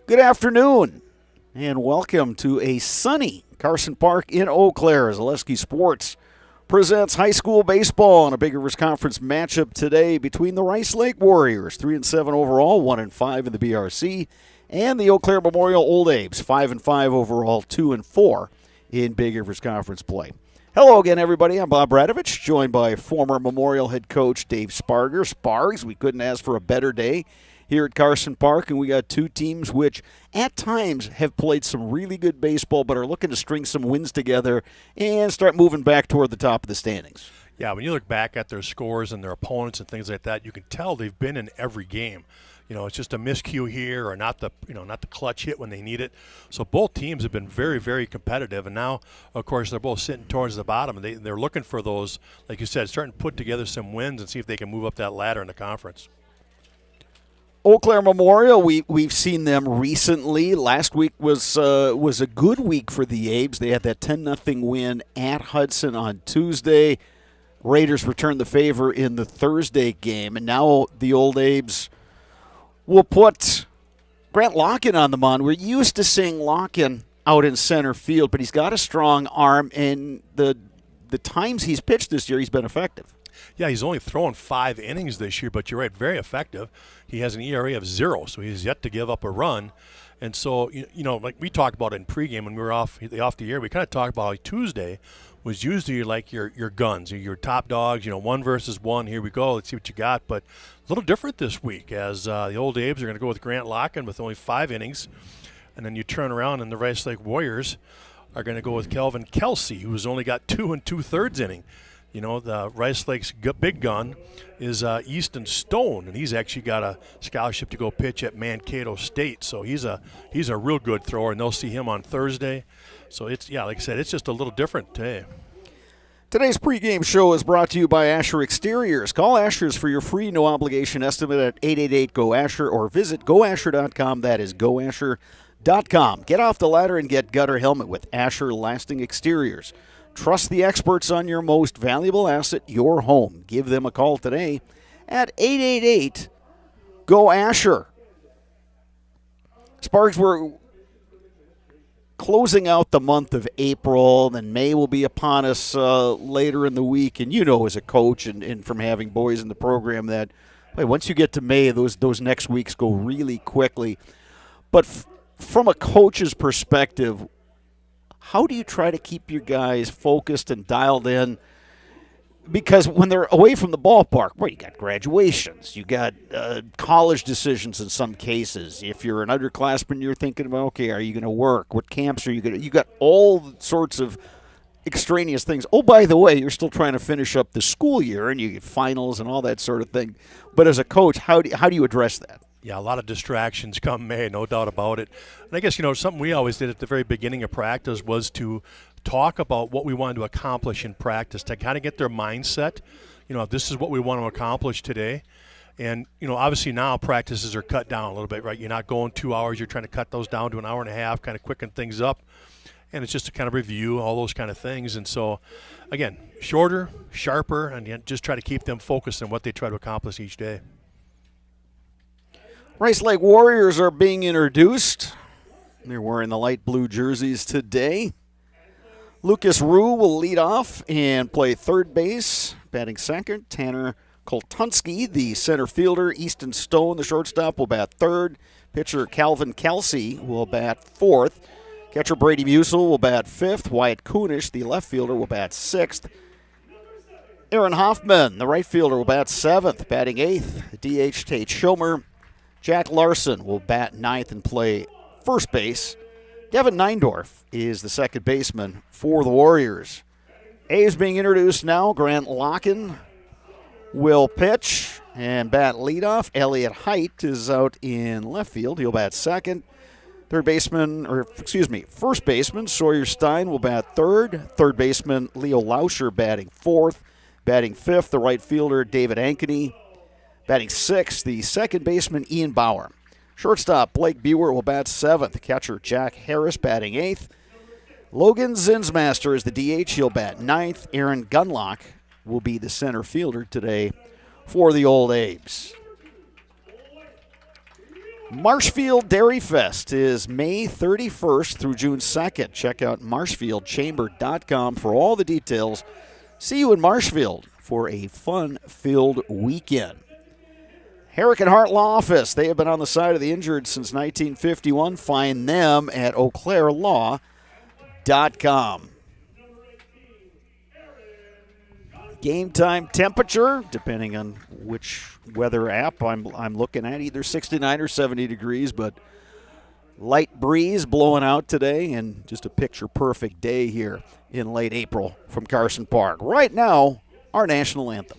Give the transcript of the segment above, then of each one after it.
Good afternoon, and welcome to a sunny Carson Park in Eau Claire as Zaleski Sports presents high school baseball in a Big Rivers Conference matchup today between the Rice Lake Warriors, 3-7 overall, 1-5 in the BRC, and the Eau Claire Memorial Old Abes, 5-5 overall, 2-4 in Big Rivers Conference play. Hello again, everybody. I'm Bob Radovich, joined by former Memorial head coach Dave Sparger. Spargs, we couldn't ask for a better day here at Carson Park, and we got two teams which at times have played some really good baseball but are looking to string some wins together and start moving back toward the top of the standings. Yeah, when you look back at their scores and their opponents and things like that, you can tell they've been in every game. You know, it's just a miscue here or not the clutch hit when they need it. So both teams have been very, very competitive, and now, of course, they're both sitting towards the bottom, and they're looking for those, like you said, starting to put together some wins and see if they can move up that ladder in the conference. Eau Claire Memorial, we've seen them recently. Last week was a good week for the Abes. They had that 10-0 win at Hudson on Tuesday. Raiders returned the favor in the Thursday game, and now the Old Abes will put Grant Locken on the mound. We're used to seeing Locken out in center field, but he's got a strong arm, and the times he's pitched this year, he's been effective. Yeah, he's only thrown 5 innings this year, but you're right, very effective. He has an ERA of 0, so he's yet to give up a run. And so, like we talked about in pregame when we were off the air, we kind of talked about how Tuesday was usually like your guns, your top dogs, 1 versus 1. Here we go. Let's see what you got. But a little different this week as the Old Abes are going to go with Grant Locken with only 5 innings. And then you turn around and the Rice Lake Warriors are going to go with Kelvin Kelsey, who's only got 2 2/3 inning. The Rice Lake's big gun is Easton Stone, and he's actually got a scholarship to go pitch at Mankato State. So he's a real good thrower, and they'll see him on Thursday. So like I said, it's just a little different today. Today's pregame show is brought to you by Asher Exteriors. Call Asher's for your free no-obligation estimate at 888-GO-ASHER or visit goasher.com. That is goasher.com. Get off the ladder and get gutter helmet with Asher Lasting Exteriors. Trust the experts on your most valuable asset, your home. Give them a call today at 888-GO-ASHER. Sparks, we're closing out the month of April, and May will be upon us later in the week. And as a coach and from having boys in the program that once you get to May, those next weeks go really quickly. But from a coach's perspective, how do you try to keep your guys focused and dialed in? Because when they're away from the ballpark, you got graduations, you got college decisions in some cases. If you're an underclassman, you're thinking about, okay, are you going to work? What camps are you going to? You got all sorts of extraneous things. Oh, by the way, you're still trying to finish up the school year, and you get finals and all that sort of thing. But as a coach, how do you address that? Yeah, a lot of distractions come May, no doubt about it. And I guess, something we always did at the very beginning of practice was to talk about what we wanted to accomplish in practice, to kind of get their mindset. This is what we want to accomplish today. And, obviously now practices are cut down a little bit, right? You're not going 2 hours. You're trying to cut those down to an hour and a half, kind of quicken things up. And it's just to kind of review all those kind of things. And so, again, shorter, sharper, and just try to keep them focused on what they try to accomplish each day. Rice Lake Warriors are being introduced. They're wearing the light blue jerseys today. Lucas Rue will lead off and play third base. Batting second, Tanner Koltunsky, the center fielder. Easton Stone, the shortstop, will bat third. Pitcher Calvin Kelsey will bat fourth. Catcher Brady Musel will bat fifth. Wyatt Kunish, the left fielder, will bat sixth. Aaron Hoffman, the right fielder, will bat seventh. Batting eighth, DH Tate Schomer. Jack Larson will bat ninth and play first base. Devin Neindorf is the second baseman for the Warriors. A's being introduced now. Grant Locken will pitch and bat leadoff. Elliot Height is out in left field. He'll bat second. First baseman Sawyer Stein will bat third. Third baseman Leo Lauscher batting fourth. Batting fifth, the right fielder David Ankeny. Batting sixth, the second baseman Ian Bauer. Shortstop Blake Buer will bat seventh. Catcher Jack Harris batting eighth. Logan Zinsmaster is the DH. He'll bat ninth. Aaron Gunlock will be the center fielder today for the Old Abes. Marshfield Dairy Fest is May 31st through June 2nd. Check out marshfieldchamber.com for all the details. See you in Marshfield for a fun-filled weekend. Herrick and Hart Law Office, they have been on the side of the injured since 1951. Find them at eauclairlaw.com. Game time temperature, depending on which weather app I'm looking at, either 69 or 70 degrees, but light breeze blowing out today, and just a picture-perfect day here in late April from Carson Park. Right now, our national anthem.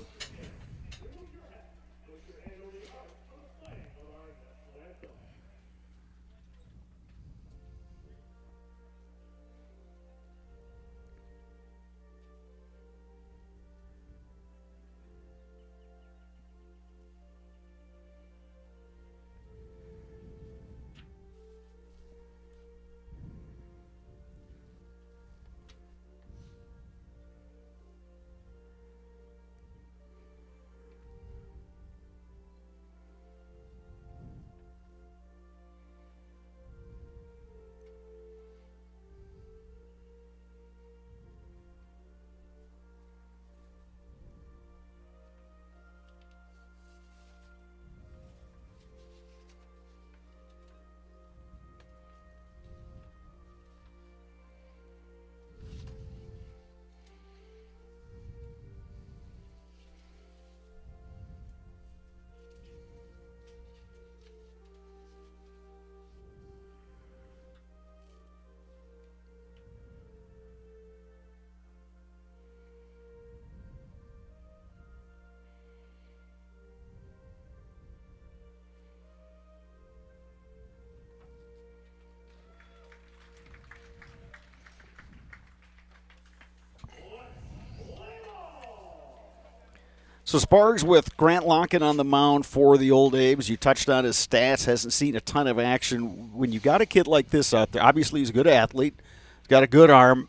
So Spargs with Grant Locken on the mound for the Old A's. You touched on his stats. Hasn't seen a ton of action. When you got a kid like this out there, obviously he's a good athlete. He's got a good arm.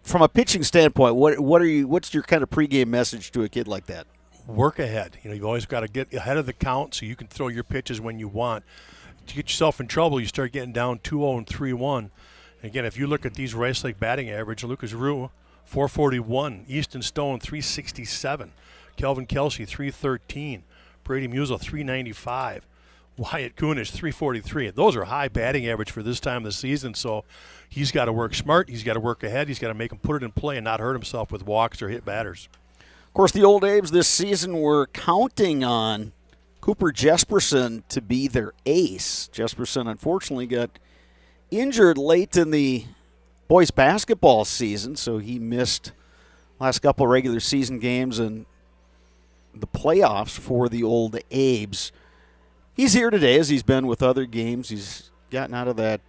From a pitching standpoint, what's your kind of pregame message to a kid like that? Work ahead. You've always got to get ahead of the count so you can throw your pitches when you want. To get yourself in trouble, you start getting down 2-0 and 3-1. Again, if you look at these Rice Lake batting average, Lucas Rue, 441. Easton Stone, 367. Kelvin Kelsey, 313. Brady Musial, 395. Wyatt Kunish, 343. Those are high batting average for this time of the season, so he's got to work smart. He's got to work ahead. He's got to make him put it in play and not hurt himself with walks or hit batters. Of course, the Old A's this season were counting on Cooper Jesperson to be their ace. Jesperson, unfortunately, got injured late in the boys basketball season, so he missed last couple of regular season games and the playoffs for the Old A's. He's here today, as he's been with other games. He's gotten out of that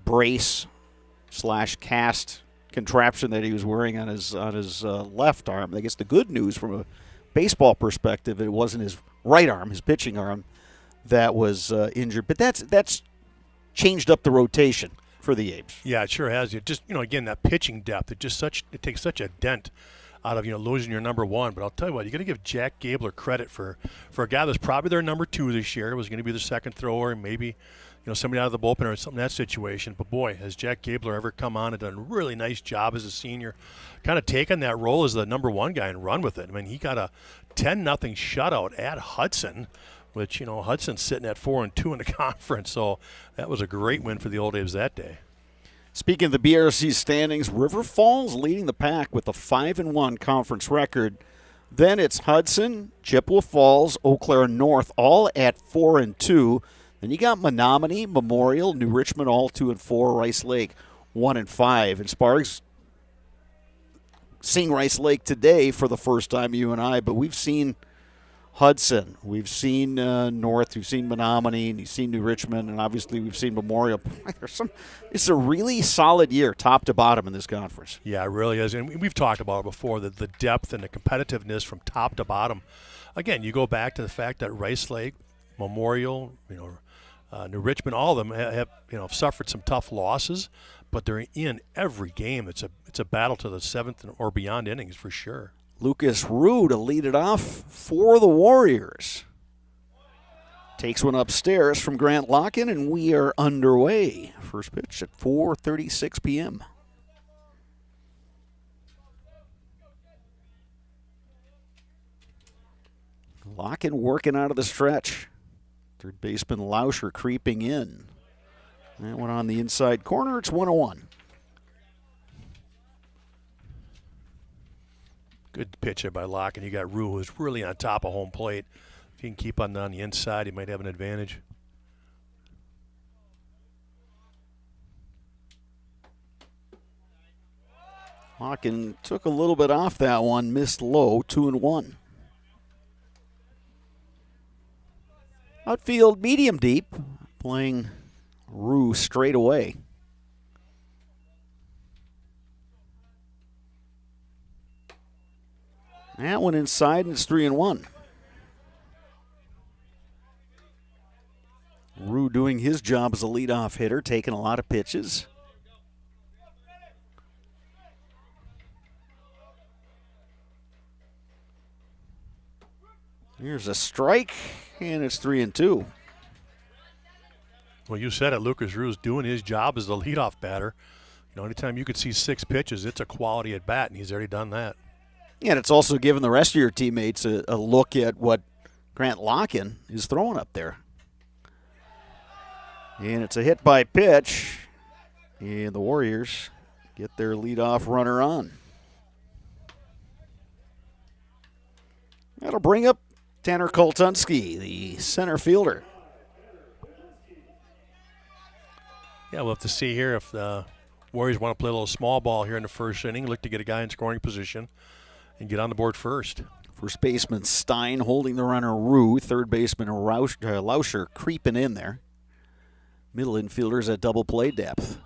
brace / cast contraption that he was wearing on his left arm. I guess the good news from a baseball perspective, it wasn't his right arm, his pitching arm, that was injured. But that's changed up the rotation for the A's. Yeah, it sure has. It just again, that pitching depth. It takes such a dent out of losing your number one. But I'll tell you what, you got to give Jack Gabler credit for a guy that's probably their number two this year. Was going to be the second thrower, and maybe somebody out of the bullpen or something in that situation. But boy, has Jack Gabler ever come on and done a really nice job as a senior, kind of taken that role as the number one guy and run with it. I mean, he got a 10-0 shutout at Hudson, which Hudson's sitting at 4-2 in the conference. So that was a great win for the Old A's that day. Speaking of the BRC standings, River Falls leading the pack with a 5-1 conference record. Then it's Hudson, Chippewa Falls, Eau Claire North, all at 4-2. Then you got Menominee, Memorial, New Richmond, all 2-4, Rice Lake 1-5. And Sparks seeing Rice Lake today for the first time, you and I, but we've seen Hudson, we've seen North, we've seen Menominee, and you've seen New Richmond, and obviously we've seen Memorial. It's a really solid year, top to bottom in this conference. Yeah, it really is. And we've talked about it before, that the depth and the competitiveness from top to bottom. Again, you go back to the fact that Rice Lake, Memorial, New Richmond, all of them have suffered some tough losses, but they're in every game. It's a battle to the seventh or beyond innings for sure. Lucas Rue to lead it off for the Warriors. Takes one upstairs from Grant Locken, and we are underway. First pitch at 4:36 p.m. Locken working out of the stretch. Third baseman Lauscher creeping in. That one on the inside corner. It's 1-1. Good pitch there by Locken. You got Rue, who's really on top of home plate. If he can keep on the inside, he might have an advantage. Locken took a little bit off that one, missed low, 2-1. Outfield medium deep, playing Rue straight away. That one inside, and it's 3-1. Rue doing his job as a leadoff hitter, taking a lot of pitches. Here's a strike, and it's 3-2. Well, you said it. Lucas Rue's doing his job as the leadoff batter. You know, anytime you could see 6 pitches, it's a quality at bat, and he's already done that. Yeah, and it's also given the rest of your teammates a look at what Grant Locken is throwing up there. And it's a hit by pitch, and the Warriors get their leadoff runner on. That'll bring up Tanner Koltunski, the center fielder. Yeah, we'll have to see here if the Warriors want to play a little small ball here in the first inning, look to get a guy in scoring position and get on the board first. First baseman Stein holding the runner Rue. Third baseman Lauscher creeping in there. Middle infielders at double play depth.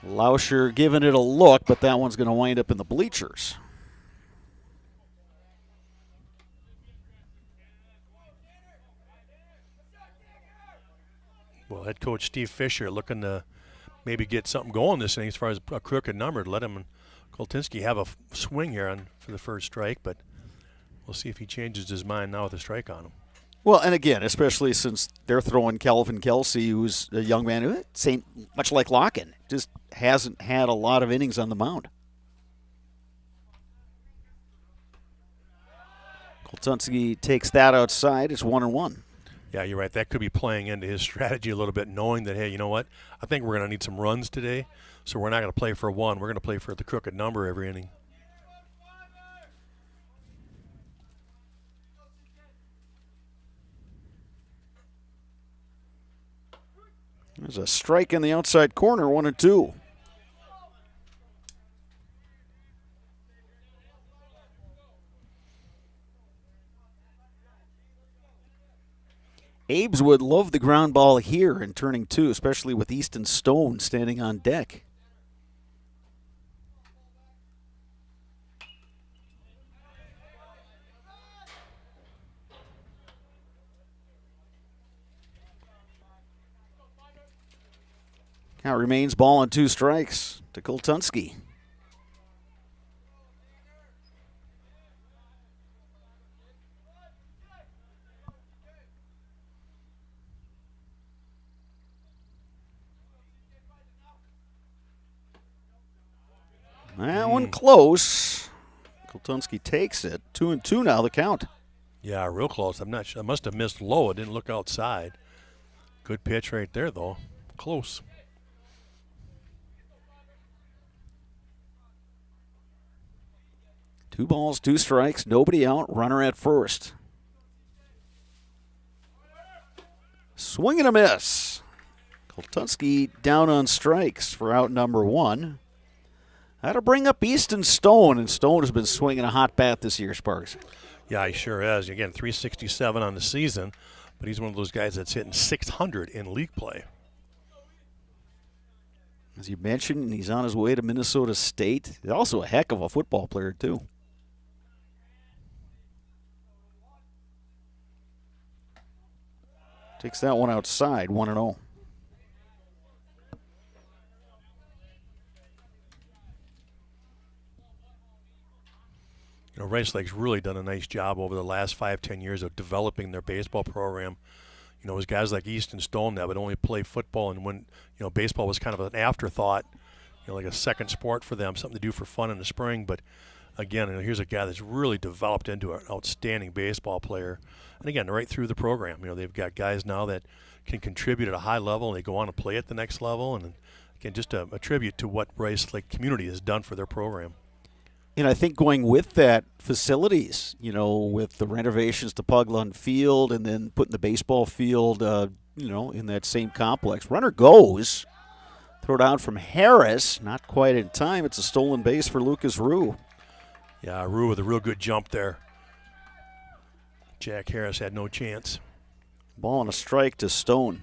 Lauscher giving it a look, but that one's going to wind up in the bleachers. Well, head coach Steve Fisher looking to maybe get something going this inning as far as a crooked number to let him and Koltunski have a swing here for the first strike, but we'll see if he changes his mind now with a strike on him. Well, and again, especially since they're throwing Kelvin Kelsey, who's a young man who, same, much like Locken, just hasn't had a lot of innings on the mound. Koltunski takes that outside. It's 1-1. Yeah, you're right. That could be playing into his strategy a little bit, knowing that, hey, you know what? I think we're going to need some runs today, so we're not going to play for one. We're going to play for the crooked number every inning. There's a strike in the outside corner, 1-2. Abe's would love the ground ball here in turning 2, especially with Easton Stone standing on deck. Count remains ball and 2 strikes to Koltunski. That one close. Koltunski takes it. 2-2 now, the count. Yeah, real close. I'm not sure. I must have missed low. I didn't look outside. Good pitch right there, though. Close. Two balls, 2 strikes, nobody out, runner at first. Swing and a miss. Koltunski down on strikes for out number 1. That'll bring up Easton Stone, and Stone has been swinging a hot bat this year, Sparks. Yeah, he sure has. Again, 367 on the season, but he's one of those guys that's hitting 600 in league play. As you mentioned, he's on his way to Minnesota State. He's also a heck of a football player, too. Takes that one outside, 1-0. Rice Lake's really done a nice job over the last 5-10 years of developing their baseball program. It was guys like Easton Stone that would only play football, and when baseball was kind of an afterthought, like a second sport for them, something to do for fun in the spring. But again, here's a guy that's really developed into an outstanding baseball player. And again, right through the program, they've got guys now that can contribute at a high level, and they go on to play at the next level. And again, just a tribute to what Rice Lake community has done for their program. And I think going with that, facilities, with the renovations to Puglund Field and then putting the baseball field, in that same complex. Runner goes. Throw down from Harris. Not quite in time. It's a stolen base for Lucas Rue. Yeah, Rue with a real good jump there. Jack Harris had no chance. Ball and a strike to Stone.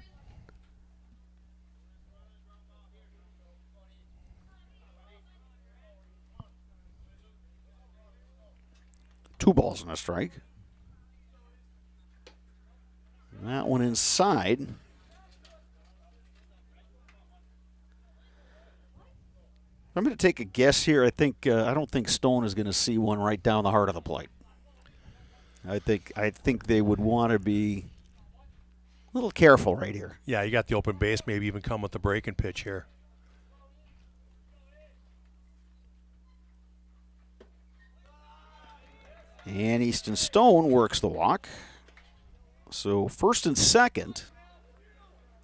Two balls and a strike. That one inside. I'm going to take a guess here. I don't think Stone is going to see one right down the heart of the plate. I think they would want to be a little careful right here. Yeah, you got the open base, maybe even come with the breaking pitch here. And Easton Stone works the walk. So first and second.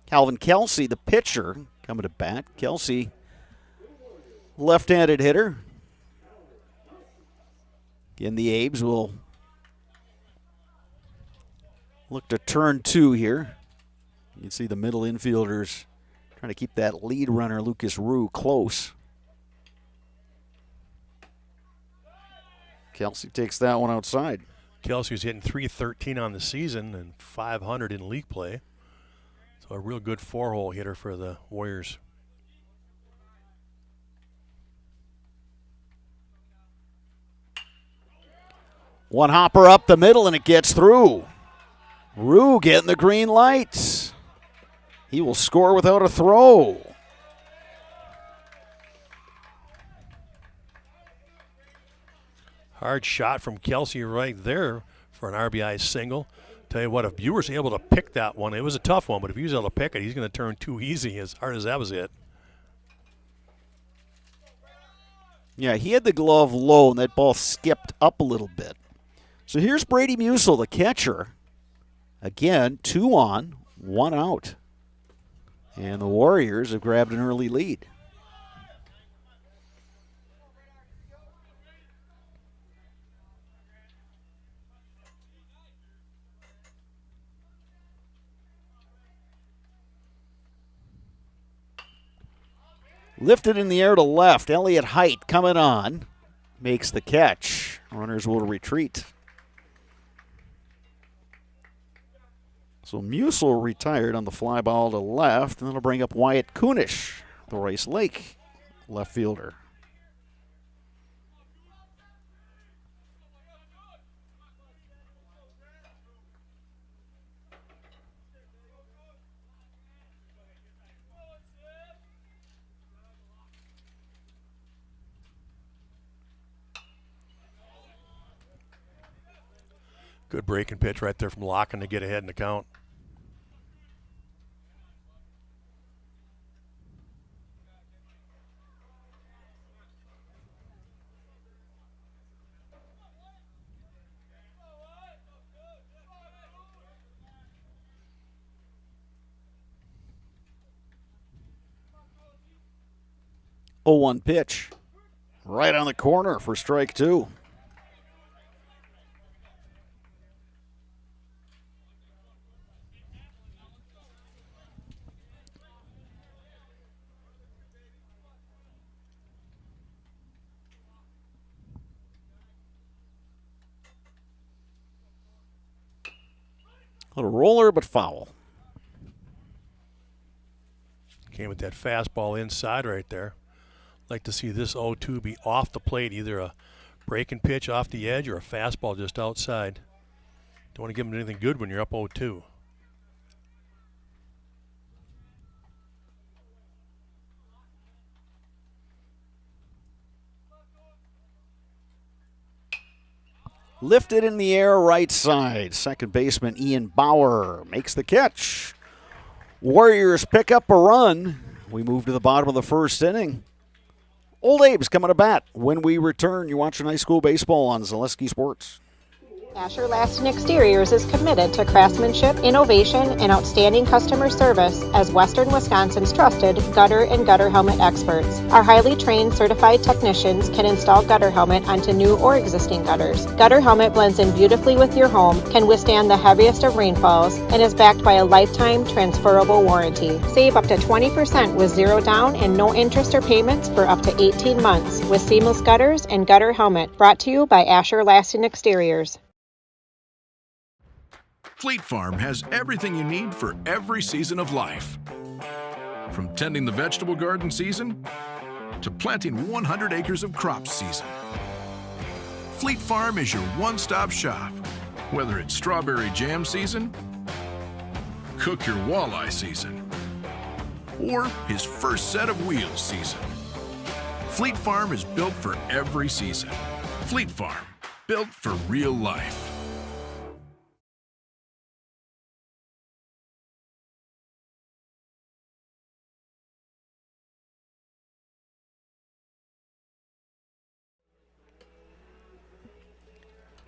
Calvin Kelsey, the pitcher, coming to bat. Kelsey, left-handed hitter. Again, the Abes will look to turn two here. You can see the middle infielders trying to keep that lead runner, Lucas Rue, close. Kelsey takes that one outside. Kelsey's hitting .313 on the season and .500 in league play. So a real good four-hole hitter for the Warriors. One hopper up the middle and it gets through. Rue getting the green light. He will score without a throw. Hard shot from Kelsey right there for an RBI single. Tell you what, if you were able to pick that one, it was a tough one, but if he was able to pick it, he's going to turn too easy as hard as that was it. Yeah, he had the glove low, and that ball skipped up a little bit. So here's Brady Musel, the catcher. Again, 2 on, 1 out. And the Warriors have grabbed an early lead. Lifted in the air to left. Elliott Height coming on. Makes the catch. Runners will retreat. So Musel retired on the fly ball to left, and that'll bring up Wyatt Kunish, the Rice Lake left fielder. Good breaking pitch right there from Locken to get ahead in the count. Oh, 1 pitch. Right on the corner for strike 2. A little roller, but foul. Came with that fastball inside right there. Like to see this 0-2 be off the plate, either a breaking pitch off the edge or a fastball just outside. Don't want to give him anything good when you're up 0-2. Lifted in the air right side. Second baseman Ian Bauer makes the catch. Warriors pick up a run. We move to the bottom of the first inning. Old Abe's coming to bat. When we return, you're watching high school baseball on Zaleski Sports. Asher Laston Exteriors is committed to craftsmanship, innovation, and outstanding customer service as Western Wisconsin's trusted gutter and gutter helmet experts. Our highly trained certified technicians can install gutter helmet onto new or existing gutters. Gutter helmet blends in beautifully with your home, can withstand the heaviest of rainfalls, and is backed by a lifetime transferable warranty. Save up to 20% with zero down and no interest or payments for up to 18 months with seamless gutters and gutter helmet. Brought to you by Asher Laston Exteriors. Fleet Farm has everything you need for every season of life. From tending the vegetable garden season to planting 100 acres of crops season. Fleet Farm is your one-stop shop. Whether it's strawberry jam season, cook your walleye season, or his first set of wheels season. Fleet Farm is built for every season. Fleet Farm, built for real life.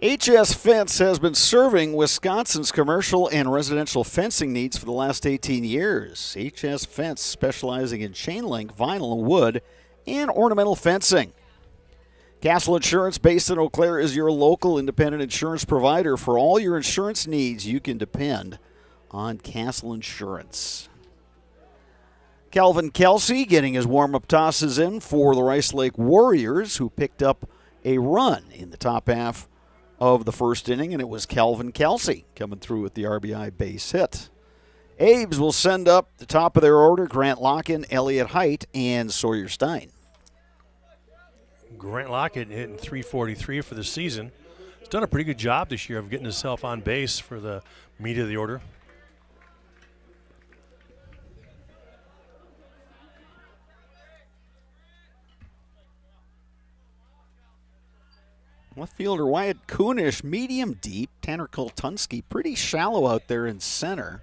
HS Fence has been serving Wisconsin's commercial and residential fencing needs for the last 18 years. HS Fence specializing in chain link, vinyl, wood, and ornamental fencing. Castle Insurance, based in Eau Claire, is your local independent insurance provider. For all your insurance needs, you can depend on Castle Insurance. Calvin Kelsey getting his warm-up tosses in for the Rice Lake Warriors, who picked up a run in the top half of the first inning, and it was Calvin Kelsey coming through with the RBI base hit. Abe's will send up the top of their order Grant Locken, Elliott Height, and Sawyer Stein. Grant Lockett hitting .343 for the season. He's done a pretty good job this year of getting himself on base for the meat of the order. Left fielder Wyatt Kunish, medium deep. Tanner Kultunski, pretty shallow out there in center.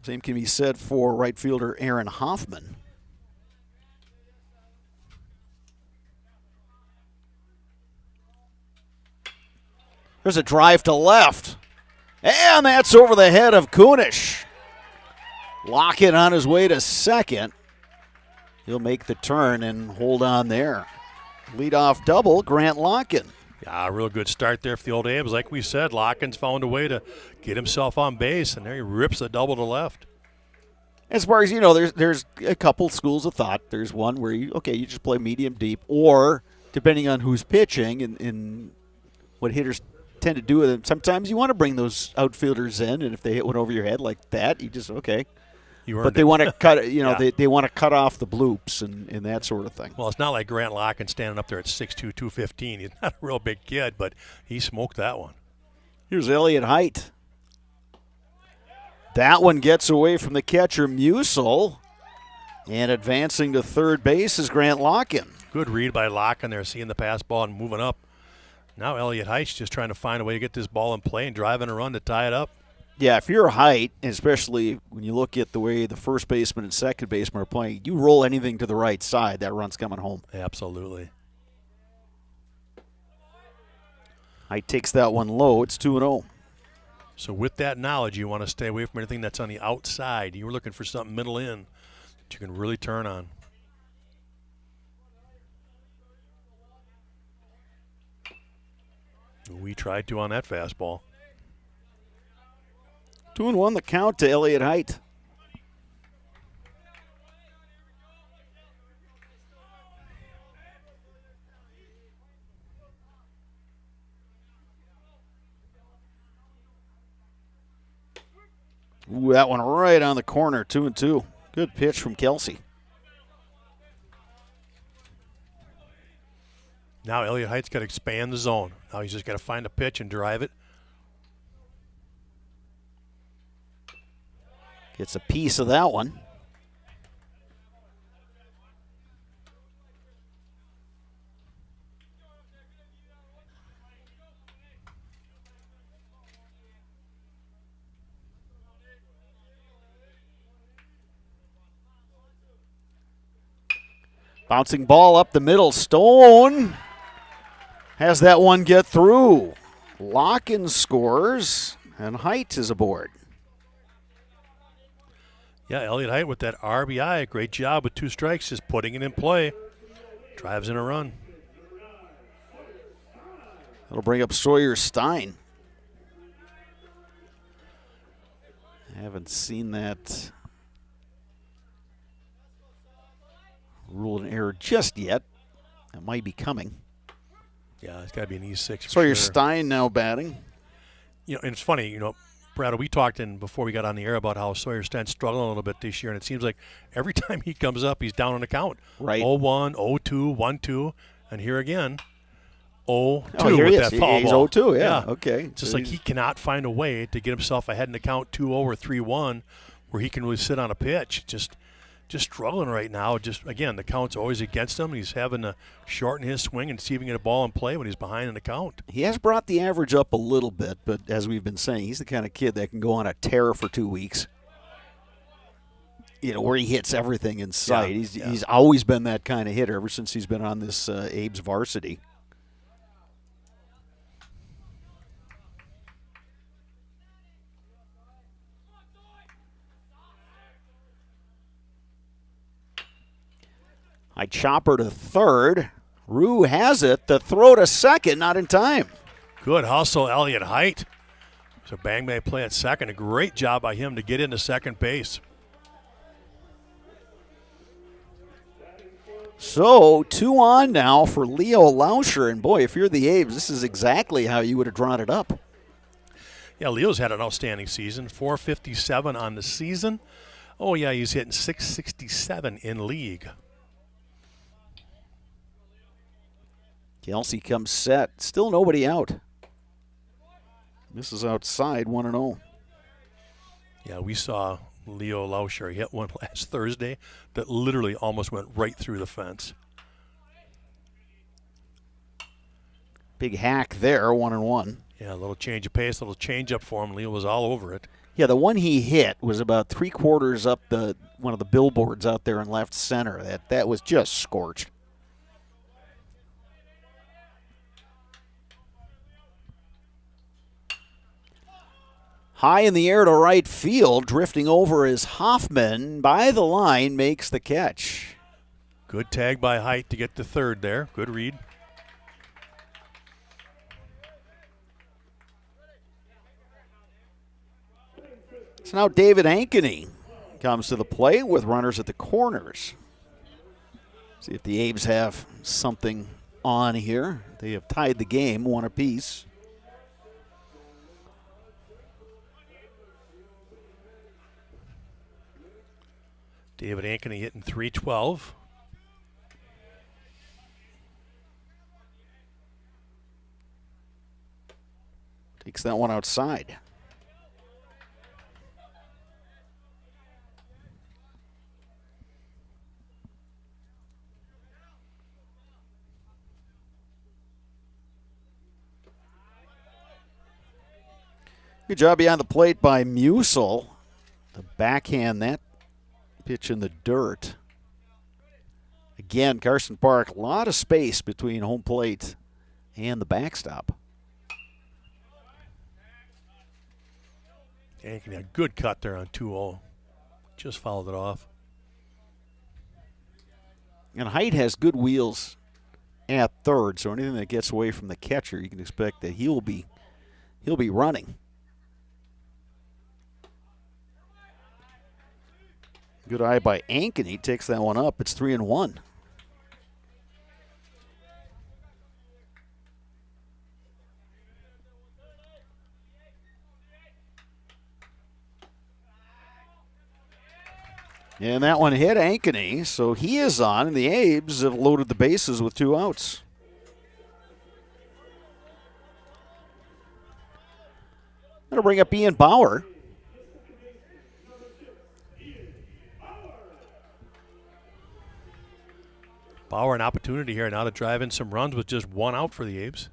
Same can be said for right fielder Aaron Hoffman. There's a drive to left. And that's over the head of Kunish. Lockett on his way to second. He'll make the turn and hold on there. Leadoff double, Grant Locken. Yeah, a real good start there for the Old Abe's. Like we said, Locken's found a way to get himself on base, and there he rips a double to left. As far as you know, there's a couple schools of thought. There's one where you just play medium deep, or depending on who's pitching and what hitters tend to do with it, sometimes you want to bring those outfielders in, and if they hit one over your head like that, you just But they want to cut, Yeah. they want to cut off the bloops and that sort of thing. Well, it's not like Grant Locken standing up there at 6'2", 215. He's not a real big kid, but he smoked that one. Here's Elliott Height. That one gets away from the catcher, Musil. And advancing to third base is Grant Locken. Good read by Locken there, seeing the pass ball and moving up. Now Elliott Height's just trying to find a way to get this ball in play and driving a run to tie it up. Yeah, if you're Height, especially when you look at the way the first baseman and second baseman are playing, you roll anything to the right side, that run's coming home. Absolutely. Height takes that one low. It's 2-0. So with that knowledge, you want to stay away from anything that's on the outside. You were looking for something middle in that you can really turn on. We tried to on that fastball. 2-1 the count to Elliott Height. Ooh, that one right on the corner, 2-2. Good pitch from Kelsey. Now Elliott Height's got to expand the zone. Now he's just got to find a pitch and drive it. Gets a piece of that one. Bouncing ball up the middle. Stone has that one get through. Locken scores, and Height is aboard. Yeah, Elliot Height with that RBI. Great job with 2 strikes, just putting it in play. Drives in a run. That'll bring up Sawyer Stein. I haven't seen that ruled an error just yet. It might be coming. Yeah, it's got to be an E6 for Sawyer sure. Stein now batting. And it's funny, Brad, we talked before we got on the air about how Sawyer Stein's struggling a little bit this year, and it seems like every time he comes up, he's down on the count. Right. 0-1, 0-2, 1-2, and here again, 0-2 here with he that is. foul He's ball. 0-2, yeah. Okay. Just like he cannot find a way to get himself ahead in the count 2-0 or 3-1 where he can really sit on a pitch. Just struggling right now. Just, again, the count's always against him. He's having to shorten his swing and see if he can get a ball in play when he's behind in the count. He has brought the average up a little bit, but as we've been saying, he's the kind of kid that can go on a tear for 2 weeks. Where he hits everything in sight. Yeah. He's always been that kind of hitter ever since he's been on this Abe's varsity. I chopper to third. Rue has it. The throw to second, not in time. Good hustle, Elliot Height. It's a bang-bang play at second. A great job by him to get into second base. So 2 on now for Leo Lauscher. And boy, if you're the A's, this is exactly how you would have drawn it up. Yeah, Leo's had an outstanding season. 457 on the season. Oh, yeah, he's hitting 667 in league. Kelsey comes set. Still nobody out. This is outside 1-0. Yeah, we saw Leo Lauscher hit one last Thursday that literally almost went right through the fence. Big hack there, 1-1. Yeah, a little change of pace, a little change up for him. Leo was all over it. Yeah, the one he hit was about 3/4 up one of the billboards out there in left center. That was just scorched. High in the air to right field, drifting over is Hoffman. By the line, makes the catch. Good tag by Height to get to third there. Good read. So now David Ankeny comes to the plate with runners at the corners. See if the A's have something on here. They have tied the game, 1 apiece. David Ankeny hitting .312. Takes that one outside. Good job behind the plate by Musil to backhand that pitch in the dirt. Again, Carson Park, a lot of space between home plate and the backstop. Ankeny, a good cut there on 2-0. Just fouled it off. And Height has good wheels at third, so anything that gets away from the catcher, you can expect that he'll be running. Good eye by Ankeny, takes that one up. It's 3-1. And that one hit Ankeny, so he is on, and the A's have loaded the bases with 2 outs. That'll bring up Ian Bauer. Bauer an opportunity here now to drive in some runs with just 1 out for the A's.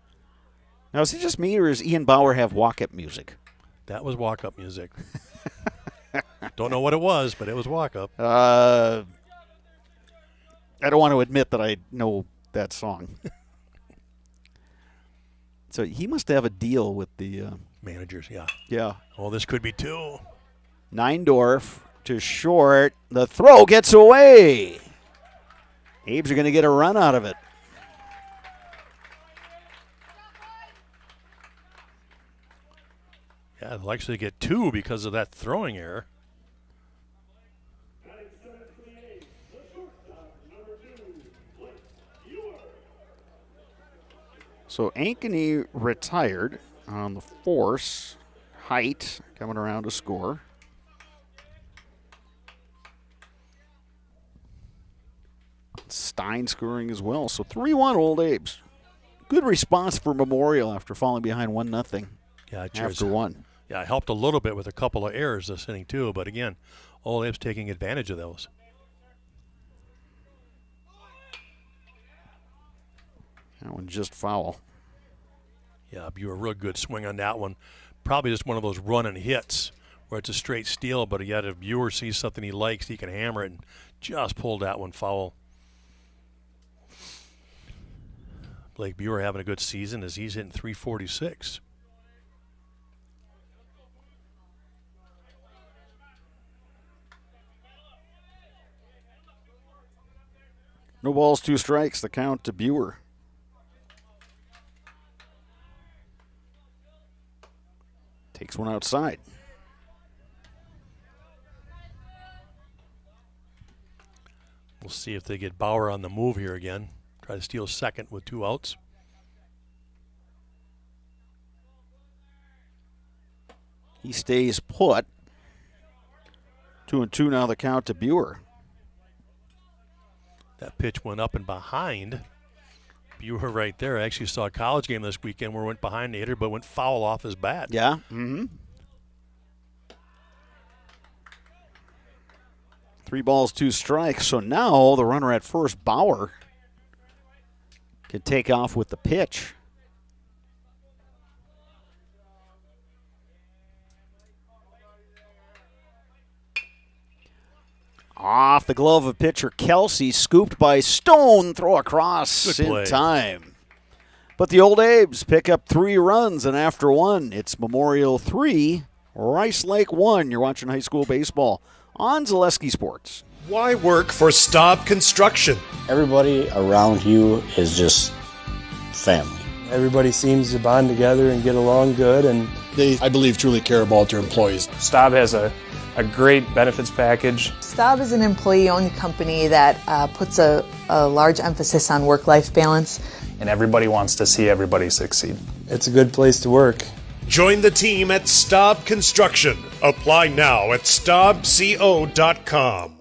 Now, is it just me, or does Ian Bauer have walk-up music? That was walk-up music. Don't know what it was, but it was walk-up. I don't want to admit that I know that song. So he must have a deal with the managers. Yeah. Yeah. Well, this could be 2. Neindorf to short. The throw gets away. Abe's are going to get a run out of it. Yeah, they'll actually get 2 because of that throwing error. So Ankeny retired on the force. Height coming around to score. Stein scoring as well. So 3-1 Old Abe's. Good response for Memorial after falling behind 1-0 Yeah, after one. Yeah, it helped a little bit with a couple of errors this inning too, but again, Old Abe's taking advantage of those. That one just foul. Yeah, you a real good swing on that one. Probably just one of those run and hits where it's a straight steal, but yet if viewer sees something he likes, he can hammer it and just pulled that one foul. Blake Buer having a good season as he's hitting .346. No balls, 2 strikes. The count to Buer. Takes one outside. We'll see if they get Bauer on the move here again. Try to steal second with 2 outs. He stays put. 2-2 now the count to Buer. That pitch went up and behind. Buer right there. I actually saw a college game this weekend where it went behind the hitter but went foul off his bat. Yeah. Mm-hmm. 3 balls, 2 strikes. So now the runner at first, Bauer, can take off with the pitch. Off the glove of pitcher Kelsey, scooped by Stone, throw across Good in play. time. But the Old Abe's pick up 3 runs, and after one, it's Memorial 3, Rice Lake 1. You're watching high school baseball on Zaleski Sports. Why work for Staub Construction? Everybody around you is just family. Everybody seems to bond together and get along good, and They, I believe, truly care about their employees. Staub has a great benefits package. Staub is an employee-owned company that puts a large emphasis on work-life balance. And everybody wants to see everybody succeed. It's a good place to work. Join the team at Staub Construction. Apply now at staubco.com.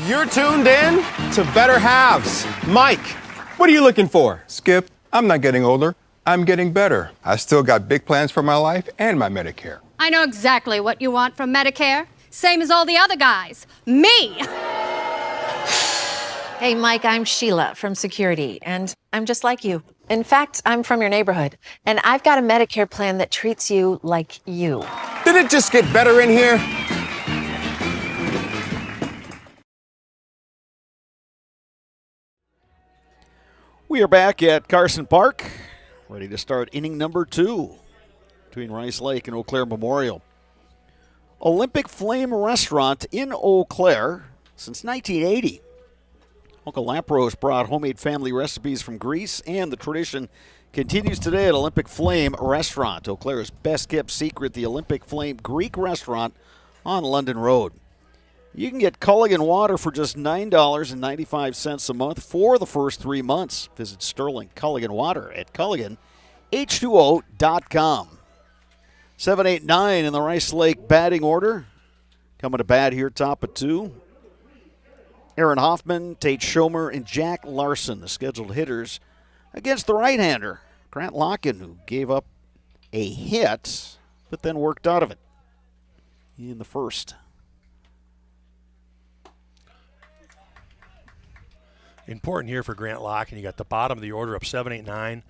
You're tuned in to Better Halves. Mike, what are you looking for? Skip, I'm not getting older. I'm getting better. I still got big plans for my life and my Medicare. I know exactly what you want from Medicare. Same as all the other guys. Me! Hey, Mike, I'm Sheila from Security, and I'm just like you. In fact, I'm from your neighborhood, and I've got a Medicare plan that treats you like you. Did it just get better in here? We are back at Carson Park, ready to start inning number 2 between Rice Lake and Eau Claire Memorial. Olympic Flame Restaurant in Eau Claire since 1980. Uncle Lapros brought homemade family recipes from Greece, and the tradition continues today at Olympic Flame Restaurant. Eau Claire's best-kept secret, the Olympic Flame Greek Restaurant on London Road. You can get Culligan water for just $9.95 a month for the first 3 months. Visit Sterling Culligan Water at CulliganH2O.com. 7-8-9 in the Rice Lake batting order. Coming to bat here, top of 2. Aaron Hoffman, Tate Schomer, and Jack Larson, the scheduled hitters, against the right-hander, Grant Locken, who gave up a hit, but then worked out of it in the first. Important here for Grant Locken. You got the bottom of the order up 7-8-9.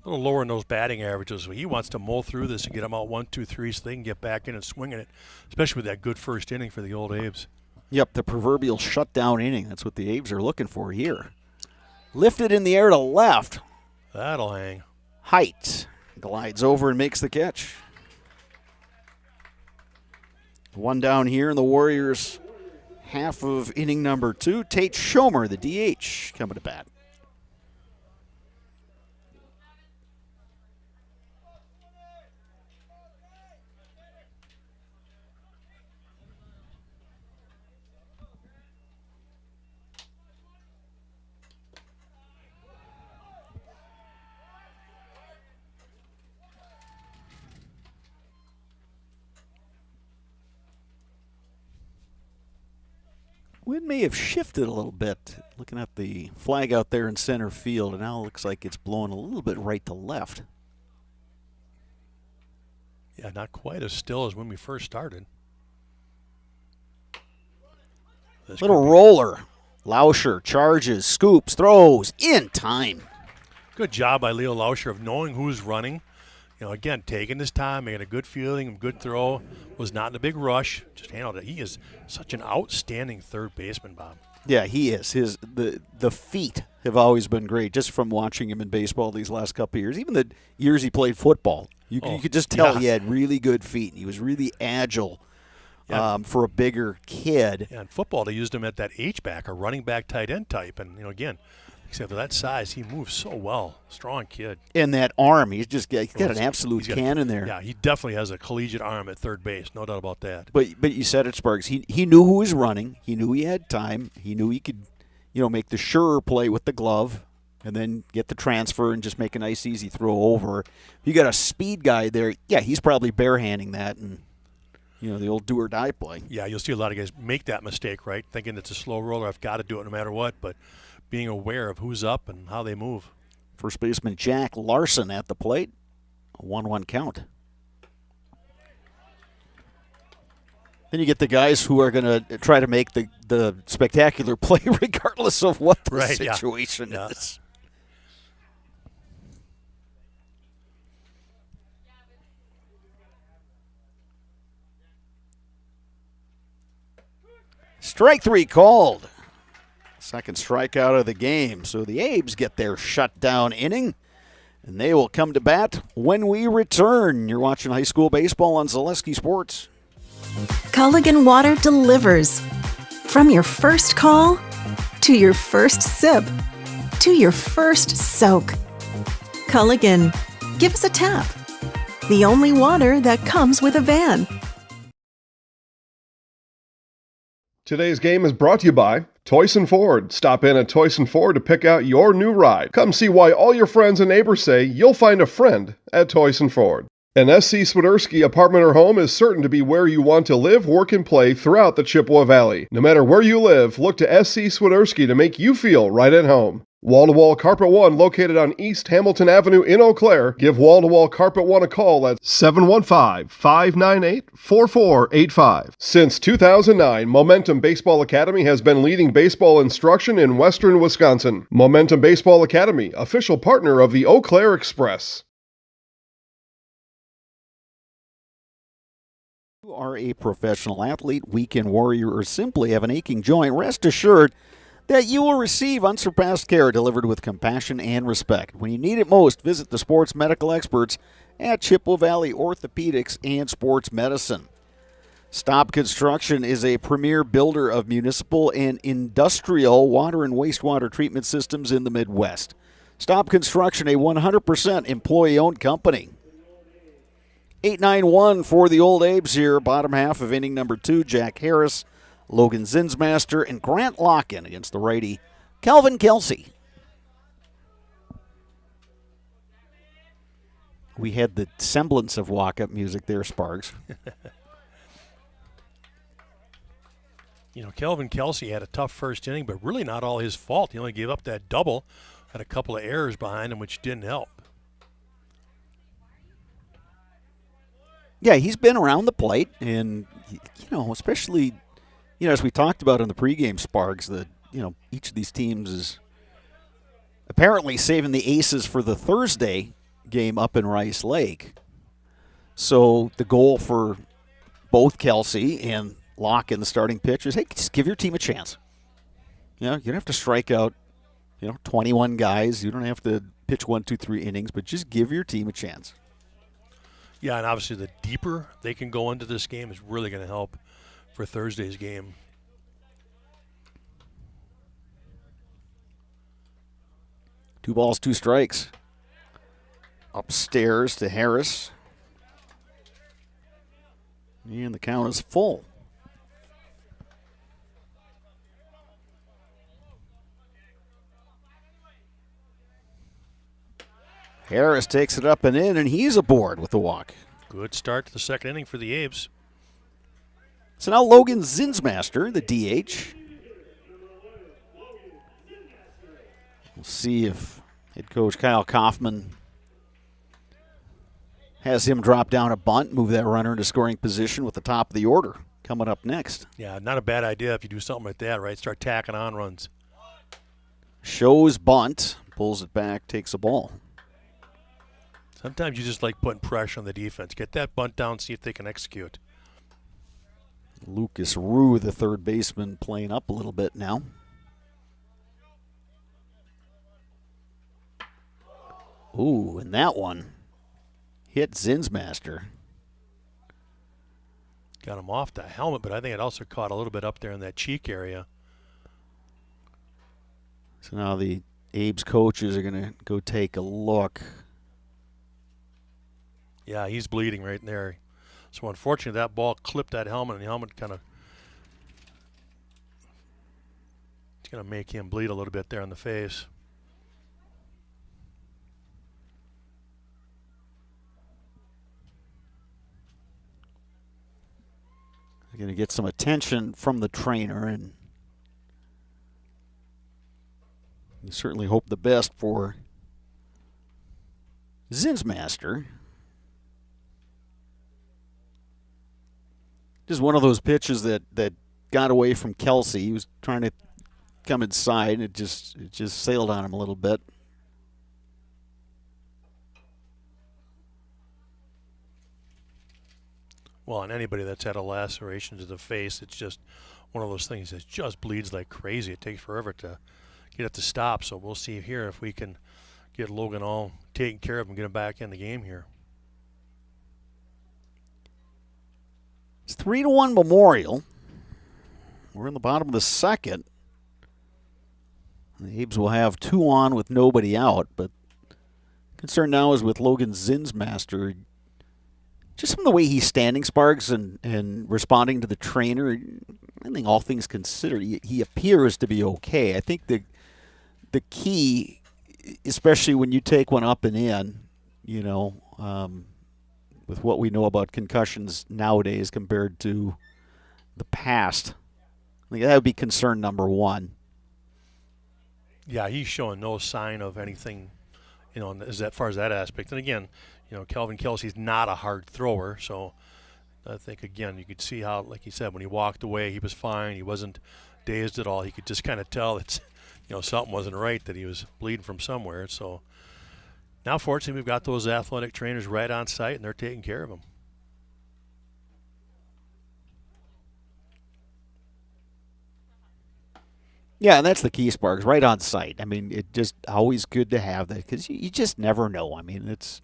A little lower in those batting averages. So he wants to mull through this and get them out 1, 2, 3 so they can get back in and swinging it, especially with that good first inning for the old Abes. Yep, the proverbial shutdown inning. That's what the Abes are looking for here. Lifted in the air to left. That'll hang. Height glides over and makes the catch. One down here in the Warriors' half of inning number 2. Tate Schomer, the DH, coming to bat. Wind may have shifted a little bit, looking at the flag out there in center field, and now it looks like it's blowing a little bit right to left. Yeah, not quite as still as when we first started. Little roller. Lauscher charges, scoops, throws, in time. Good job by Leo Lauscher of knowing who's running. You know, again, taking his time, making a good feeling, good throw. Was not in a big rush. Just handled it. He is such an outstanding third baseman, Bob. Yeah, he is. The feet have always been great, just from watching him in baseball these last couple of years. Even the years he played football, you could just tell he had really good feet. He was really agile for a bigger kid. Yeah, in football, they used him at that H-back, or running back tight end type. And, you know, again, except for that size, he moves so well. Strong kid. And that arm, he's got an absolute cannon there. Yeah, he definitely has a collegiate arm at third base, no doubt about that. But you said it, Sparks. He knew who was running. He knew he had time. He knew he could, make the surer play with the glove, and then get the transfer and just make a nice, easy throw over. If you got a speed guy there, yeah, he's probably barehanding that and. The old do-or-die play. Yeah, you'll see a lot of guys make that mistake, right? Thinking it's a slow roller, I've got to do it no matter what, but being aware of who's up and how they move. First baseman Jack Larson at the plate. A 1-1 count. Then you get the guys who are going to try to make the spectacular play regardless of what the situation is. Strike 3 called. Second strikeout of the game. So the Abes get their shutdown inning, and they will come to bat when we return. You're watching high school baseball on Zaleski Sports. Culligan Water delivers. From your first call, to your first sip, to your first soak. Culligan, give us a tap. The only water that comes with a van. Today's game is brought to you by Toyson Ford. Stop in at Toyson Ford to pick out your new ride. Come see why all your friends and neighbors say you'll find a friend at Toyson Ford. An SC Swiderski apartment or home is certain to be where you want to live, work, and play throughout the Chippewa Valley. No matter where you live, look to SC Swiderski to make you feel right at home. Wall-to-Wall Carpet One, located on East Hamilton Avenue in Eau Claire. Give Wall-to-Wall Carpet One a call at 715-598-4485. Since 2009, Momentum Baseball Academy has been leading baseball instruction in western Wisconsin. Momentum Baseball Academy, official partner of the Eau Claire Express. You are a professional athlete, weekend warrior, or simply have an aching joint, rest assured that you will receive unsurpassed care delivered with compassion and respect. When you need it most, visit the sports medical experts at Chippewa Valley Orthopedics and Sports Medicine. Staub Construction is a premier builder of municipal and industrial water and wastewater treatment systems in the Midwest. Staub Construction, a 100% employee-owned company. 8-9-1 for the Old Abes here, bottom half of inning number 2. Jack Harris, Logan Zinsmaster, and Grant Locken against the righty Calvin Kelsey. We had the semblance of walk-up music there, Sparks. Calvin Kelsey had a tough first inning, but really not all his fault. He only gave up that double, had a couple of errors behind him, which didn't help. Yeah, he's been around the plate, and, especially, as we talked about in the pregame, Sparks, that, each of these teams is apparently saving the aces for the Thursday game up in Rice Lake. So the goal for both Kelsey and Locke in the starting pitch is, hey, just give your team a chance. You know, you don't have to strike out, 21 guys. You don't have to pitch 1, 2, 3 innings, but just give your team a chance. Yeah, and obviously the deeper they can go into this game is really going to help for Thursday's game. Two balls, two strikes. Upstairs to Harris. And the count is full. Harris takes it up and in, and he's aboard with the walk. Good start to the second inning for the Abes. So now Logan Zinsmaster, the DH. We'll see if head coach Kyle Kaufman has him drop down a bunt, move that runner into scoring position with the top of the order coming up next. Yeah, not a bad idea if you do something like that, right? Start tacking on runs. Shows bunt, pulls it back, takes a ball. Sometimes you just like putting pressure on the defense. Get that bunt down, see if they can execute. Lucas Rue, the third baseman, playing up a little bit now. Ooh, and that one hit Zinsmaster. Got him off the helmet, but I think it also caught a little bit up there in that cheek area. So now the Abe's coaches are going to go take a look. Yeah, he's bleeding right there. So unfortunately, that ball clipped that helmet, and the helmet kind of, it's going to make him bleed a little bit there in the face. They're going to get some attention from the trainer, and you certainly hope the best for Zinsmaster. Just one of those pitches that got away from Kelsey. He was trying to come inside, and it just sailed on him a little bit. Well, on anybody that's had a laceration to the face, it's just one of those things that just bleeds like crazy. It takes forever to get it to stop. So we'll see here if we can get Logan all taken care of and get him back in the game here. It's 3-1 Memorial. We're in the bottom of the second. The Abes will have 2 on with nobody out, but concern now is with Logan Zinsmaster. Just from the way he's standing, Sparks, and responding to the trainer, I think all things considered, he appears to be okay. I think the key, especially when you take one up and in, with what we know about concussions nowadays compared to the past, I think that would be concern number one. Yeah, he's showing no sign of anything, as far as that aspect. And again, Calvin Kelsey's not a hard thrower, so I think, again, you could see how, like he said, when he walked away, he was fine. He wasn't dazed at all. He could just kind of tell that, something wasn't right, that he was bleeding from somewhere. So now, fortunately, we've got those athletic trainers right on site, and they're taking care of him. Yeah, and that's the key, Sparks, right on site. I mean, it's just always good to have that because you just never know. I mean, it's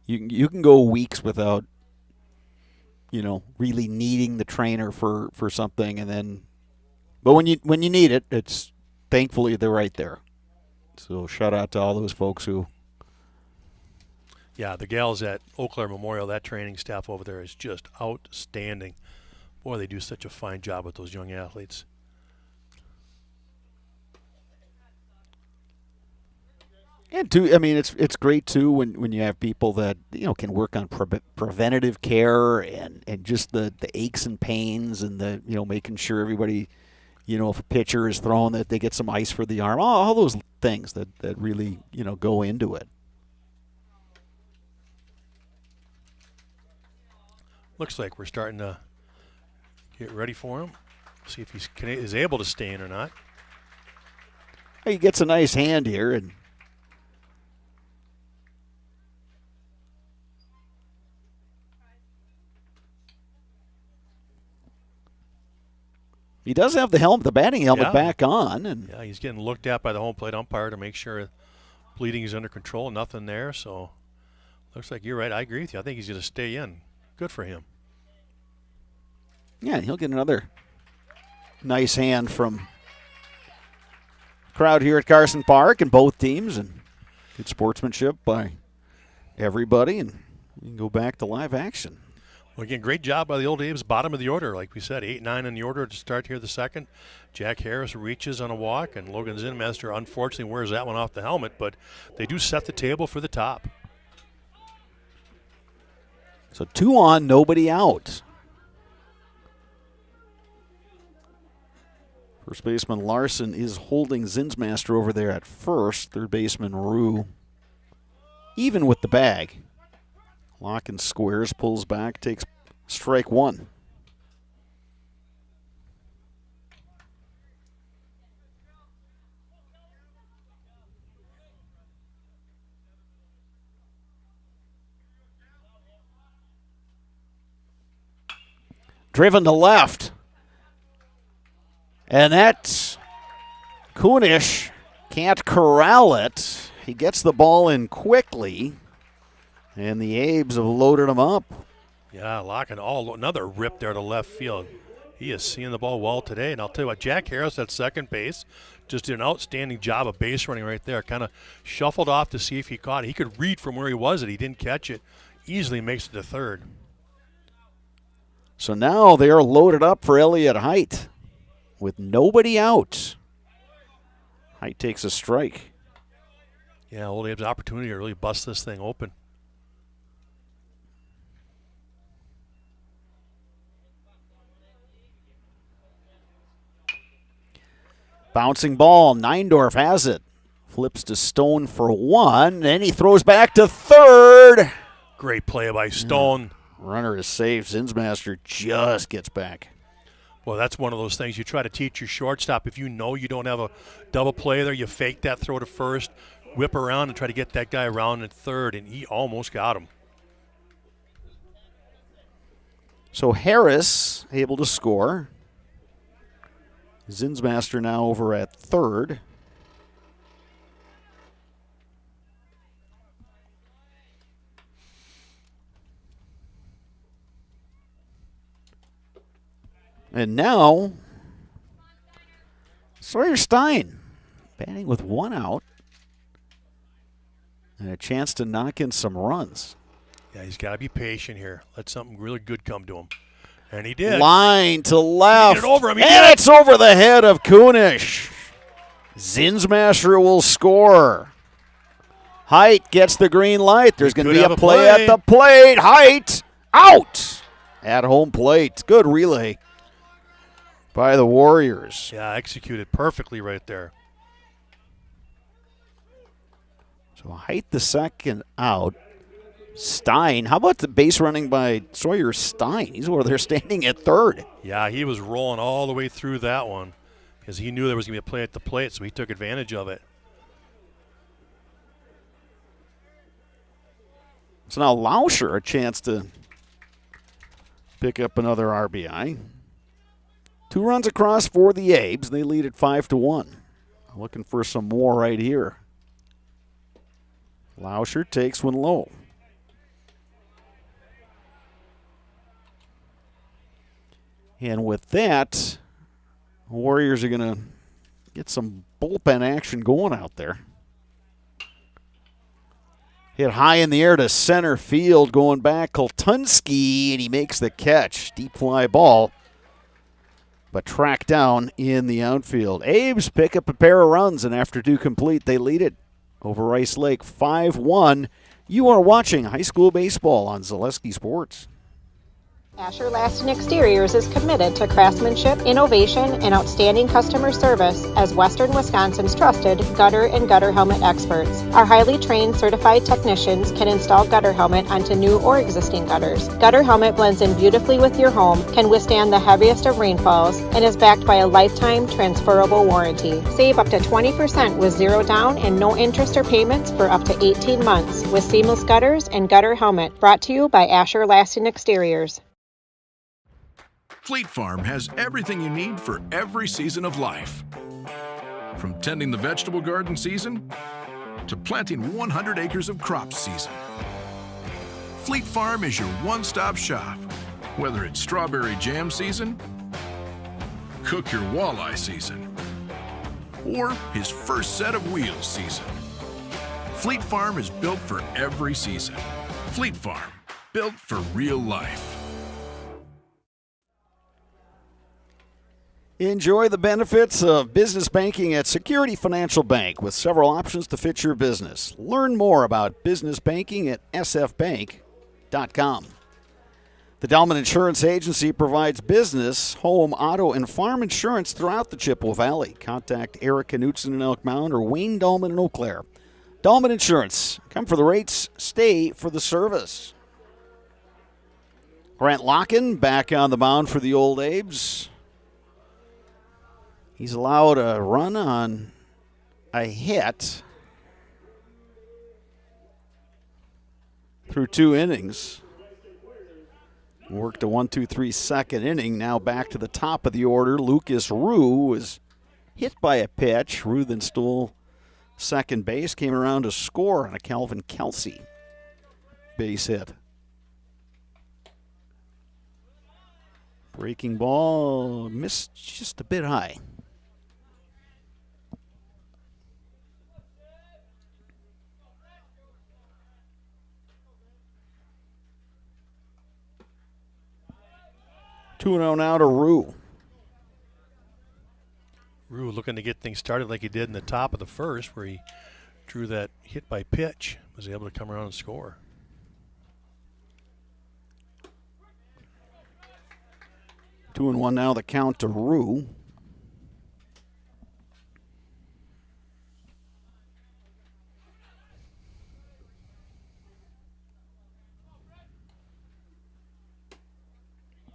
you can go weeks without, really needing the trainer for something, and then, but when you need it, it's thankfully they're right there. So shout out to all those folks who. Yeah, the gals at Eau Claire Memorial, that training staff over there is just outstanding. Boy, they do such a fine job with those young athletes. And too, I mean, it's great too when you have people that can work on preventative care and just the aches and pains and the making sure everybody, if a pitcher is throwing, that they get some ice for the arm, all those things that really go into it. Looks like we're starting to get ready for him. See if he's able to stay in or not. He gets a nice hand here, and He does have the batting helmet back on. And yeah, he's getting looked at by the home plate umpire to make sure bleeding is under control. Nothing there, so looks like you're right. I agree with you. I think he's going to stay in. Good for him. Yeah, he'll get another nice hand from crowd here at Carson Park and both teams, and good sportsmanship by everybody, and we can go back to live action. Well, again, great job by the Old Abe's bottom of the order. Like we said, 8-9 in the order to start here the second. Jack Harris reaches on a walk, and Logan Zinmaster unfortunately wears that one off the helmet, but they do set the table for the top. So 2 on, nobody out. First baseman Larson is holding Zinsmaster over there at first. Third baseman Rue even with the bag. Lock and squares, pulls back, takes strike 1. Driven to left. And that's Kunish. Can't corral it. He gets the ball in quickly. And the Abes have loaded him up. Yeah, locking another rip there to left field. He is seeing the ball well today. And I'll tell you what, Jack Harris at second base just did an outstanding job of base running right there. Kind of shuffled off to see if he caught it. He could read from where he was that he didn't catch it. Easily makes it to third. So now they are loaded up for Elliott Height with nobody out. Height takes a strike. Yeah, Old Abe's opportunity to really bust this thing open. Bouncing ball, Neindorf has it. Flips to Stone for 1, and he throws back to third. Great play by Stone. Runner is safe. Zinsmaster just gets back. Well, that's one of those things you try to teach your shortstop. If you know you don't have a double play there, you fake that throw to first, whip around and try to get that guy around at third, and he almost got him. So Harris able to score. Zinsmaster now over at third. And now, Sawyer Stein batting with 1 out and a chance to knock in some runs. Yeah, he's got to be patient here. Let something really good come to him. And he did. Line to left. He did it over him. And it's over the head of Kunish. Zinsmaster will score. Height gets the green light. There's going to be a play at the plate. Height out at home plate. Good relay by the Warriors. Yeah, executed perfectly right there. So Height the second out. Stein, how about the base running by Sawyer Stein? He's over there standing at third. Yeah, he was rolling all the way through that one because he knew there was going to be a play at the plate, so he took advantage of it. So now Lauscher a chance to pick up another RBI. 2 runs across for the Abes. They lead at 5-1. Looking for some more right here. Lauscher takes one low. And with that, Warriors are going to get some bullpen action going out there. Hit high in the air to center field, going back Koltunski, and he makes the catch. Deep fly ball, but tracked down in the outfield. Abes pick up a pair of runs, and after 2 complete, they lead it over Rice Lake 5-1. You are watching high school baseball on Zaleski Sports. Asher Laston Exteriors is committed to craftsmanship, innovation, and outstanding customer service as Western Wisconsin's trusted gutter and gutter helmet experts. Our highly trained certified technicians can install gutter helmet onto new or existing gutters. Gutter helmet blends in beautifully with your home, can withstand the heaviest of rainfalls, and is backed by a lifetime transferable warranty. Save up to 20% with 0 down and no interest or payments for up to 18 months with seamless gutters and gutter helmet. Brought to you by Asher Laston Exteriors. Fleet Farm has everything you need for every season of life. From tending the vegetable garden season to planting 100 acres of crops season. Fleet Farm is your one-stop shop. Whether it's strawberry jam season, cook your walleye season, or his first set of wheels season. Fleet Farm is built for every season. Fleet Farm, built for real life. Enjoy the benefits of business banking at Security Financial Bank with several options to fit your business. Learn more about business banking at sfbank.com. The Dahlman Insurance Agency provides business, home, auto, and farm insurance throughout the Chippewa Valley. Contact Eric Knutson in Elk Mound or Wayne Dahlman in Eau Claire. Dahlman Insurance. Come for the rates, stay for the service. Grant Locken back on the mound for the Old Abes. He's allowed a run on a hit through 2 innings. Worked a 1-2-3 second inning. Now back to the top of the order. Lucas Rue was hit by a pitch. Rue then stole second base. Came around to score on a Calvin Kelsey base hit. Breaking ball missed just a bit high. 2-0 now to Rue. Rue looking to get things started like he did in the top of the first, where he drew that hit by pitch, was able to come around and score. Two and one now, the count to Rue.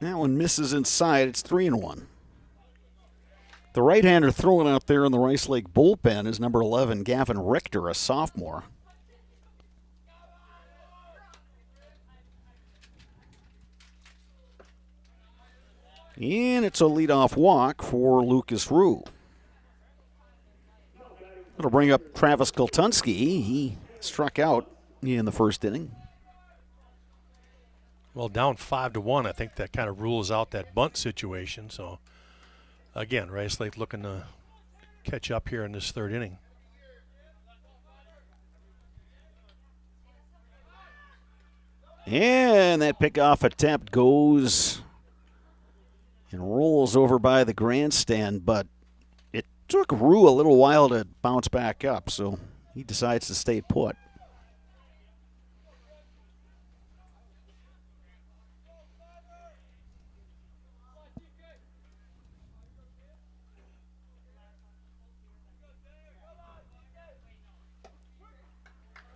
That one misses inside. It's 3-1. The right-hander throwing out there in the Rice Lake bullpen is number 11, Gavin Richter, a sophomore. And it's a leadoff walk for Lucas Rue. It'll bring up Travis Kultunski. He struck out in the first inning. Well, down 5-1, I think that kind of rules out that bunt situation. So, again, Rice Lake looking to catch up here in this third inning. And that pickoff attempt goes and rolls over by the grandstand, but it took Rue a little while to bounce back up, so he decides to stay put.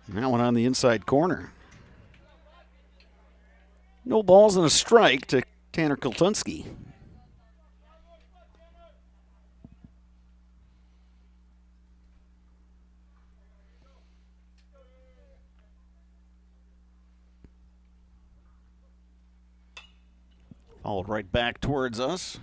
And that one on the inside corner. No balls and a strike to Tanner Kultunski. Followed right back towards us.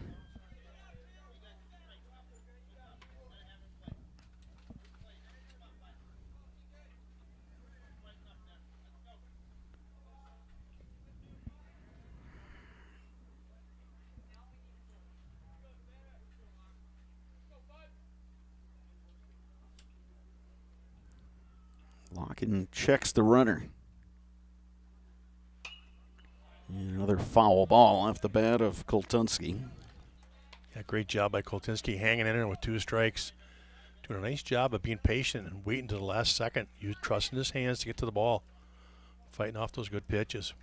Locken checks the runner. And another foul ball off the bat of Kultunski. Yeah, great job by Kultunski hanging in there with 2 strikes. Doing a nice job of being patient and waiting to the last second. You trusting his hands to get to the ball. Fighting off those good pitches.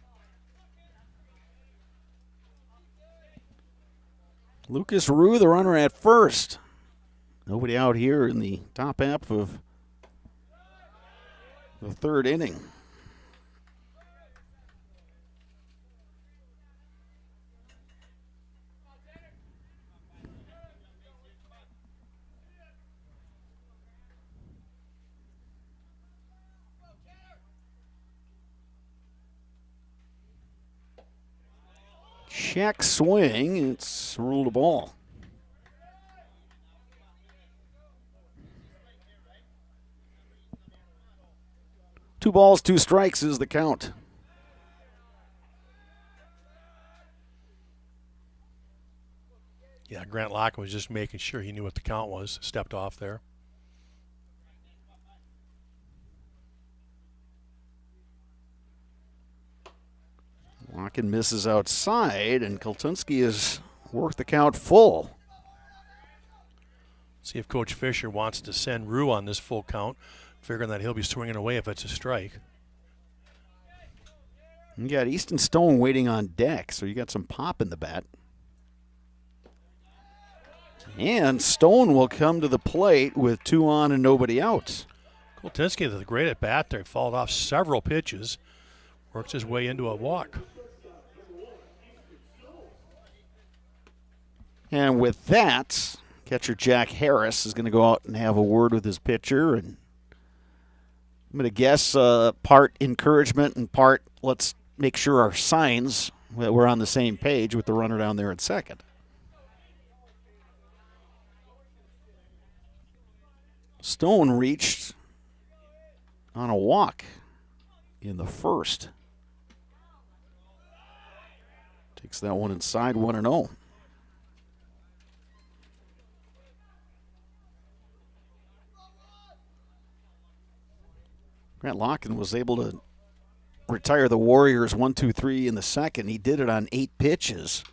Lucas Rue, the runner at first. Nobody out here in the top half of the third inning. check swing. It's ruled a ball. Two balls, two strikes is the count. Yeah, Grant Locken was just making sure he knew what the count was. Stepped off there. Locken misses outside, and Kultunski has worked the count full. See if Coach Fisher wants to send Rue on this full count, figuring that he'll be swinging away if it's a strike. You got Easton Stone waiting on deck, so you got some pop in the bat. And Stone will come to the plate with 2 on and nobody out. Kultunski is great at bat there. He fouled off several pitches. Works his way into a walk. And with that, catcher Jack Harris is going to go out and have a word with his pitcher. And I'm going to guess part encouragement and part let's make sure our signs that we're on the same page with the runner down there at second. Stone reached on a walk in the first. Takes that one inside, 1-0. Grant Locken was able to retire the Warriors 1-2-3 in the second. He did it on 8 pitches.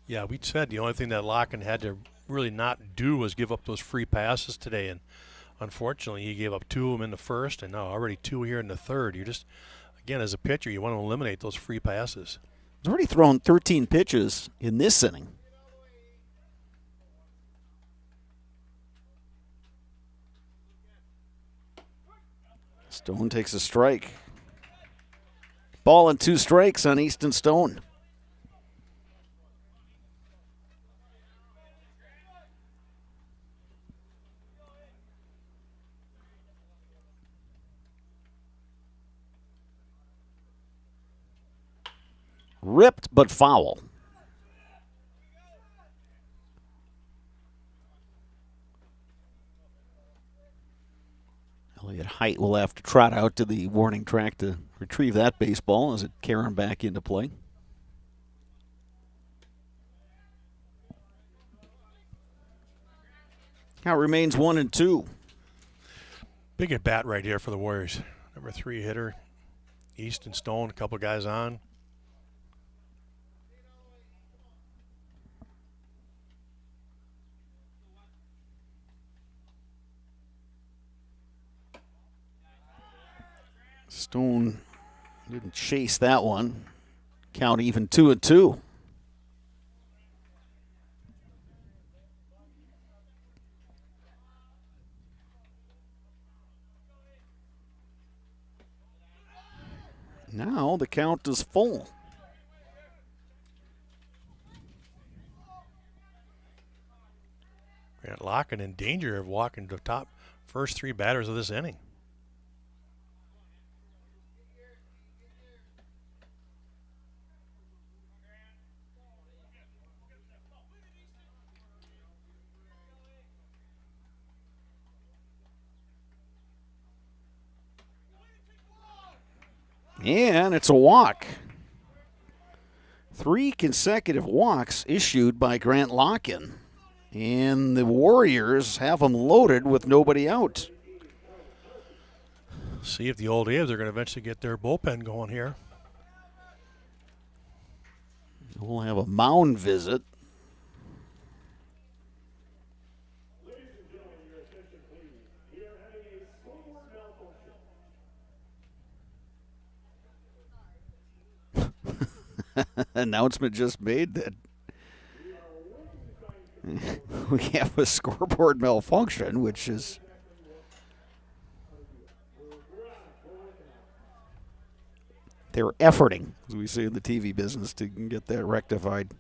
Yeah, we said the only thing that Locken had to really not do was give up those free passes today, and unfortunately he gave up 2 of them in the first and now already 2 here in the third. You just, again, as a pitcher, you want to eliminate those free passes. He's already thrown 13 pitches in this inning. Stone takes a strike. Ball and 2 strikes on Easton Stone. Ripped but foul. Elliott Height will have to trot out to the warning track to retrieve that baseball as it carries back into play. Count remains 1-2. Big at bat right here for the Warriors. Number 3 hitter, Easton Stone, a couple guys on. Stone didn't chase that one. Count even 2-2. Now the count is full. Grant Locken in danger of walking the top first 3 batters of this inning. And it's a walk. 3 consecutive walks issued by Grant Locken. And the Warriors have them loaded with nobody out. See if the old A's are going to eventually get their bullpen going here. We'll have a mound visit. Announcement just made that we have a scoreboard malfunction, which is they're efforting, as we say in the TV business, to get that rectified.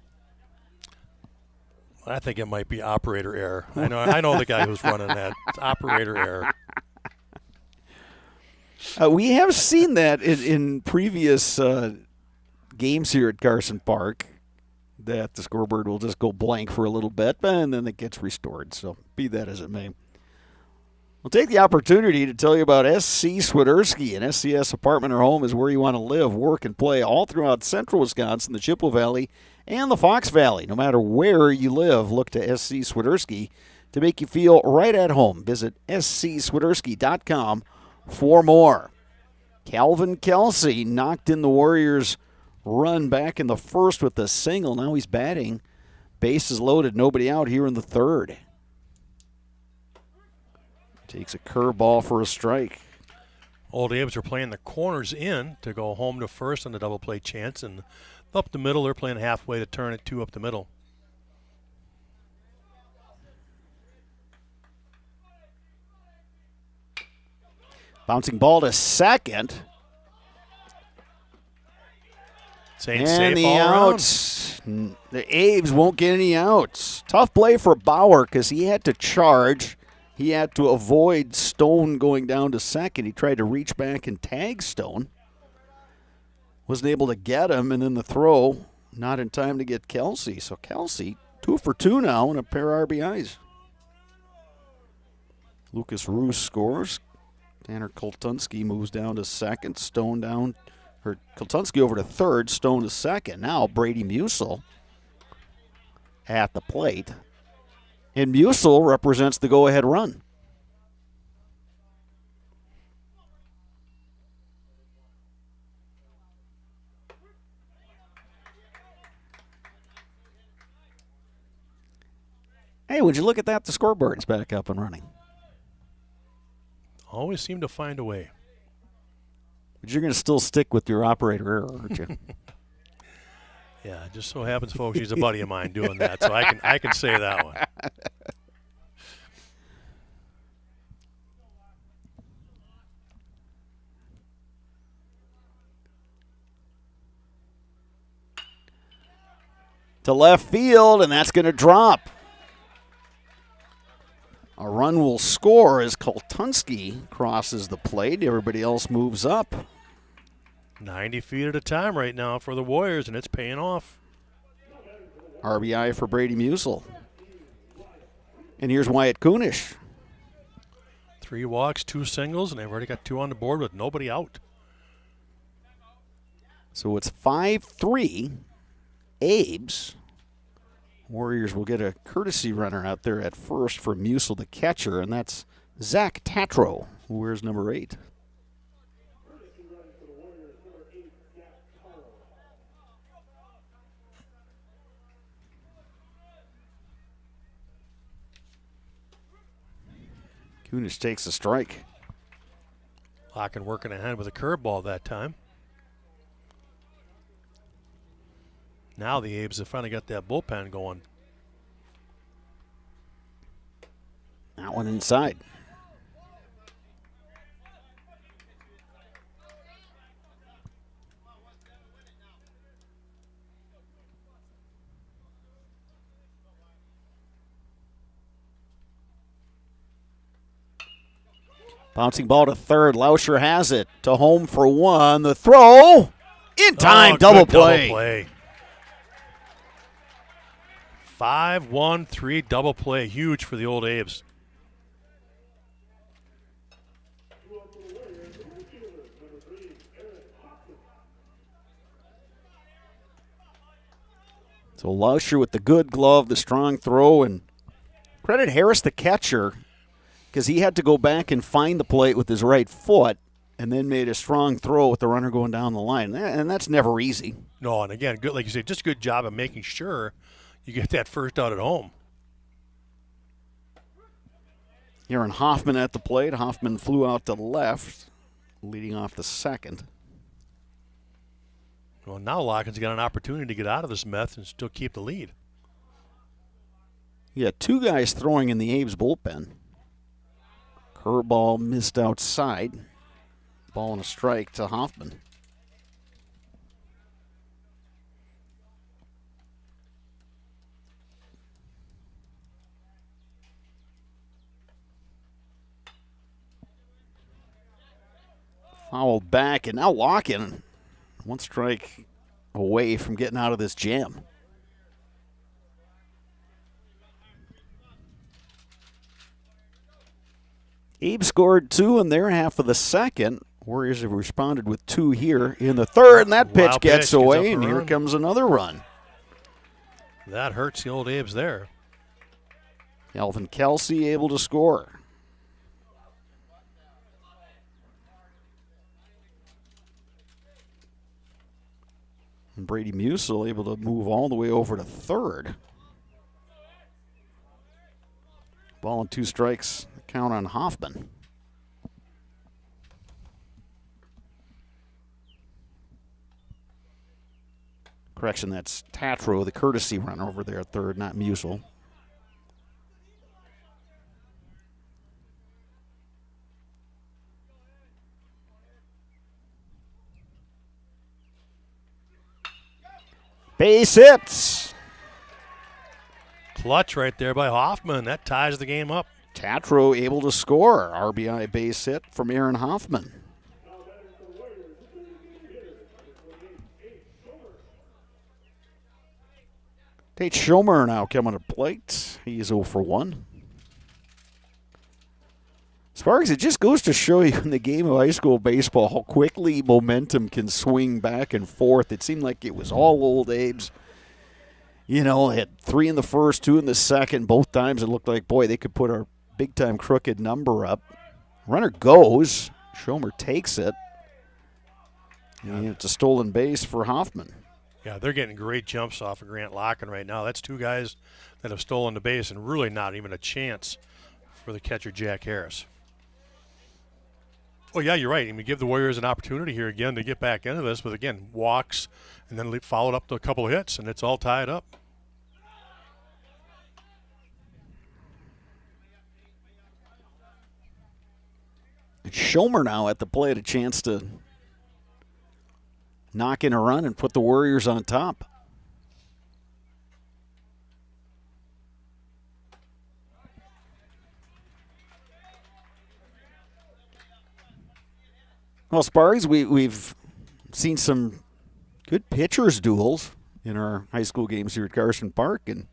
I think it might be operator error. I know the guy who's running that. It's operator error. We have seen that in previous games here at Carson Park that the scoreboard will just go blank for a little bit, and then it gets restored. So be that as it may. We'll take the opportunity to tell you about SC Swiderski. An SCS apartment or home is where you want to live, work, and play all throughout central Wisconsin, the Chippewa Valley, and the Fox Valley. No matter where you live, look to SC Swiderski to make you feel right at home. Visit scswiderski.com for more. Calvin Kelsey knocked in the Warriors' run back in the first with a single. Now he's batting. Bases loaded, nobody out here in the third. Takes a curveball for a strike. Old Abe's are playing the corners in to go home to first on the double play chance, and up the middle they're playing halfway to turn it 2 up the middle. Bouncing ball to second. And the outs. The Abes won't get any outs. Tough play for Bauer because he had to charge. He had to avoid Stone going down to second. He tried to reach back and tag Stone. Wasn't able to get him, and then the throw, not in time to get Kelsey. So Kelsey, 2 for 2 now and a pair of RBIs. Lucas Roos scores. Tanner Koltunski moves down to second. Stone down, or Koltunski over to third. Stone to second. Now Brady Musil at the plate. And Musil represents the go-ahead run. Hey, would you look at that? The scoreboard's back up and running. Always seem to find a way. But you're going to still stick with your operator error, aren't you? Yeah, it just so happens, folks, he's a buddy of mine doing that, so I can say that one. To left field, and that's going to drop. A run will score as Koltunski crosses the plate. Everybody else moves up. 90 feet at a time right now for the Warriors, and it's paying off. RBI for Brady Musil. And here's Wyatt Kunish. 3 walks, 2 singles, and they've already got 2 on the board with nobody out. So it's 5-3. Abes. Warriors will get a courtesy runner out there at first for Musil, the catcher, and that's Zach Tatro, who wears number 8. Kunish takes a strike. Locken working ahead with a curveball that time. Now the Abes have finally got that bullpen going. That one inside. Bouncing ball to third. Lauscher has it. To home for 1. The throw. In time. Double play. 5-1-3 double play. Huge for the old Abes. So Lauscher with the good glove, the strong throw, and credit Harris, the catcher, because he had to go back and find the plate with his right foot and then made a strong throw with the runner going down the line. And that's never easy. No, and again, good, like you say, just a good job of making sure you get that first out at home. Aaron Hoffman at the plate. Hoffman flew out to left, leading off the second. Well, now Locken's got an opportunity to get out of this mess and still keep the lead. Yeah, 2 guys throwing in the Abe's bullpen. Curveball missed outside. Ball and a strike to Hoffman. Fouled back, and now Locken. 1 strike away from getting out of this jam. Abe scored 2 in their half of the second. Warriors have responded with 2 here in the third, and that pitch gets away, and here comes another run. That hurts the old Abes there. Alvin Kelsey able to score. And Brady Musil able to move all the way over to third. Ball and 2 strikes, count on Hoffman. Correction, that's Tatro, the courtesy run over there at third, not Musil. Base hits. Clutch right there by Hoffman. That ties the game up. Tatro able to score. RBI base hit from Aaron Hoffman. Tate Schomer now coming to plate. He's 0 for 1. Sparks, it just goes to show you in the game of high school baseball how quickly momentum can swing back and forth. It seemed like it was all old Abe's. You know, had 3 in the first, 2 in the second. Both times it looked like, boy, they could put a big-time crooked number up. Runner goes. Schomer takes it. And it's a stolen base for Hoffman. Yeah, they're getting great jumps off of Grant Locken right now. That's 2 guys that have stolen the base and really not even a chance for the catcher, Jack Harris. Well, yeah, you're right. I mean, give the Warriors an opportunity here again to get back into this, but again, walks and then followed up to a couple of hits, and it's all tied up. Schomer now at the plate, a chance to knock in a run and put the Warriors on top. Well, Sparries, we've seen some good pitchers duels in our high school games here at Carson Park, and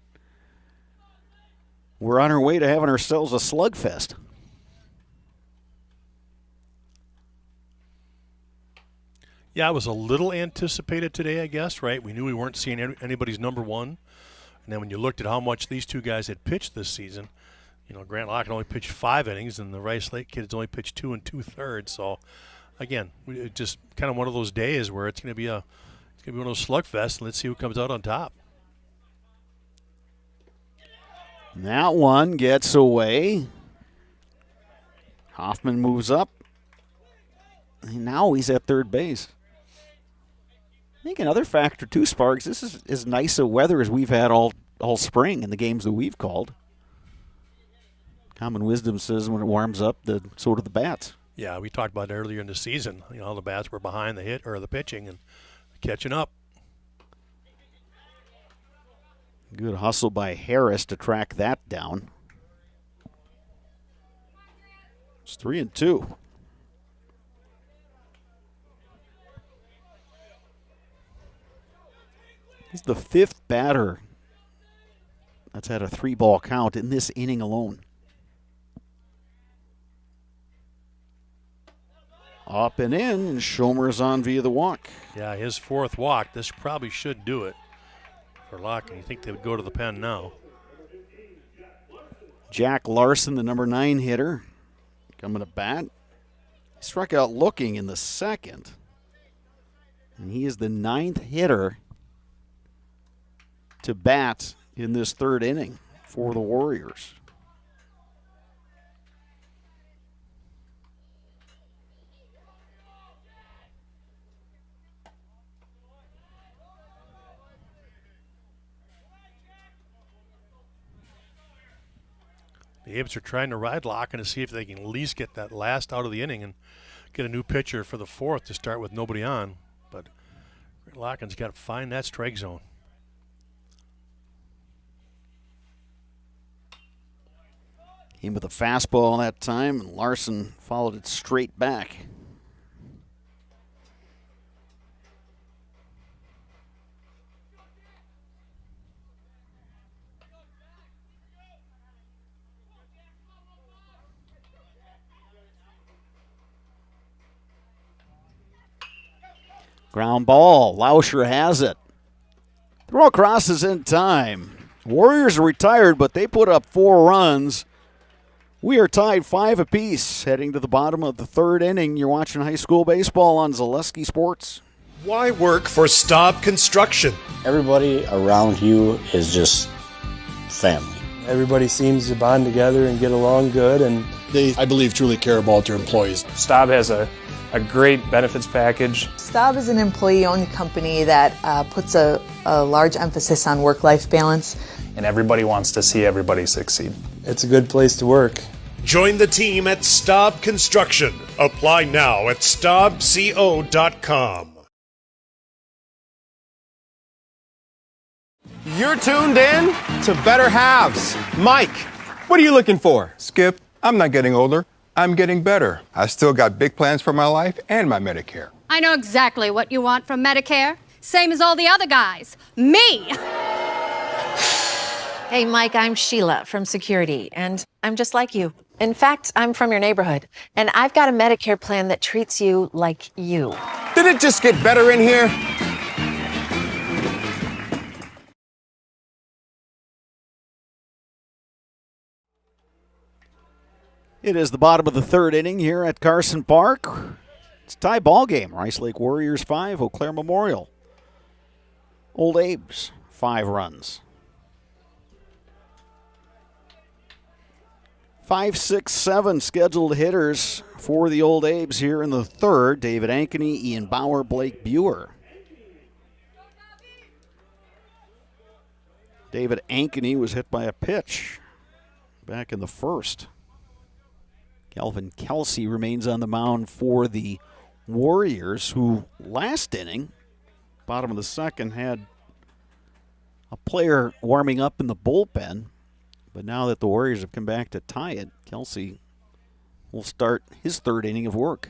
we're on our way to having ourselves a slugfest. Yeah, it was a little anticipated today, I guess, right? We knew we weren't seeing anybody's number one. And then when you looked at how much these 2 guys had pitched this season, you know, Grant Locken only pitched 5 innings, and the Rice Lake kids only pitched 2 2/3. So, again, it's just kind of one of those days where it's going to be one of those slugfests. Let's see who comes out on top. That one gets away. Hoffman moves up. And now he's at third base. I think another factor, too, Sparks, this is as nice a weather as we've had all spring in the games that we've called. Common wisdom says when it warms up, so do the bats. Yeah, we talked about it earlier in the season. You know, the bats were behind the hit or the pitching and catching up. Good hustle by Harris to track that down. It's 3-2. He's the 5th batter that's had a 3-ball count in this inning alone. Up and in, and Schomer's on via the walk. Yeah, his 4th walk. This probably should do it for Locken. You think they would go to the pen now. Jack Larson, the number 9 hitter, coming to bat. He struck out looking in the second. And he is the 9th hitter to bat in this 3rd inning for the Warriors. The Abes are trying to ride Locken to see if they can at least get that last out of the inning and get a new pitcher for the 4th to start with nobody on. But Locken's got to find that strike zone. Came with a fastball that time, and Larson followed it straight back. Ground ball. Lauscher has it. Throw across is in time. Warriors are retired, but they put up 4 runs. We are tied 5 apiece, heading to the bottom of the 3rd inning. You're watching high school baseball on Zaleski Sports. Why work for Staub Construction? Everybody around you is just family. Everybody seems to bond together and get along good, and They, I believe, truly care about their employees. Staub has a great benefits package. Staub is an employee-owned company that puts a large emphasis on work-life balance. And everybody wants to see everybody succeed. it's a good place to work. Join the team at Staub Construction. Apply now at staubco.com. You're tuned in to Better Halves. Mike, what are you looking for? Skip, I'm not getting older. I'm getting better. I still got big plans for my life and my Medicare. I know exactly what you want from Medicare. Same as all the other guys. Me! Hey, Mike, I'm Sheila from Security, and I'm just like you. In fact, I'm from your neighborhood, and I've got a Medicare plan that treats you like you. Did it just get better in here? It is the bottom of the 3rd inning here at Carson Park. It's a tie ball game. Rice Lake Warriors 5, Eau Claire Memorial. Old Abe's 5 runs. 5, 6, 7 scheduled hitters for the Old Abe's here in the 3rd. David Ankeny, Ian Bauer, Blake Buer. David Ankeny was hit by a pitch back in the 1st. Calvin Kelsey remains on the mound for the Warriors, who last inning, bottom of the 2nd, had a player warming up in the bullpen. But now that the Warriors have come back to tie it, Kelsey will start his 3rd inning of work.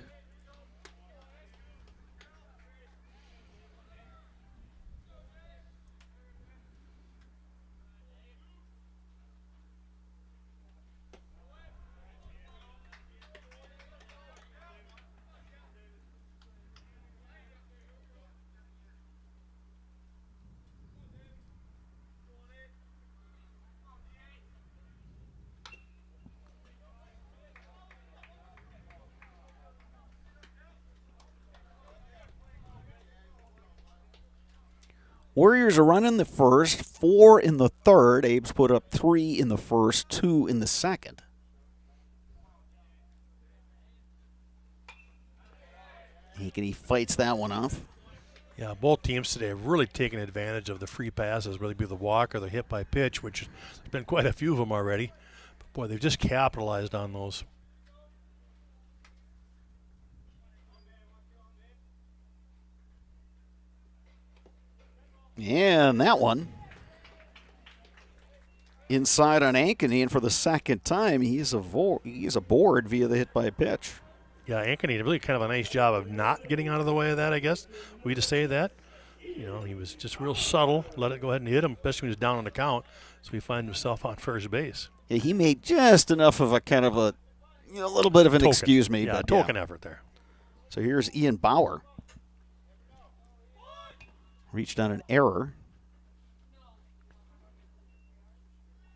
Warriors are running the 1st, 4 in the 3rd. Abe's put up 3 in the 1st, 2 in the 2nd. He fights that one off. Yeah, both teams today have really taken advantage of the free passes, whether it be the walk or the hit by pitch, which there's been quite a few of them already. But boy, they've just capitalized on those. And that one inside on Ankeny, and for the 2nd time, he's aboard via the hit by pitch. Yeah, Ankeny did really kind of a nice job of not getting out of the way of that, I guess. We just say that. You know, he was just real subtle, let it go ahead and hit him, especially when he was down on the count, so he finds himself on first base. Yeah, he made just enough of a kind of a little bit of an token. excuse me. Yeah, but token effort there. So here's Ian Bauer. Reached on an error.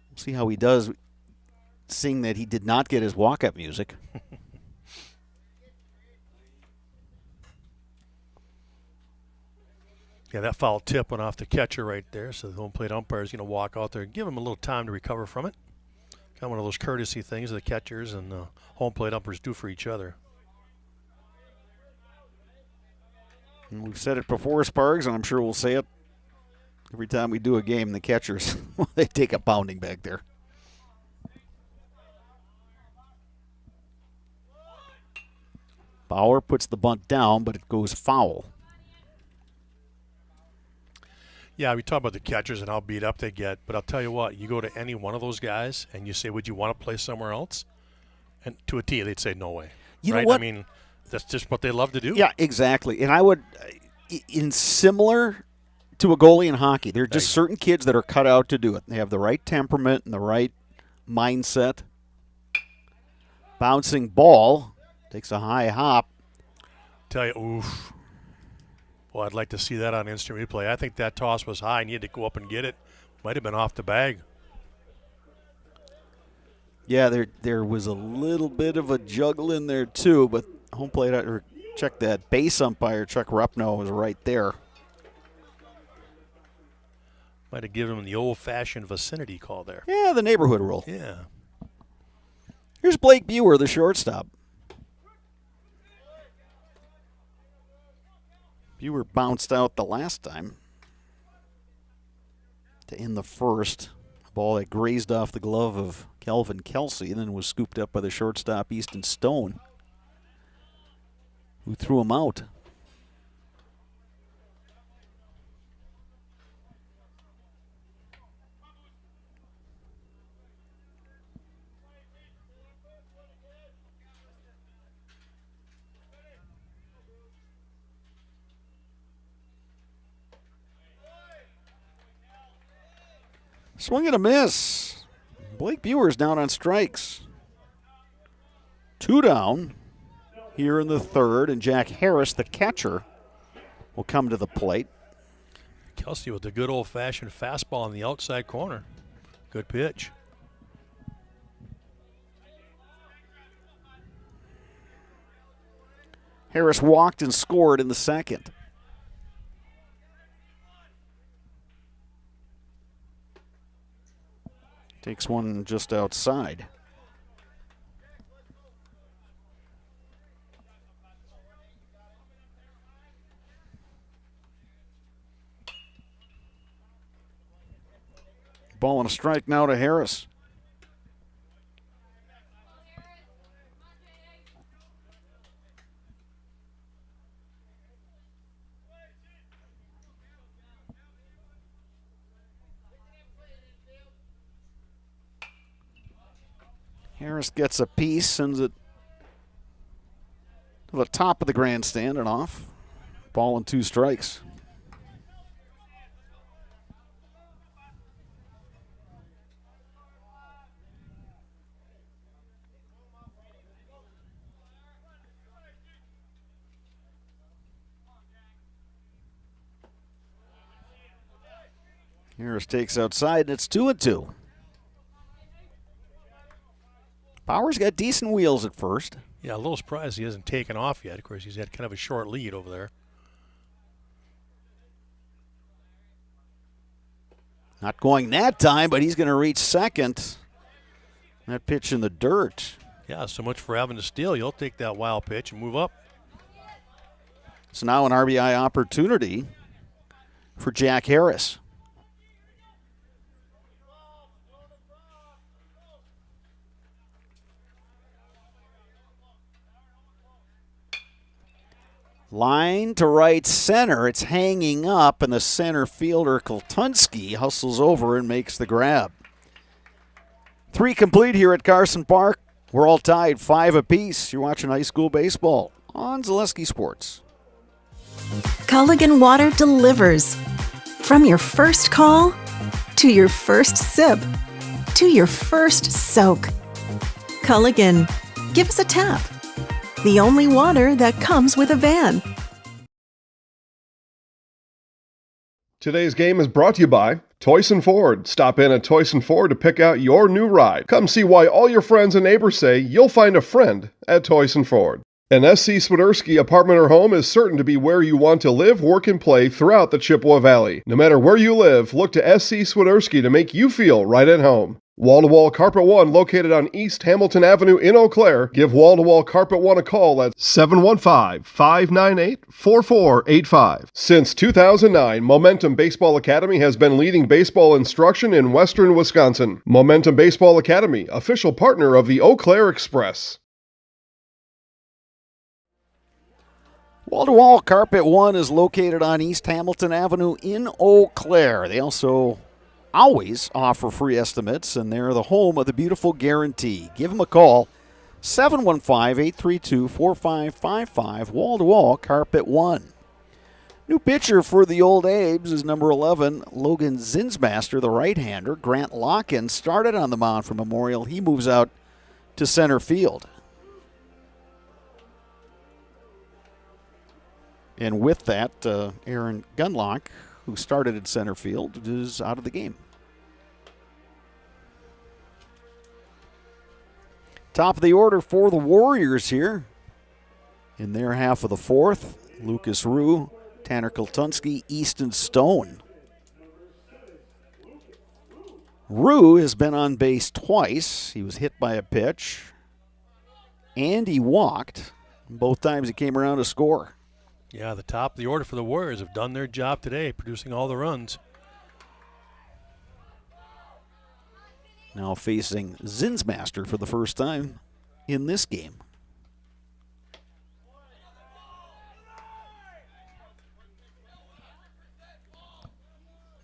We'll see how he does, seeing that he did not get his walk-up music. Yeah, that foul tip went off the catcher right there, so the home plate umpire is going to walk out there and give him a little time to recover from it. Kind of one of those courtesy things the catchers and the home plate umpires do for each other. And we've said it before, Spargs, and I'm sure we'll say it every time we do a game. The catchers, they take a pounding back there. Bauer puts the bunt down, but it goes foul. Yeah, we talk about the catchers and how beat up they get, but I'll tell you what, you go to any one of those guys and you say, would you want to play somewhere else? And to a T, they'd say no way. You right? know what? I mean, that's just what they love to do. Yeah, exactly. And I would, in similar to a goalie in hockey, there are just certain kids that are cut out to do it. They have the right temperament and the right mindset. Bouncing ball, takes a high hop. Tell you, oof. Well, I'd like to see that on instant replay. I think that toss was high, and he had to go up and get it. Might have been off the bag. Yeah, there was a little bit of a juggle in there too, but home plate or check that base umpire Chuck Rupno was right there. Might have given him the old-fashioned vicinity call there. Yeah, the neighborhood rule. Yeah. Here's Blake Buer, the shortstop. Buer bounced out the last time to end the first. A ball that grazed off the glove of Kelvin Kelsey and then was scooped up by the shortstop Easton Stone, who threw him out. Swing and a miss. Blake Buer's down on strikes. 2 down here in the third, and Jack Harris, the catcher, will come to the plate. Kelsey with the good old-fashioned fastball in the outside corner. Good pitch. Harris walked and scored in the second. Takes one just outside. Ball and a strike now to Harris. Harris gets a piece, sends it to the top of the grandstand and off. Ball and 2 strikes. Harris takes outside, and it's 2-2. Powers got decent wheels at first. Yeah, a little surprised he hasn't taken off yet. Of course, he's had kind of a short lead over there. Not going that time, but he's going to reach second. That pitch in the dirt. Yeah, so much for having to steal. You'll take that wild pitch and move up. So now an RBI opportunity for Jack Harris. Line to right center. It's hanging up, and the center fielder, Kultunski, hustles over and makes the grab. 3 complete here at Carson Park. We're all tied 5 apiece. You're watching high school baseball on Zaleski Sports. Culligan Water delivers. From your first call, to your first sip, to your first soak. Culligan, give us a tap. The only water that comes with a van. Today's game is brought to you by Toyson Ford. Stop in at Toyson Ford to pick out your new ride. Come see why all your friends and neighbors say you'll find a friend at Toyson Ford. An SC Swiderski apartment or home is certain to be where you want to live, work, and play throughout the Chippewa Valley. No matter where you live, look to SC Swiderski to make you feel right at home. Wall-to-Wall Carpet One, located on East Hamilton Avenue in Eau Claire. Give Wall-to-Wall Carpet One a call at 715-598-4485. Since 2009, Momentum Baseball Academy has been leading baseball instruction in western Wisconsin. Momentum Baseball Academy, official partner of the Eau Claire Express. Wall-to-Wall Carpet One is located on East Hamilton Avenue in Eau Claire. They also always offer free estimates, and they're the home of the beautiful guarantee. Give them a call, 715-832-4555, Wall-to-Wall Carpet One. New pitcher for the Old Abes is number 11, Logan Zinsmaster, the right-hander. Grant Locken started on the mound for Memorial. He moves out to center field. And with that, Aaron Gunlock, who started at center field, is out of the game. Top of the order for the Warriors here. In their half of the fourth, Lucas Rue, Tanner Kultunski, Easton Stone. Rue has been on base twice. He was hit by a pitch, and he walked. Both times he came around to score. Yeah, the top of the order for the Warriors have done their job today, producing all the runs. Now facing Zinsmaster for the first time in this game.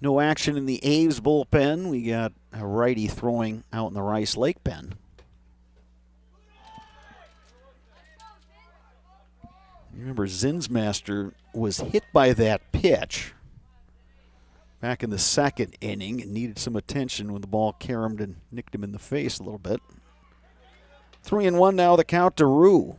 No action in the A's bullpen. We got a righty throwing out in the Rice Lake pen. Remember, Zinsmaster was hit by that pitch back in the second inning and needed some attention when the ball caromed and nicked him in the face a little bit. 3-1 now, the count to Rue.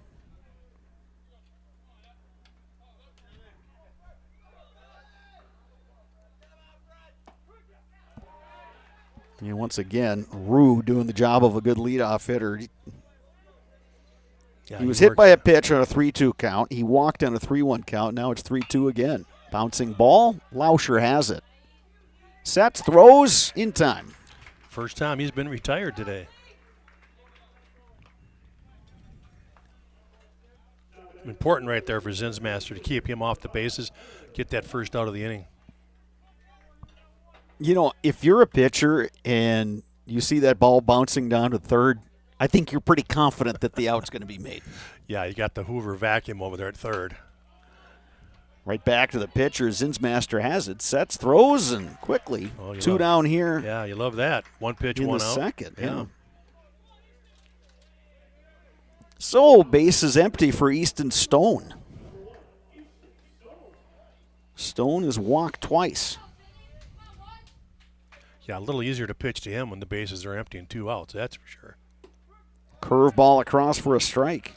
And once again, Rue doing the job of a good leadoff hitter. Yeah, he was hit by a pitch on a 3-2 count. He walked on a 3-1 count. Now it's 3-2 again. Bouncing ball. Lauscher has it. Sets, throws, in time. First time he's been retired today. Important right there for Zinsmaster to keep him off the bases, get that first out of the inning. You know, if you're a pitcher and you see that ball bouncing down to third, I think you're pretty confident that the out's going to be made. Yeah, you got the Hoover vacuum over there at third. Right back to the pitcher. Zinsmaster has it. Sets, throws, and quickly. Two down here. Yeah, you love that. One pitch, in one the out. Second, yeah. So, base is empty for Easton Stone. Stone has walked twice. Yeah, a little easier to pitch to him when the bases are empty and 2 outs, that's for sure. Curveball across for a strike.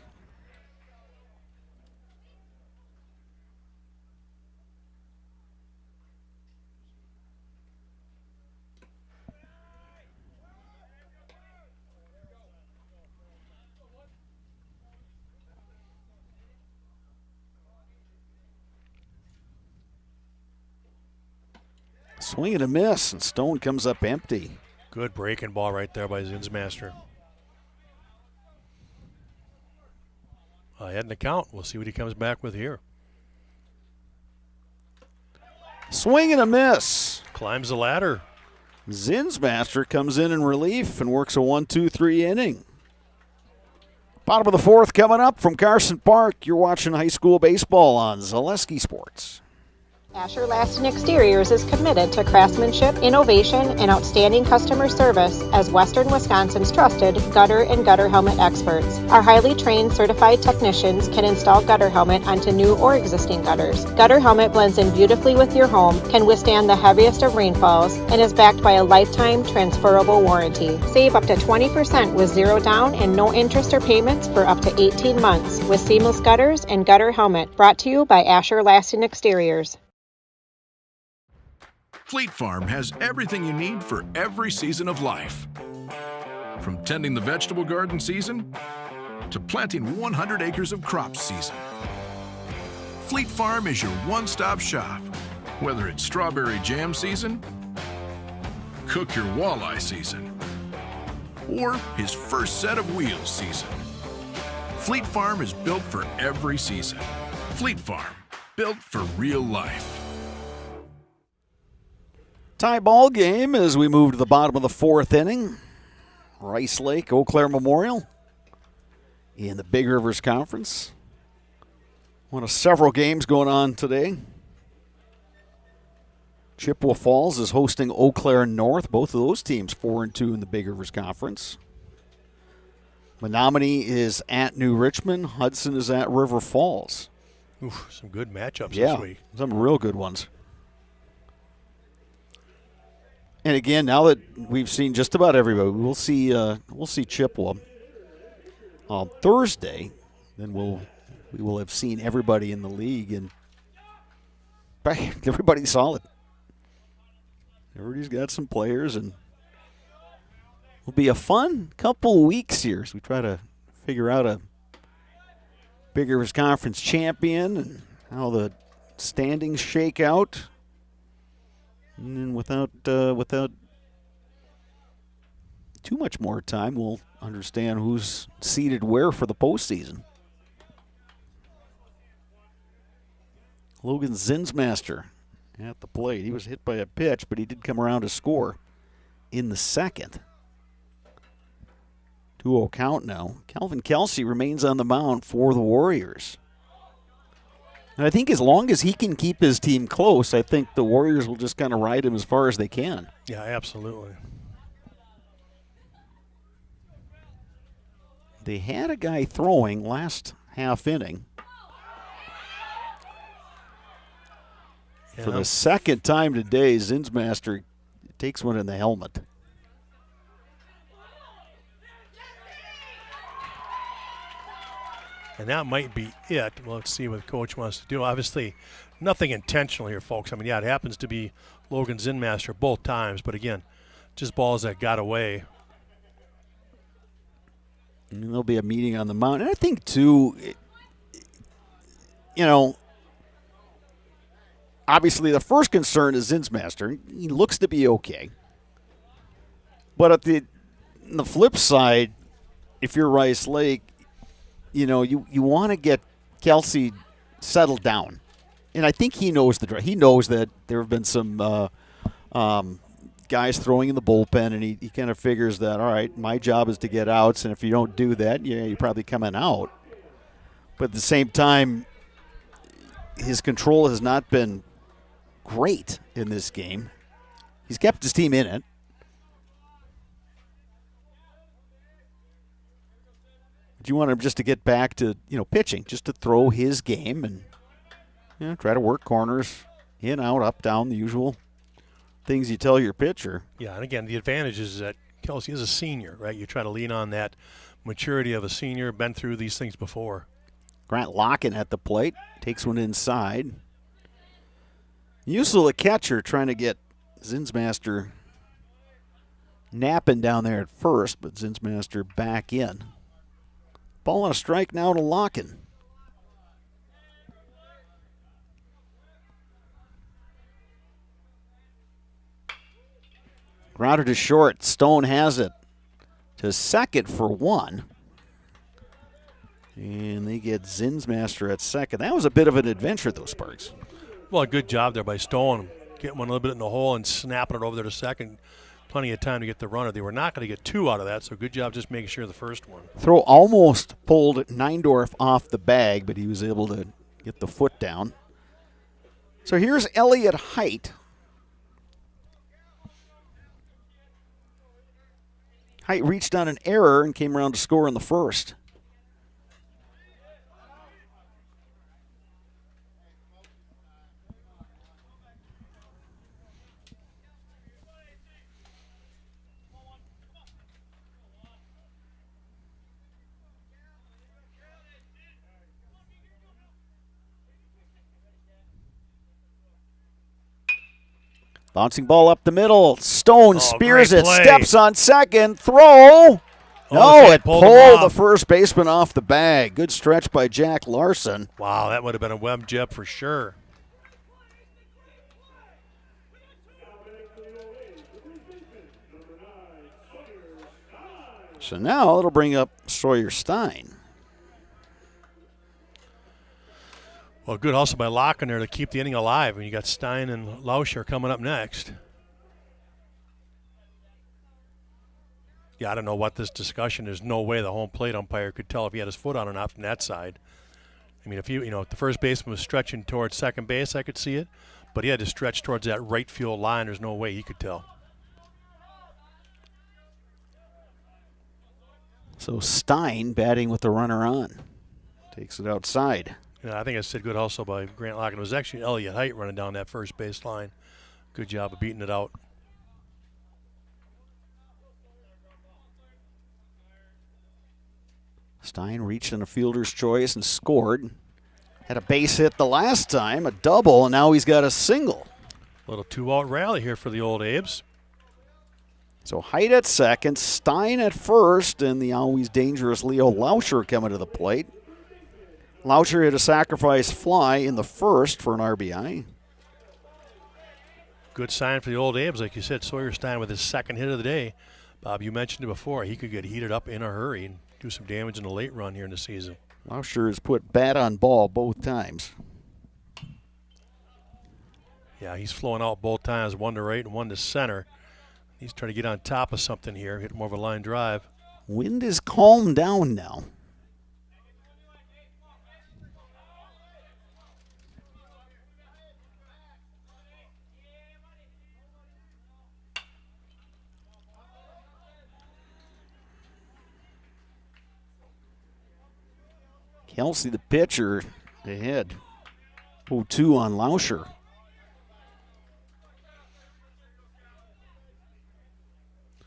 Swing and a miss, and Stone comes up empty. Good breaking ball right there by Zinsmaster. Ahead in the count. We'll see what he comes back with here. Swing and a miss. Climbs the ladder. Zinsmaster comes in relief and works a 1-2-3 inning. Bottom of the fourth coming up from Carson Park. You're watching high school baseball on Zaleski Sports. Asher Laston Exteriors is committed to craftsmanship, innovation, and outstanding customer service as Western Wisconsin's trusted gutter and gutter helmet experts. Our highly trained certified technicians can install gutter helmet onto new or existing gutters. Gutter helmet blends in beautifully with your home, can withstand the heaviest of rainfalls, and is backed by a lifetime transferable warranty. Save up to 20% with zero down and no interest or payments for up to 18 months with seamless gutters and gutter helmet. Brought to you by Asher Laston Exteriors. Fleet Farm has everything you need for every season of life. From tending the vegetable garden season to planting 100 acres of crops season. Fleet Farm is your one-stop shop. Whether it's strawberry jam season, cook your walleye season, or his first set of wheels season. Fleet Farm is built for every season. Fleet Farm, built for real life. Tie ball game as we move to the bottom of the fourth inning. Rice Lake, Eau Claire Memorial in the Big Rivers Conference. One of several games going on today. Chippewa Falls is hosting Eau Claire North. Both of those teams 4-2 in the Big Rivers Conference. Menominee is at New Richmond. Hudson is at River Falls. Oof, some good matchups this week. Some real good ones. And again, now that we've seen just about everybody, we'll see Chippewa on Thursday. Then we will have seen everybody in the league, and everybody's solid. Everybody's got some players, and it'll be a fun couple weeks here as we try to figure out a Big Rivers Conference champion and how the standings shake out. And then without too much more time, we'll understand who's seated where for the postseason. Logan Zinsmaster at the plate. He was hit by a pitch, but he did come around to score in the second. 2-0 count now. Calvin Kelsey remains on the mound for the Warriors. And I think as long as he can keep his team close, I think the Warriors will just kind of ride him as far as they can. Yeah, absolutely. They had a guy throwing last half inning. For the second time today, Zinsmaster takes one in the helmet. And that might be it. Well, let's see what the coach wants to do. Obviously, nothing intentional here, folks. I mean, yeah, it happens to be Logan Zinsmaster both times, but again, just balls that got away. And there'll be a meeting on the mound. And I think, too, you know, obviously the first concern is Zinsmaster. He looks to be okay. But on the flip side, if you're Rice Lake, you know, you want to get Kelsey settled down. And I think he knows he knows that there have been some guys throwing in the bullpen, and he kind of figures that, all right, my job is to get outs, and if you don't do that, you're probably coming out. But at the same time, his control has not been great in this game. He's kept his team in it. But you want him just to get back to, pitching, just to throw his game and, try to work corners, in, out, up, down, the usual things you tell your pitcher. Yeah, and again, the advantage is that Kelsey is a senior, right? You try to lean on that maturity of a senior, been through these things before. Grant Locken at the plate, takes one inside. Usually the catcher trying to get Zinsmaster napping down there at first, but Zinsmaster back in. Ball on a strike now to Locken. Grounded to short. Stone has it to second for one. And they get Zinsmaster at second. That was a bit of an adventure, though, Sparks. Well, a good job there by Stone. Getting one a little bit in the hole and snapping it over there to second. Plenty of time to get the runner. They were not going to get two out of that, so good job just making sure the first one. Throw almost pulled Neindorf off the bag, but he was able to get the foot down. So here's Elliott Height. Height reached on an error and came around to score in the first. Bouncing ball up the middle. Stone spears it, steps on second, throw. No, it pulled the first baseman off the bag. Good stretch by Jack Larson. Wow, that would have been a web jeb for sure. So now it'll bring up Sawyer Stein. Well, good also by Locken there to keep the inning alive. And you got Stein and Lauscher coming up next. Yeah, I don't know what this discussion. There's no way the home plate umpire could tell if he had his foot on or not from that side. I mean, if the first baseman was stretching towards second base, I could see it. But he had to stretch towards that right field line. There's no way he could tell. So Stein batting with the runner on. Takes it outside. Yeah, I think I said good also by Grant Locken. It was actually Elliott Height running down that first base line. Good job of beating it out. Stein reached in a fielder's choice and scored. Had a base hit the last time, a double, and now he's got a single. Little 2-out rally here for the old Abes. So Height at second, Stein at first, and the always dangerous Leo Lauscher coming to the plate. Lauscher hit a sacrifice fly in the first for an RBI. Good sign for the old Abes. Like you said, Sawyer Stein with his second hit of the day. Bob, you mentioned it before. He could get heated up in a hurry and do some damage in the late run here in the season. Lauscher has put bat on ball both times. Yeah, he's flowing out both times, one to right and one to center. He's trying to get on top of something here, hit more of a line drive. Wind is calmed down now. Kelsey, the pitcher, ahead. 0-2 on Lauscher.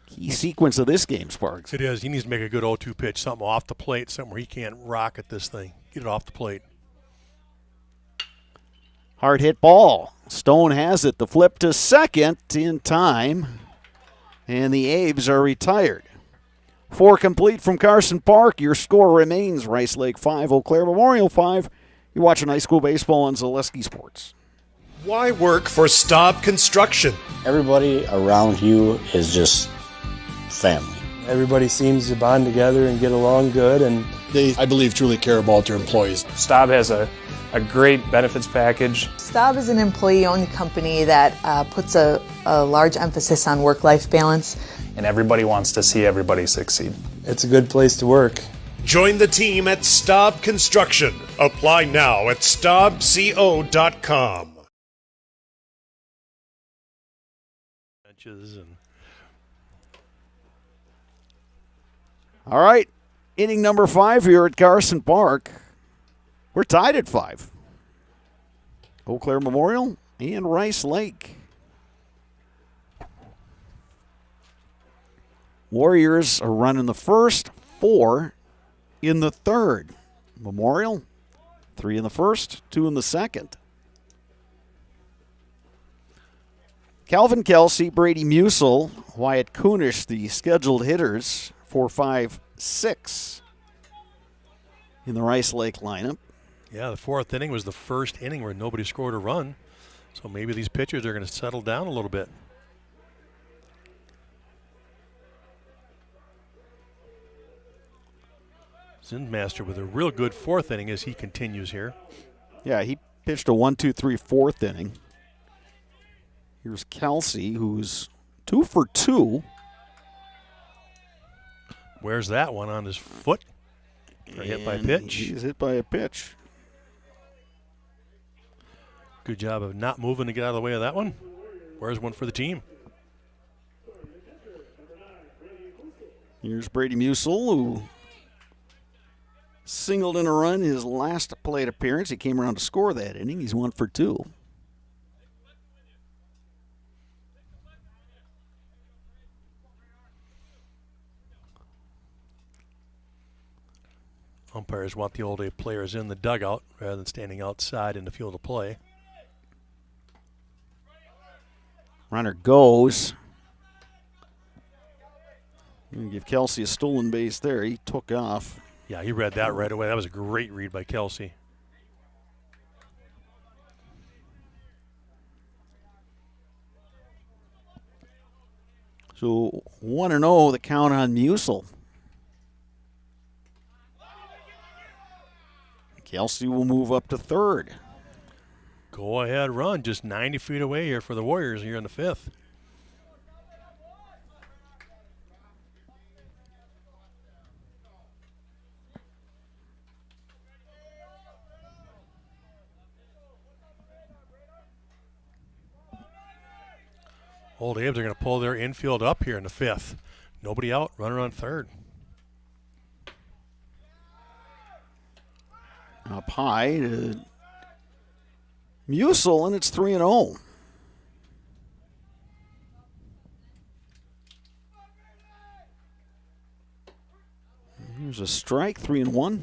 Key sequence of this game, Sparks. It is. He needs to make a good 0-2 pitch, something off the plate, something where he can't rocket this thing. Get it off the plate. Hard hit ball. Stone has it. The flip to second in time. And the Abes are retired. 4 complete from Carson Park. Your score remains Rice Lake 5, Eau Claire Memorial 5. You're watching high school baseball on Zaleski Sports. Why work for Staub Construction? Everybody around you is just family. Everybody seems to bond together and get along good, and They, I believe, truly care about their employees. Staub has a great benefits package. Staub is an employee-owned company that puts a large emphasis on work-life balance. And everybody wants to see everybody succeed. it's a good place to work. Join the team at Staub Construction. Apply now at staubco.com. All right, inning number 5 here at Carson Park. We're tied at 5. Eau Claire Memorial and Rice Lake. Warriors are running the first, 4 in the third. Memorial, 3 in the first, 2 in the second. Calvin Kelsey, Brady Musil, Wyatt Kunish, the scheduled hitters, 4, 5, 6 in the Rice Lake lineup. Yeah, the 4th inning was the first inning where nobody scored a run. So maybe these pitchers are going to settle down a little bit. Zindmaster with a real good 4th inning as he continues here. Yeah, he pitched a 1-2-3 4th inning. Here's Kelsey, who's 2 for 2. Where's that one on his foot? Or hit by a pitch? He's hit by a pitch. Good job of not moving to get out of the way of that one. Where's one for the team? Here's Brady Musil, who singled in a run his last plate appearance. He came around to score that inning. He's 1 for 2. Umpires want the old A players in the dugout rather than standing outside in the field of play. Runner goes. You give Kelsey a stolen base there. He took off. Yeah, he read that right away. That was a great read by Kelsey. So 1-0 the count on Musil. Kelsey will move up to third. Go ahead run, just 90 feet away here for the Warriors here in the 5th. Old Abes are going to pull their infield up here in the 5th. Nobody out, runner on third. Up high to Musil, and it's 3-0. Here's a strike, 3-1.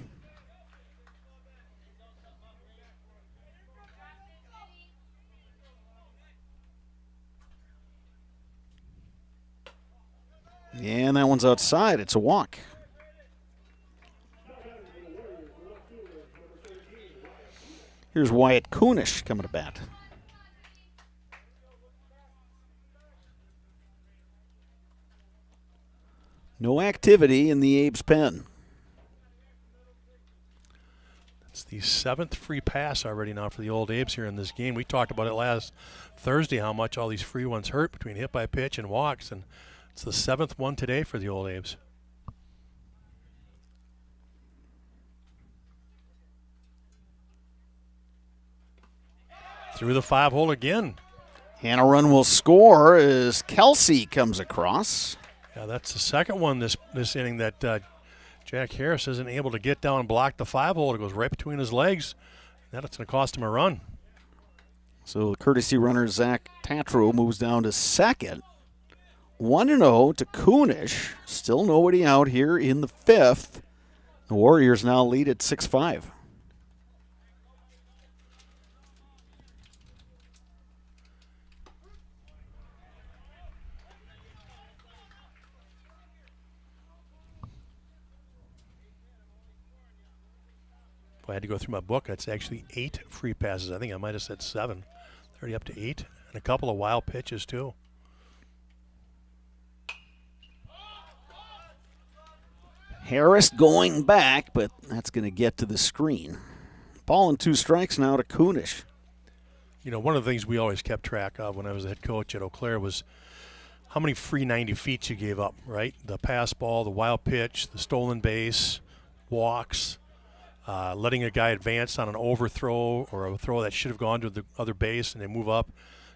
one's outside. It's a walk. Here's Wyatt Kunish coming to bat. No activity in the Abe's pen. It's the 7th free pass already now for the Old Abes here in this game. We talked about it last Thursday, how much all these free ones hurt between hit by pitch and walks, and it's the 7th one today for the Old Abes. Through the 5-hole again. And a run will score as Kelsey comes across. Yeah, that's the second one this inning that Jack Harris isn't able to get down and block the 5-hole. It goes right between his legs. That's going to cost him a run. So courtesy runner Zach Tatro moves down to second. 1-0 to Kunish. Still nobody out here in the 5th. The Warriors now lead at 6-5. I had to go through my book. That's actually 8 free passes. I think I might have said 7. Already up to 8. And a couple of wild pitches, too. Harris going back, but that's going to get to the screen. Ball and 2 strikes now to Kunish. You know, one of the things we always kept track of when I was the head coach at Eau Claire was how many free 90 feet you gave up, right? The pass ball, the wild pitch, the stolen base, walks. Letting a guy advance on an overthrow or a throw that should have gone to the other base and they move up.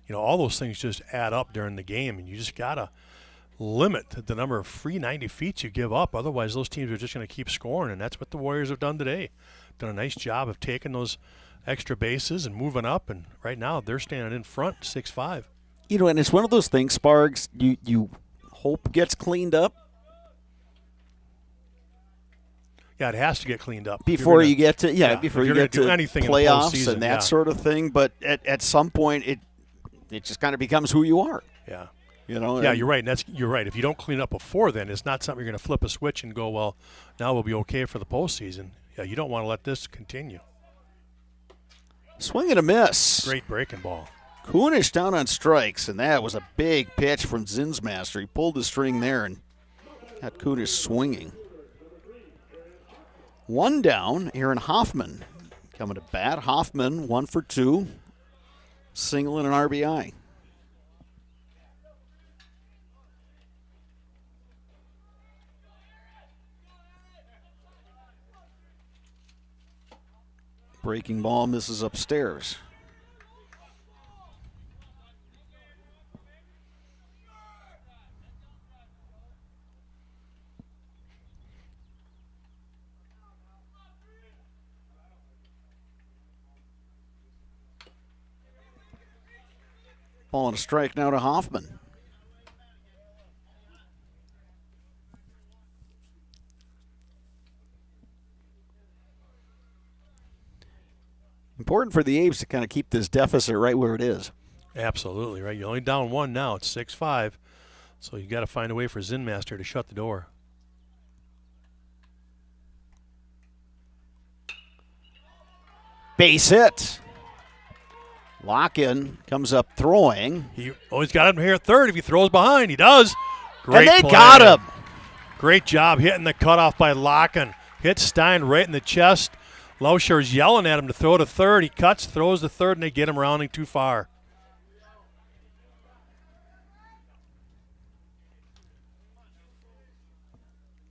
You know, all those things just add up during the game, and you just got to limit the number of free 90 feet you give up. Otherwise, those teams are just going to keep scoring, and that's what the Warriors have done today. Done a nice job of taking those extra bases and moving up, and right now they're standing in front 6-5. You know, and it's one of those things, Spargs, you hope gets cleaned up. Yeah, it has to get cleaned up before you get to before you get to anything playoffs and that sort of thing. But at some point, it just kind of becomes who you are. Yeah, you know. Yeah, you're right. You're right. If you don't clean up before then, it's not something you're going to flip a switch and go, well, now we'll be okay for the postseason. Yeah, you don't want to let this continue. Swing and a miss. Great breaking ball. Kunish down on strikes, and that was a big pitch from Zinsmaster. He pulled the string there and got Kunish swinging. 1 down, Aaron Hoffman coming to bat. Hoffman 1 for 2, single and an RBI. Breaking ball misses upstairs. Ball and a strike now to Hoffman. Important for the A's to kind of keep this deficit right where it is. Absolutely, right. You're only down 1 now. It's 6-5. So you got to find a way for Zinmaster to shut the door. Base hit. Lock-in comes up throwing. He's got him here at third. If he throws behind, he does. Great and they play. got him. Great job hitting the cutoff by Lock-in. Hit Stein right in the chest. Lauscher's yelling at him to throw to third. He cuts, throws to third, and they get him rounding too far.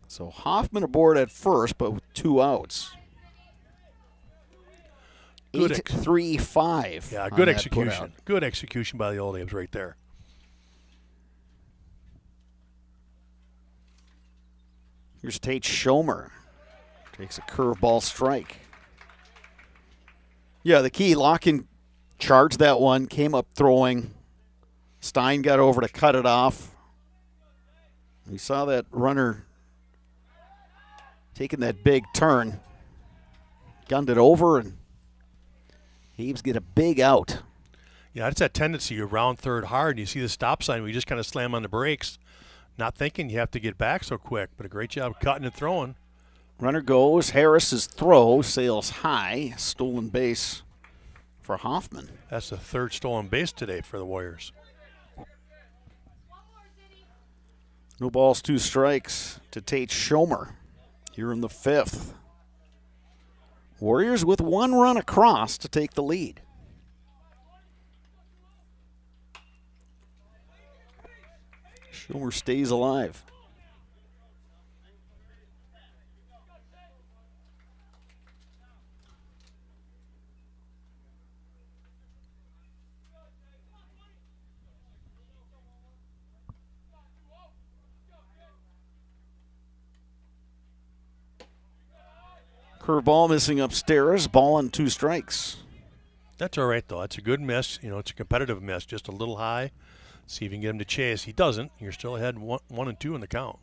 So Hoffman aboard at first, but with 2 outs. 8-3-5. Yeah, good execution. Good execution by the Old Abes right there. Here's Tate Schomer. Takes a curveball strike. Yeah, the key, Lock-in charged that one, came up throwing. Stein got over to cut it off. We saw that runner taking that big turn. Gunned it over, and Abe's get a big out. Yeah, it's that tendency you round third hard, and you see the stop sign where you just kind of slam on the brakes. not thinking you have to get back so quick, but a great job cutting and throwing. Runner goes. Harris's throw sails high. Stolen base for Hoffman. That's the third stolen base today for the Warriors. No balls, 2 strikes to Tate Schomer here in the 5th. Warriors with 1 run across to take the lead. Schomer stays alive. Curveball missing upstairs. Ball and 2 strikes. That's all right, though. That's a good miss. You know, it's a competitive miss, just a little high. See if you can get him to chase. He doesn't. You're still ahead 1 and 2 in the count.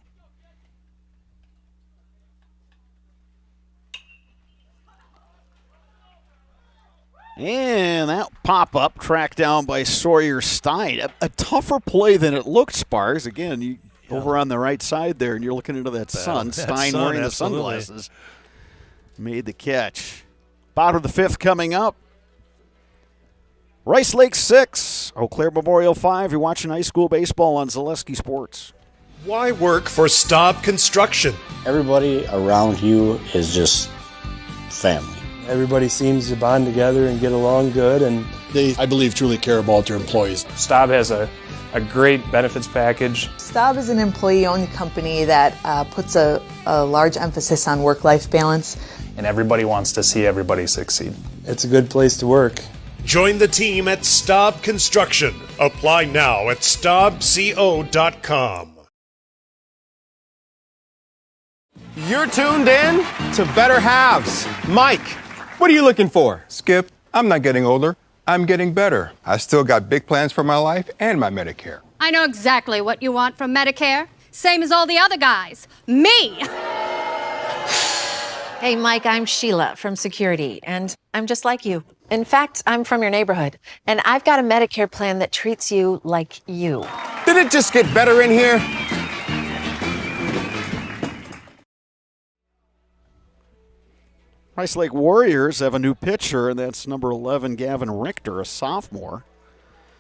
And that pop-up tracked down by Sawyer Stein. A tougher play than it looked, Sparks. Again, over on the right side there, and you're looking into that sun. Stein wearing the sunglasses. Made the catch. Bottom of the 5th coming up. Rice Lake 6, Eau Claire Memorial 5. You're watching high school baseball on Zaleski Sports. Why work for Staub Construction? Everybody around you is just family. Everybody seems to bond together and get along good, and They, I believe, truly care about their employees. Staub has a great benefits package. Staub is an employee-owned company that puts a large emphasis on work-life balance. And everybody wants to see everybody succeed. it's a good place to work. Join the team at Staub Construction. Apply now at staubco.com. You're tuned in to Better Halves. Mike, what are you looking for? Skip, I'm not getting older. I'm getting better. I still got big plans for my life and my Medicare. I know exactly what you want from Medicare. Same as all the other guys. Me! Hey, Mike, I'm Sheila from Security, and I'm just like you. In fact, I'm from your neighborhood, and I've got a Medicare plan that treats you like you. Did it just get better in here? Rice Lake Warriors have a new pitcher, and that's number 11, Gavin Richter, a sophomore.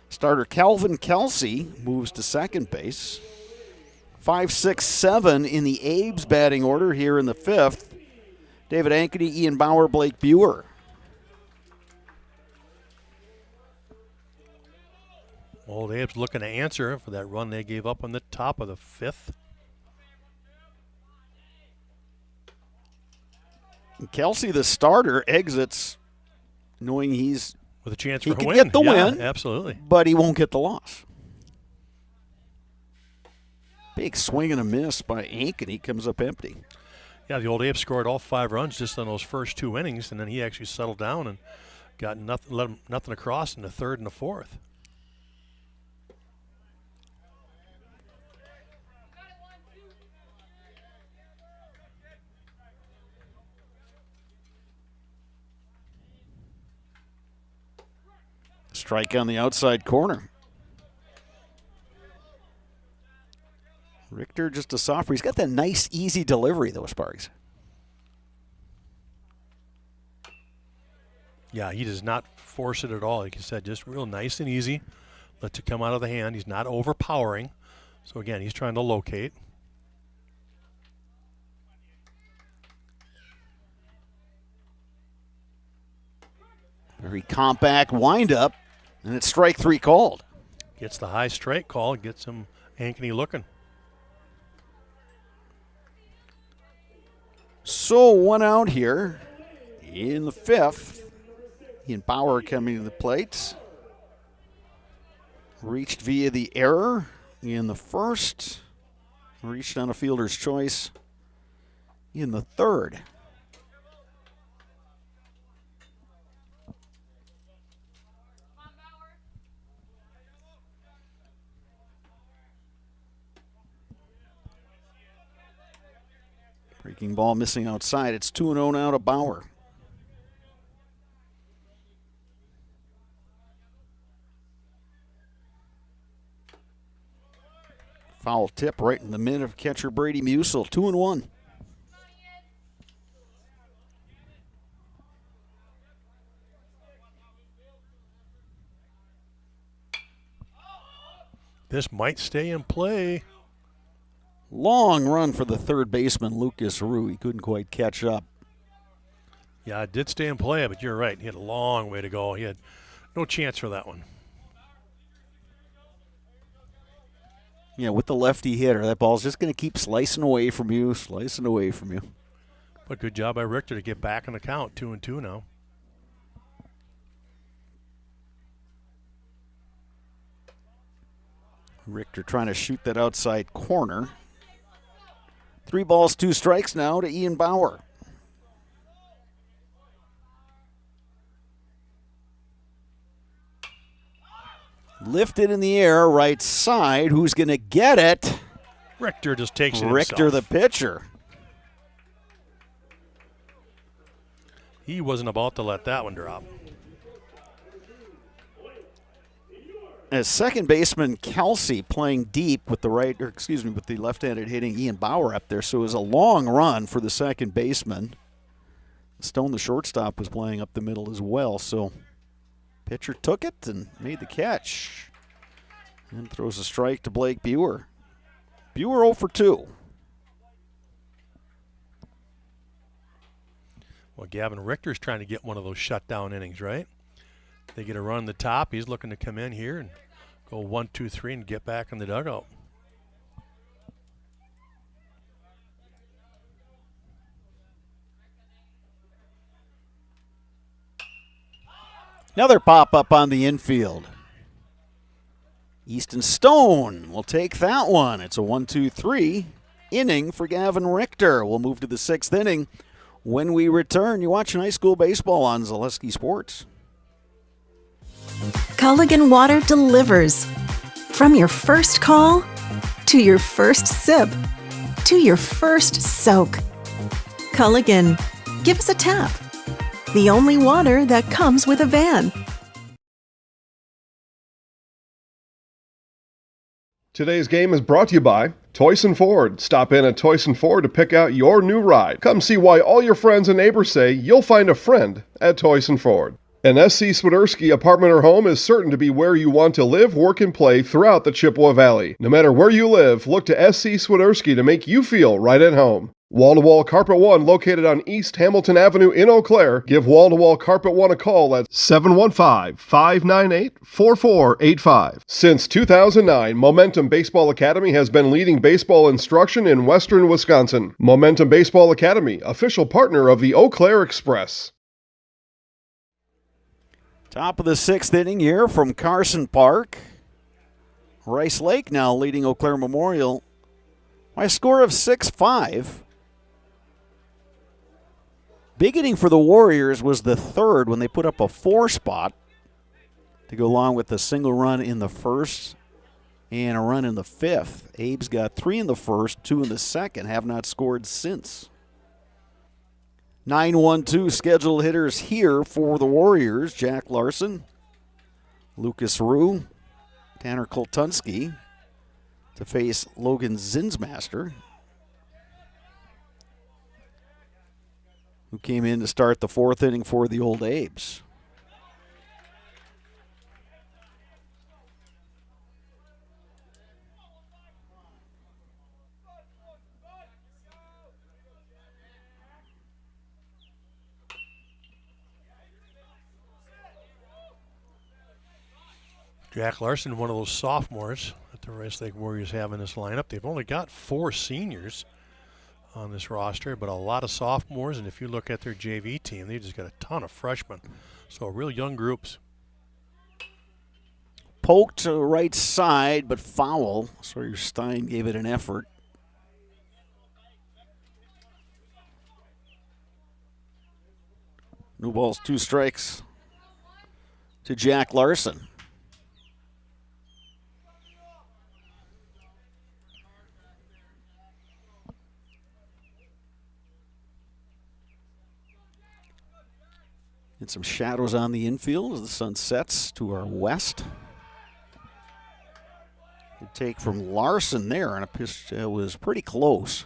Starter Calvin Kelsey moves to second base. 5, 6, 7 in the Abe's batting order here in the 5th. David Ankeny, Ian Bauer, Blake Buer. Old Abe's looking to answer for that run they gave up on the top of the 5th. And Kelsey, the starter, exits knowing he's with a chance for a win. win. He can get the win, absolutely. but he won't get the loss. Big swing and a miss by Ankeny, comes up empty. Yeah, the old Abe scored all 5 runs just on those first 2 innings, and then he actually settled down and got nothing, let him, nothing across in the 3rd and the 4th. Strike on the outside corner. Richter just a sophomore. He's got that nice, easy delivery, though, Sparks. Yeah, he does not force it at all. Like you said, just real nice and easy. Lets it come out of the hand. He's not overpowering. So, again, he's trying to locate. Very compact windup, and it's strike 3 called. Gets the high strike call, gets him Ankeny looking. So 1 out here in the 5th. Ian Bauer coming to the plate. Reached via the error in the 1st. Reached on a fielder's choice in the 3rd. Breaking ball missing outside. It's 2-0 now to Bauer. Foul tip right in the mitt of catcher Brady Musil. 2-1. This might stay in play. Long run for the third baseman, Lucas Rue. He couldn't quite catch up. Yeah, it did stay in play, but you're right. He had a long way to go. He had no chance for that one. Yeah, with the lefty hitter, that ball's just going to keep slicing away from you, slicing away from you. But good job by Richter to get back on the count. 2-2 now. Richter trying to shoot that outside corner. 3 balls, 2 strikes now to Ian Bauer. Lifted in the air, right side. Who's going to get it? Richter just takes it Richter, himself. the pitcher. He wasn't about to let that one drop. As second baseman Kelsey playing deep with the with the left-handed hitting Ian Bauer up there. So it was a long run for the second baseman. Stone, the shortstop, was playing up the middle as well. So pitcher took it and made the catch. And throws a strike to Blake Buer. Buer 0 for 2. Well, Gavin Richter's trying to get one of those shutdown innings, right? They get a run the top. He's looking to come in here and go 1, 2, 3 and get back in the dugout. Another pop-up on the infield. Easton Stone will take that one. It's a 1-2-3 inning for Gavin Richter. We'll move to the 6th inning. When we return, you're watching high school baseball on Zaleski Sports. Culligan Water delivers. From your first call, to your first sip, to your first soak. Culligan, give us a tap. The only water that comes with a van. Today's game is brought to you by Toyson Ford. Stop in at Toyson Ford to pick out your new ride. Come see why all your friends and neighbors say you'll find a friend at Toyson Ford. An SC Swiderski apartment or home is certain to be where you want to live, work, and play throughout the Chippewa Valley. No matter where you live, look to SC Swiderski to make you feel right at home. Wall-to-Wall Carpet One, located on East Hamilton Avenue in Eau Claire. Give Wall-to-Wall Carpet One a call at 715-598-4485. Since 2009, Momentum Baseball Academy has been leading baseball instruction in western Wisconsin. Momentum Baseball Academy, official partner of the Eau Claire Express. Top of the 6th inning here from Carson Park. Rice Lake now leading Eau Claire Memorial by a score of 6-5. Big inning for the Warriors was the 3rd when they put up a 4 spot to go along with a single run in the 1st and a run in the 5th. Abe's got 3 in the 1st, 2 in the 2nd, have not scored since. 9-1-2 scheduled hitters here for the Warriors. Jack Larson, Lucas Rue, Tanner Koltunsky to face Logan Zinsmaster, who came in to start the 4th inning for the Old Abes. Jack Larson, one of those sophomores that the Rice Lake Warriors have in this lineup. They've only got 4 seniors on this roster, but a lot of sophomores. And if you look at their JV team, they just got a ton of freshmen. So real young groups. Poked to the right side, but foul. Sawyer Stein gave it an effort. No balls, 2 strikes to Jack Larson. And some shadows on the infield as the sun sets to our west. take from Larson there, and a pitch was pretty close.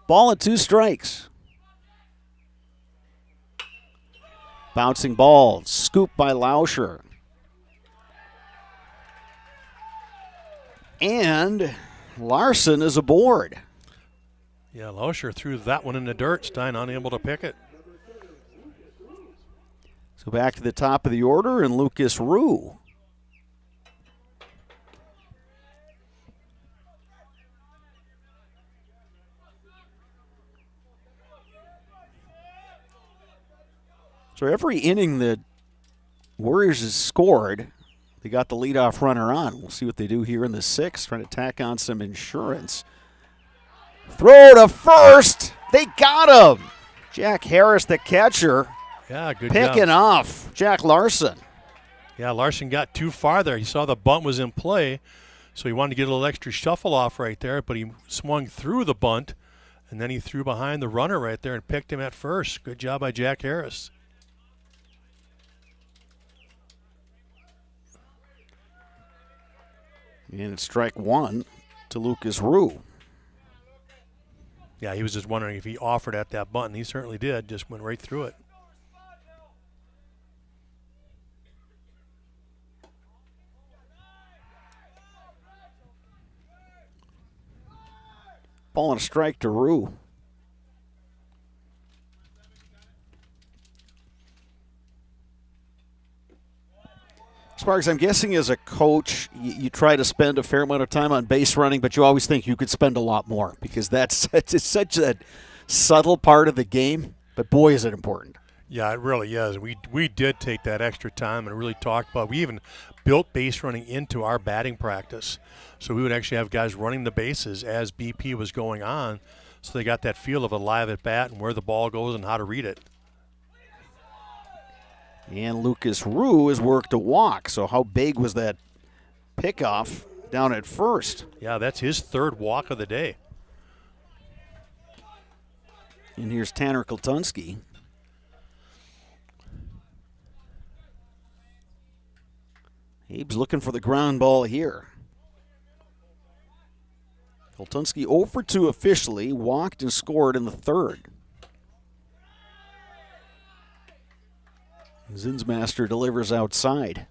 Ball and 2 strikes. Bouncing ball, scooped by Lauscher. And Larson is aboard. Yeah, Lauscher threw that one in the dirt. Stein unable to pick it. So back to the top of the order, and Lucas Rue. So every inning that Warriors has scored, they got the leadoff runner on. We'll see what they do here in the 6th, trying to tack on some insurance. Throw to first. They got him. Jack Harris, the catcher. Yeah, good picking job. off Jack Larson. Yeah, Larson got too far there. He saw the bunt was in play, so he wanted to get a little extra shuffle off right there, but he swung through the bunt, and then he threw behind the runner right there and picked him at first. Good job by Jack Harris. And it's strike 1 to Lucas Rue. Yeah, he was just wondering if he offered at that bunt, and he certainly did. Just went right through it. Ball and a strike to Rue. Sparks, I'm guessing as a coach, you try to spend a fair amount of time on base running, but you always think you could spend a lot more because it's such a subtle part of the game, but boy, is it important. Yeah, it really is. We did take that extra time and really talked about. We even built base running into our batting practice. So we would actually have guys running the bases as BP was going on, so they got that feel of a live at bat and where the ball goes and how to read it. And Lucas Rue has worked a walk, so how big was that pickoff down at first? Yeah, that's his 3rd walk of the day. And here's Tanner Kultunski. Abe's looking for the ground ball here. Kultunski 0 for 2 officially, walked and scored in the 3rd. Zinsmaster delivers outside.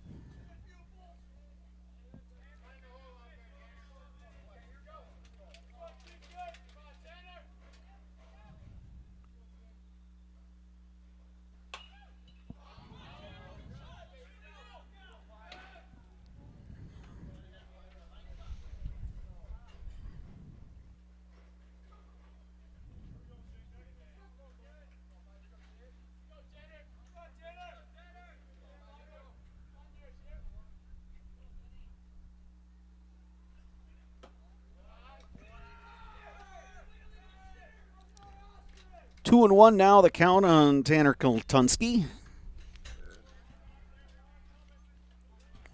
Two and one now, the count on Tanner Kultunski.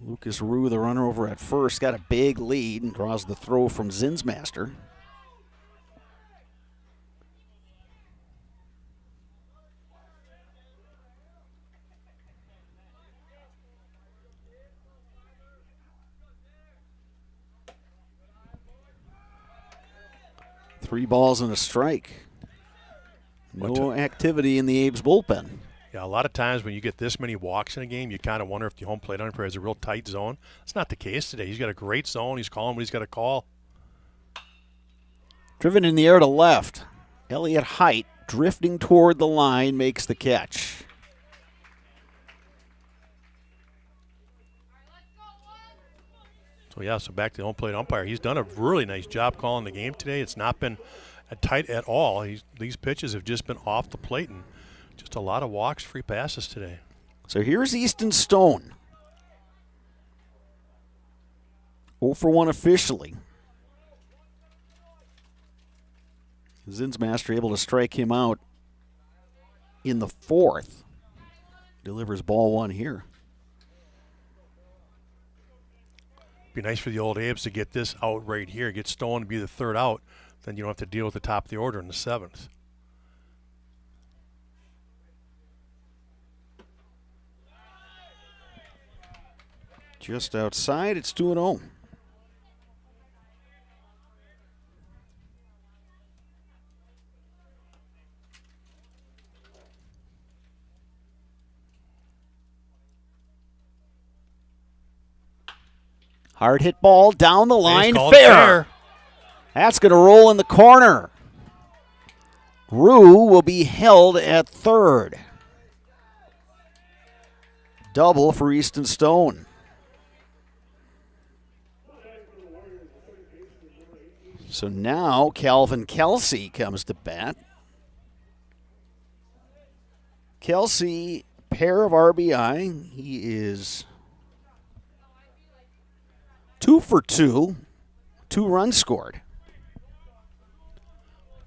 Lucas Rue, the runner over at first, got a big lead and draws the throw from Zinsmaster. Three balls and a strike. No activity in the Abe's bullpen. Yeah, a lot of times when you get this many walks in a game, you kind of wonder if the home plate umpire has a real tight zone. It's not the case today. He's got a great zone. He's calling what he's got to call. Driven in the air to left. Elliott Height drifting toward the line makes the catch. So back to the home plate umpire. He's done a really nice job calling the game today. It's not been tight at all. These pitches have just been off the plate and just a lot of walks, free passes today. So here's Easton Stone. 0 for 1 officially. Zinsmaster able to strike him out in the 4th. Delivers ball 1 here. Be nice for the old Abes to get this out right here, get Stone to be the 3rd out. Then you don't have to deal with the top of the order in the 7th. Just outside, it's 2-0. Hard hit ball down the line. Fair. That's going to roll in the corner. Rue will be held at third. Double for Easton Stone. So now Calvin Kelsey comes to bat. Kelsey, pair of RBI. He is 2 for 2. 2 runs scored.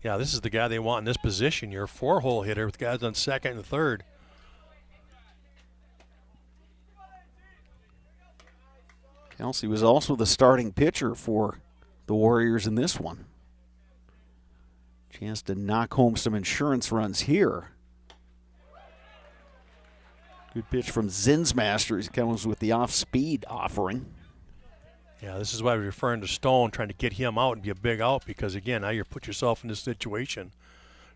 Yeah, this is the guy they want in this position. You're a 4-hole hitter with guys on second and third. Kelsey was also the starting pitcher for the Warriors in this one. Chance to knock home some insurance runs here. Good pitch from Zinsmaster. He comes with the off-speed offering. Yeah, this is why we're referring to Stone, trying to get him out and be a big out because, again, now you put yourself in this situation.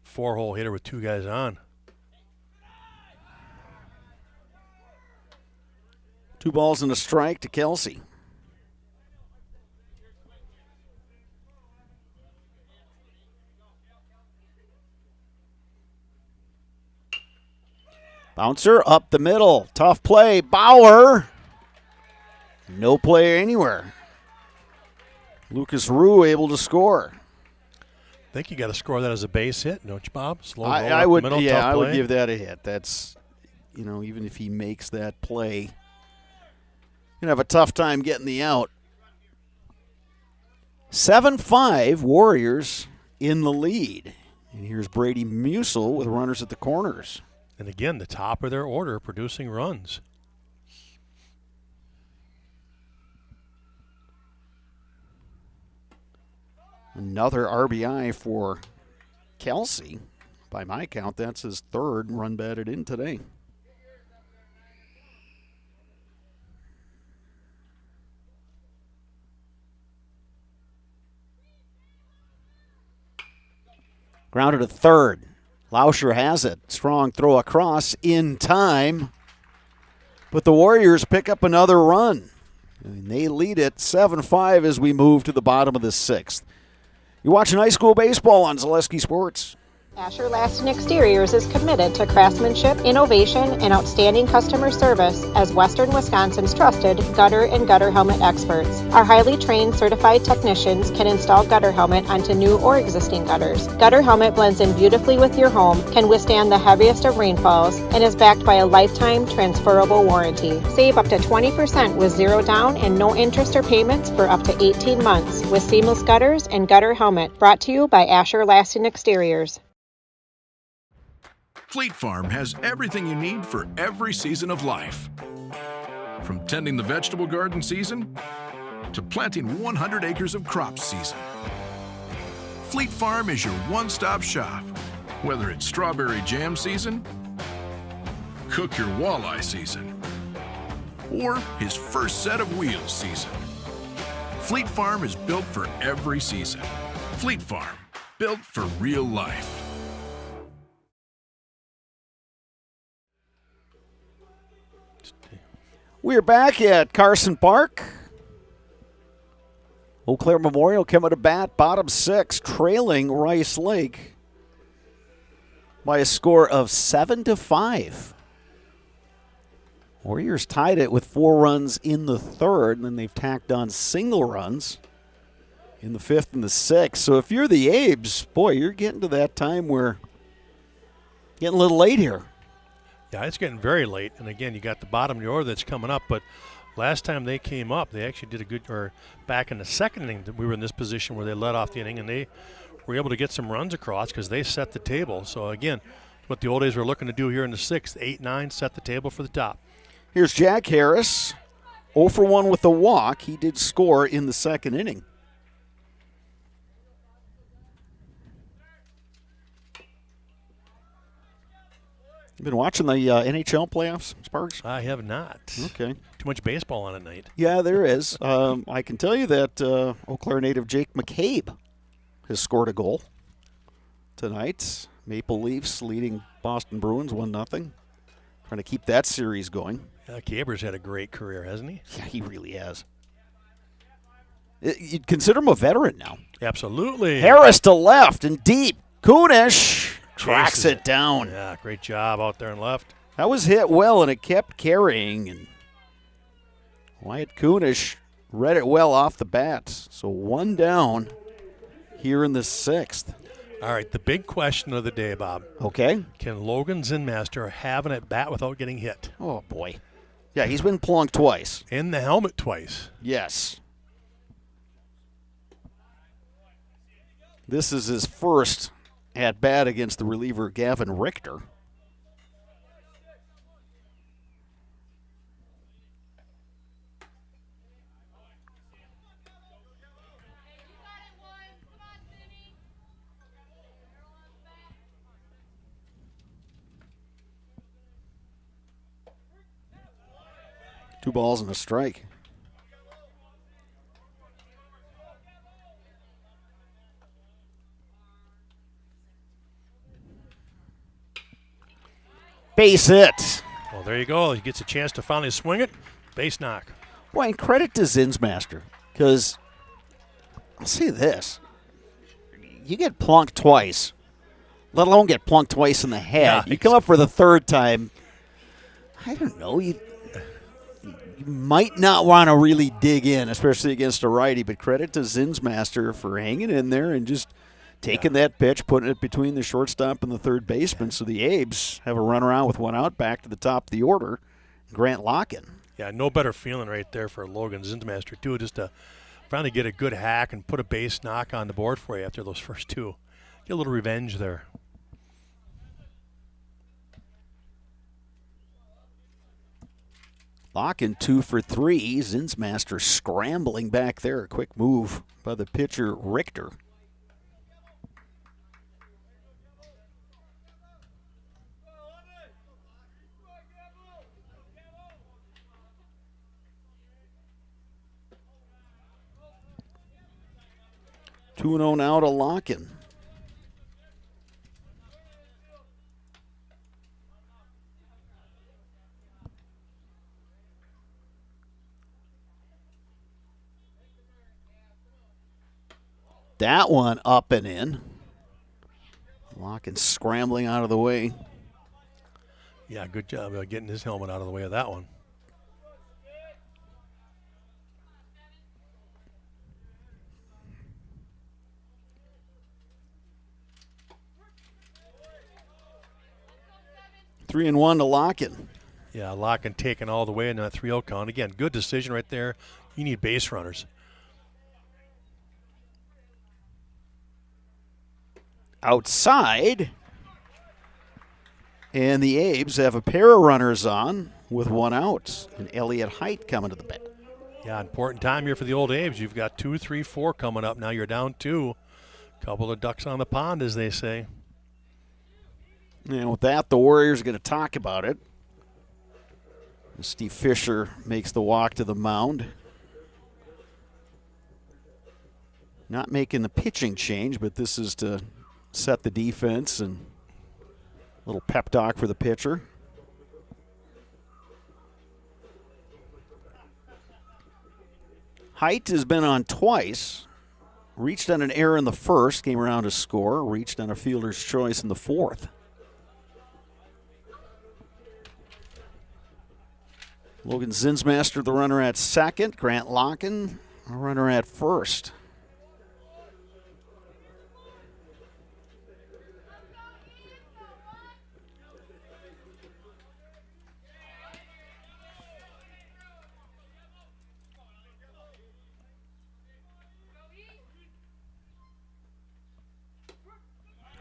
4-hole hitter with 2 guys on. 2 balls and a strike to Kelsey. Bouncer up the middle. Tough play. Bauer. No play anywhere. Lucas Rue able to score. I think you got to score that as a base hit, don't you, Bob? Slow roll I up would, the middle, yeah, tough I would play. give that a hit. That's, even if he makes that play, you're gonna have a tough time getting the out. 7-5 Warriors in the lead. And here's Brady Musil with runners at the corners. And again, the top of their order producing runs. Another RBI for Kelsey. By my count, that's his 3rd run batted in today. Grounded to third. Lauscher has it. Strong throw across in time. But the Warriors pick up another run. And they lead it 7-5 as we move to the bottom of the 6th. You're watching high school baseball on Zaleski Sports. Asher Laston Exteriors is committed to craftsmanship, innovation, and outstanding customer service as Western Wisconsin's trusted gutter and gutter helmet experts. Our highly trained certified technicians can install gutter helmet onto new or existing gutters. Gutter helmet blends in beautifully with your home, can withstand the heaviest of rainfalls, and is backed by a lifetime transferable warranty. Save up to 20% with zero down and no interest or payments for up to 18 months with seamless gutters and gutter helmet. Brought to you by Asher Laston Exteriors. Fleet Farm has everything you need for every season of life. From tending the vegetable garden season to planting 100 acres of crops season. Fleet Farm is your one-stop shop. Whether it's strawberry jam season, cook your walleye season, or his first set of wheels season. Fleet Farm is built for every season. Fleet Farm, built for real life. We're back at Carson Park. Eau Claire Memorial coming to bat, bottom 6, trailing Rice Lake by a score of 7-5. Warriors tied it with 4 runs in the 3rd, and then they've tacked on single runs in the 5th and the 6th. So if you're the Abes, boy, you're getting to that time where getting a little late here. Yeah, it's getting very late. And again, you got the bottom of the order that's coming up. But last time they came up, they actually did a good, or back in the 2nd inning, we were in this position where they led off the inning and they were able to get some runs across because they set the table. So again, what the old days were looking to do here in the 6th, 8-9, set the table for the top. Here's Jack Harris, 0 for 1 with a walk. He did score in the 2nd inning. You been watching the NHL playoffs, Sparks? I have not. Okay. Too much baseball on at night. Yeah, there is. I can tell you that Eau Claire native Jake McCabe has scored a goal tonight. Maple Leafs leading Boston Bruins 1-0. Trying to keep that series going. Caber's had a great career, hasn't he? Yeah, he really has. You'd consider him a veteran now. Absolutely. Harris to left and deep. Kunish tracks it down. Yeah, great job out there and left. That was hit well, and it kept carrying. And Wyatt Kunish read it well off the bat. So 1 down here in the 6th. All right, the big question of the day, Bob. Okay. Can Logan Zinmaster have an at-bat without getting hit? Oh, boy. Yeah, he's been plunked twice. In the helmet twice. Yes. This is his first at-bat against the reliever Gavin Richter. Two balls and a strike. Base hit. Well, there you go. He gets a chance to finally swing it. Base knock. Boy, and credit to Zinsmaster, because I'll say this. You get plunked twice, let alone get plunked twice in the head. Yeah, you come up for the third time, I don't know, you might not want to really dig in, especially against a righty, but credit to Zinsmaster for hanging in there and just taking that pitch, putting it between the shortstop and the third baseman. So the Abes have a runaround with 1 out back to the top of the order. Grant Locken. Yeah, no better feeling right there for Logan Zinsmaster, too, just to finally get a good hack and put a base knock on the board for you after those first two. Get a little revenge there. Locken 2 for 3. Zinsmaster scrambling back there. A quick move by the pitcher, Richter. Two and 0 now to Locken. That one up and in. Locken scrambling out of the way. Yeah, good job getting his helmet out of the way of that one. Three and 1 to Locken. Yeah, Locken taking all the way in that 3-0 count. Again, good decision right there. You need base runners. Outside. And the Abes have a pair of runners on with 1 out. And Elliott Height coming to the bat. Yeah, important time here for the old Abes. You've got 2, 3, 4 coming up. Now you're down 2. Couple of ducks on the pond, as they say. And with that, the Warriors are going to talk about it. Steve Fisher makes the walk to the mound. Not making the pitching change, but this is to set the defense and a little pep talk for the pitcher. Height has been on twice. Reached on an error in the first, came around to score. Reached on a fielder's choice in the 4th. Logan Zinsmaster, the runner at second. Grant Locken, a runner at first.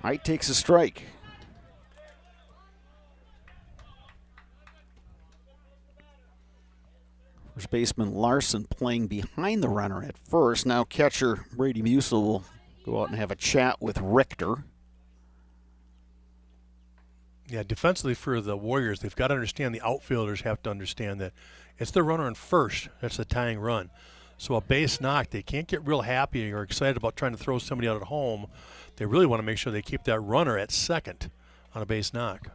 Height takes a strike. First baseman Larson playing behind the runner at first. Now catcher Brady Musil will go out and have a chat with Richter. Yeah, defensively for the Warriors, they've got to understand, the outfielders have to understand that it's the runner in first that's the tying run. So a base knock, they can't get real happy or excited about trying to throw somebody out at home. They really want to make sure they keep that runner at second on a base knock.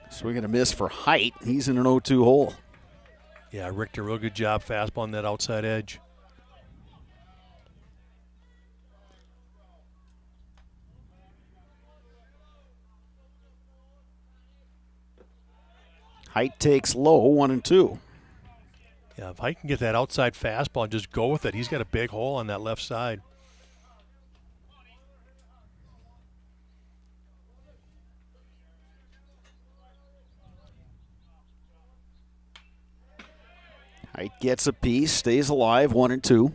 Swing and a miss for Height. He's in an 0-2 hole. Yeah, Richter, real good job fastball on that outside edge. Height takes low, 1-2. Yeah, if Height can get that outside fastball and just go with it, he's got a big hole on that left side. Height gets a piece, stays alive, 1-2.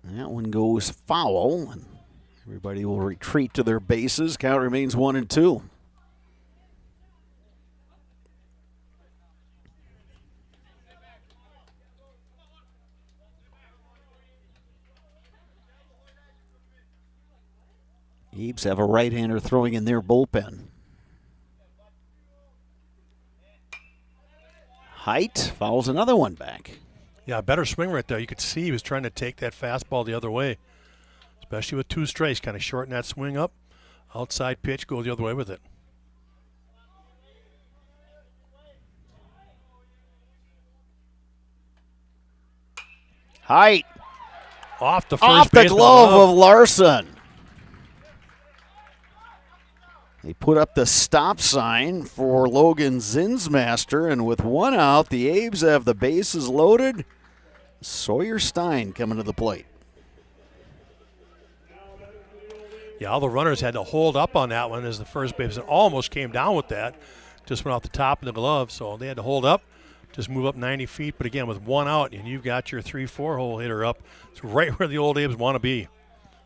That one goes foul, and everybody will retreat to their bases. Count remains 1-2. Eaves have a right-hander throwing in their bullpen. Height fouls another one back. Yeah, better swing right there. You could see he was trying to take that fastball the other way, especially with two strikes. Kind of shorten that swing up. Outside pitch, go the other way with it. Height. Off the first Off the glove of Larson. They put up the stop sign for Logan Zinsmaster, and with one out, the A's have the bases loaded. Sawyer Stein coming to the plate. Yeah, all the runners had to hold up on that one as the first baseman almost came down with that. Just went off the top of the glove, so they had to hold up, just move up 90 feet. But again, with one out, and you've got your 3-4 hole hitter up. It's right where the old A's want to be.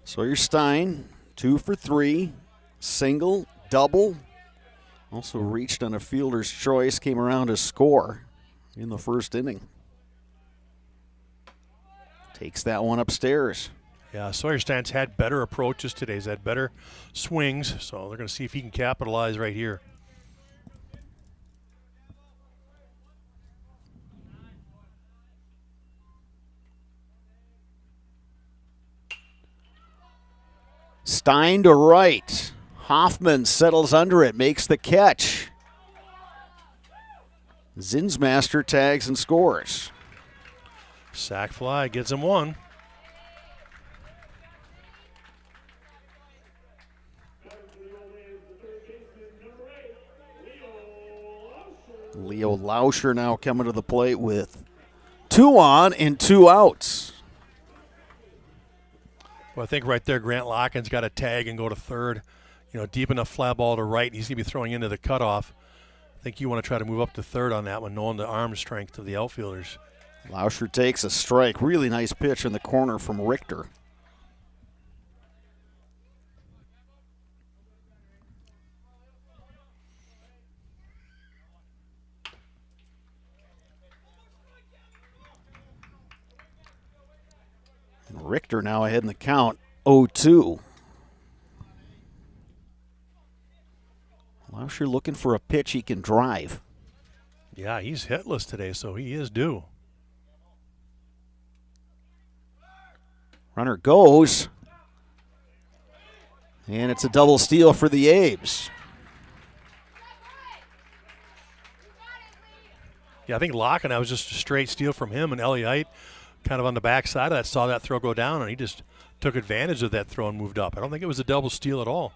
Sawyer Stein, 2 for 3, single, double. Also reached on a fielder's choice, came around to score in the first inning. Takes that one upstairs. Yeah, Sawyer Stein's had better approaches today. He's had better swings, so they're going to see if he can capitalize right here. Stein to right. Hoffman settles under it, makes the catch. Zinsmaster tags and scores. Sack fly gets him one. Leo Lauscher now coming to the plate with 2 on and 2 outs. Well, I think right there Grant Larkin's got to tag and go to third. You know, deep enough fly ball to right. He's going to be throwing into the cutoff. I think you want to try to move up to third on that one, knowing the arm strength of the outfielders. Lauscher takes a strike. Really nice pitch in the corner from Richter. And Richter now ahead in the count, 0-2. Lauscher looking for a pitch he can drive. Yeah, he's hitless today, so he is due. Runner goes. And it's a double steal for the A's. Yeah, I think Larkin, that was just a straight steal from him, and Elliott kind of on the backside of that, saw that throw go down, and he just took advantage of that throw and moved up. I don't think it was a double steal at all.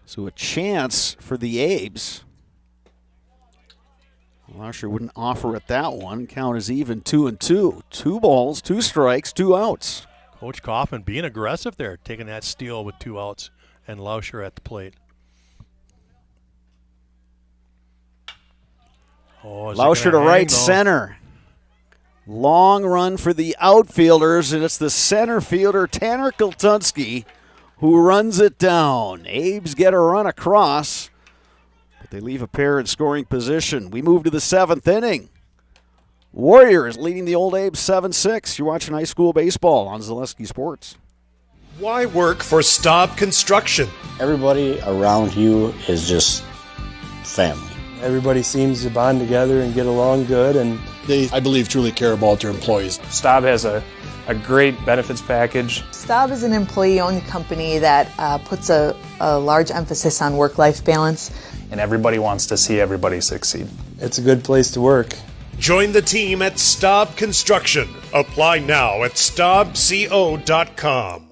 So a chance for the A's. Lauscher wouldn't offer at that one. Count is even, 2-2. 2 balls, 2 strikes, 2 outs. Coach Kaufman being aggressive there, taking that steal with 2 outs, and Lauscher at the plate. Oh, Lauscher to right center. Long run for the outfielders, and it's the center fielder, Tanner Kultunski, who runs it down. A's get a run across, but they leave a pair in scoring position. We move to the 7th inning. Warriors leading the Old A's 7-6. You're watching high school baseball on Zaleski Sports. Why work for Staub Construction? Everybody around you is just family. Everybody seems to bond together and get along good, and They, I believe, truly care about their employees. Staub has a great benefits package. Staub is an employee-owned company that puts a large emphasis on work-life balance. And everybody wants to see everybody succeed. it's a good place to work. Join the team at Staub Construction. Apply now at staubco.com.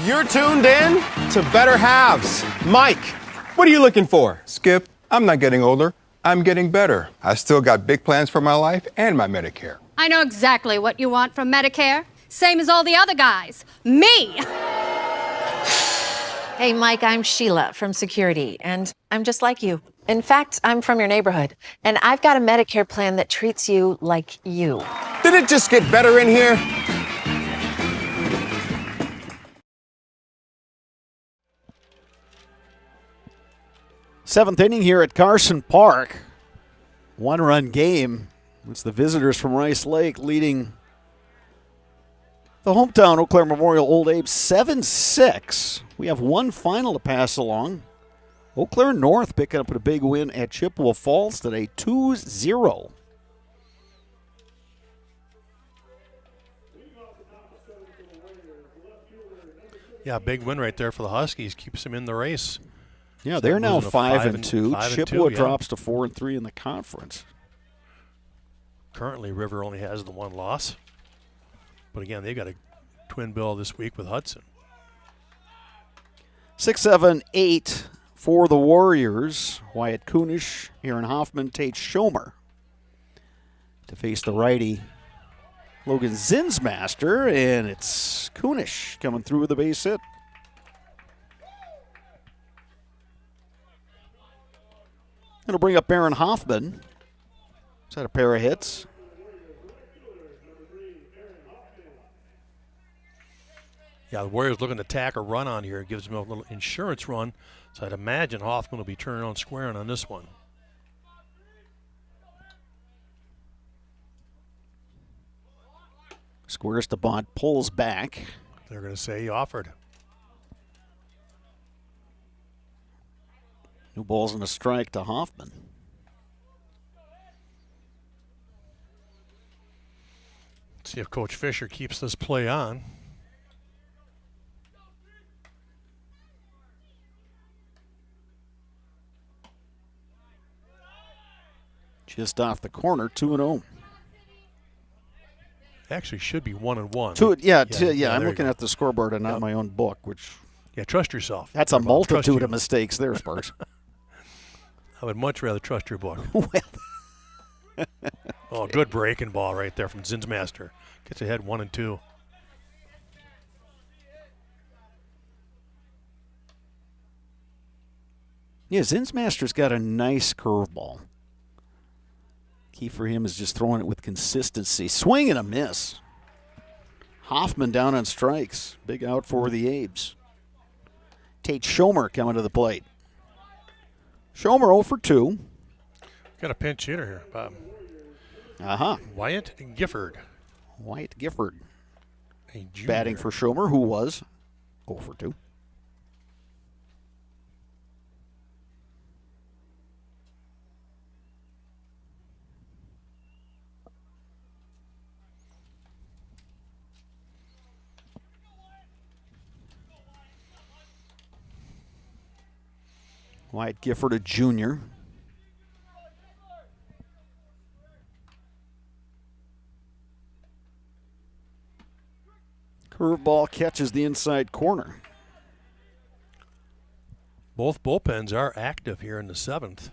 You're tuned in to Better Halves. Mike, what are you looking for? Skip, I'm not getting older. I'm getting better. I still got big plans for my life and my Medicare. I know exactly what you want from Medicare. Same as all the other guys. Me! Hey, Mike, I'm Sheila from Security, and I'm just like you. In fact, I'm from your neighborhood, and I've got a Medicare plan that treats you like you. Did it just get better in here? Seventh inning here at Carson Park. One-run game. It's the visitors from Rice Lake leading the hometown Eau Claire Memorial Old Abe 7-6. We have one final to pass along. Eau Claire North picking up a big win at Chippewa Falls today, 2-0. Yeah, big win right there for the Huskies. Keeps them in the race. Yeah, they're now 5-2. Chippewa yeah. drops to 4-3 in the conference. Currently, River only has the one loss. But again, they've got a twin bill this week with Hudson. 6-7-8 for the Warriors. Wyatt Kunish, Aaron Hoffman, Tate Schomer to face the righty Logan Zinsmaster, and it's Kunish coming through with a base hit. It'll bring up Aaron Hoffman. He's had a pair of hits. Yeah, the Warriors looking to tack a run on here. It gives them a little insurance run. So I'd imagine Hoffman will be turning on squaring on this one. Squares to Bont, pulls back. They're going to say he offered. New balls and a strike to Hoffman. Let's see if Coach Fisher keeps this play on. Just off the corner, 2-0. Actually, should be 1-1. I'm looking at the scoreboard and not my own book, which. Yeah, trust yourself. That's a multitude of mistakes there, Sparks. I would much rather trust your book. Well. Oh, good breaking ball right there from Zinsmaster. Gets ahead 1-2. Yeah, Zinsmaster's got a nice curveball. Key for him is just throwing it with consistency. Swing and a miss. Hoffman down on strikes. Big out for the Abes. Tate Schomer coming to the plate. Schomer 0 for 2. Got a pinch hitter here, Bob. Wyatt Gifford. Wyatt Gifford. Batting for Schomer, who was 0 for 2. Wyatt Gifford, a junior. Curveball catches the inside corner. Both bullpens are active here in the 7th.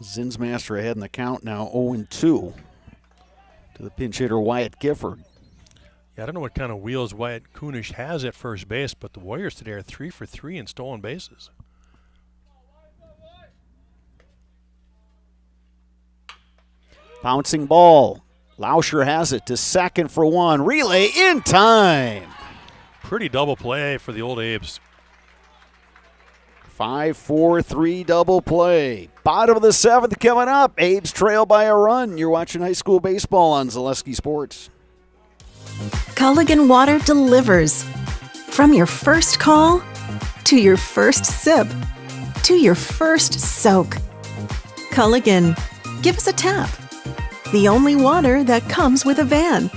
Zinsmaster ahead in the count now, 0-2 to the pinch hitter Wyatt Gifford. Yeah, I don't know what kind of wheels Wyatt Kunish has at first base, but the Warriors today are 3 for 3 in stolen bases. Bouncing ball. Lauscher has it to second for one. Relay in time. Pretty double play for the Old Abes. 5-4-3 double play. Bottom of the seventh coming up. Abe's trail by a run. You're watching high school baseball on Zaleski Sports. Culligan Water delivers. From your first call, to your first sip, to your first soak. Culligan, give us a tap. The only water that comes with a van.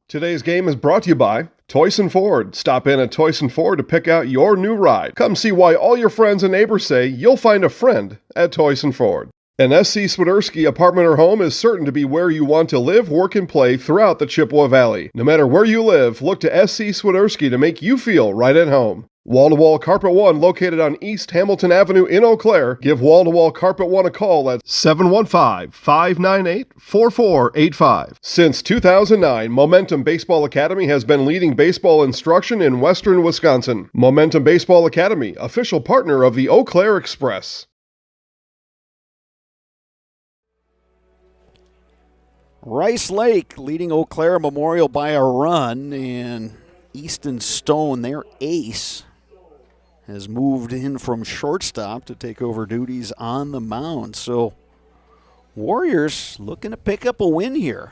Today's game is brought to you by Toyson Ford. Stop in at Toyson Ford to pick out your new ride. Come see why all your friends and neighbors say you'll find a friend at Toyson Ford. An SC Swiderski apartment or home is certain to be where you want to live, work, and play throughout the Chippewa Valley. No matter where you live, look to SC Swiderski to make you feel right at home. Wall-to-Wall Carpet One, located on East Hamilton Avenue in Eau Claire. Give Wall-to-Wall Carpet One a call at 715-598-4485. Since 2009, Momentum Baseball Academy has been leading baseball instruction in western Wisconsin. Momentum Baseball Academy, official partner of the Eau Claire Express. Rice Lake leading Eau Claire Memorial by a run, and Easton Stone, their ace, has moved in from shortstop to take over duties on the mound. So Warriors looking to pick up a win here.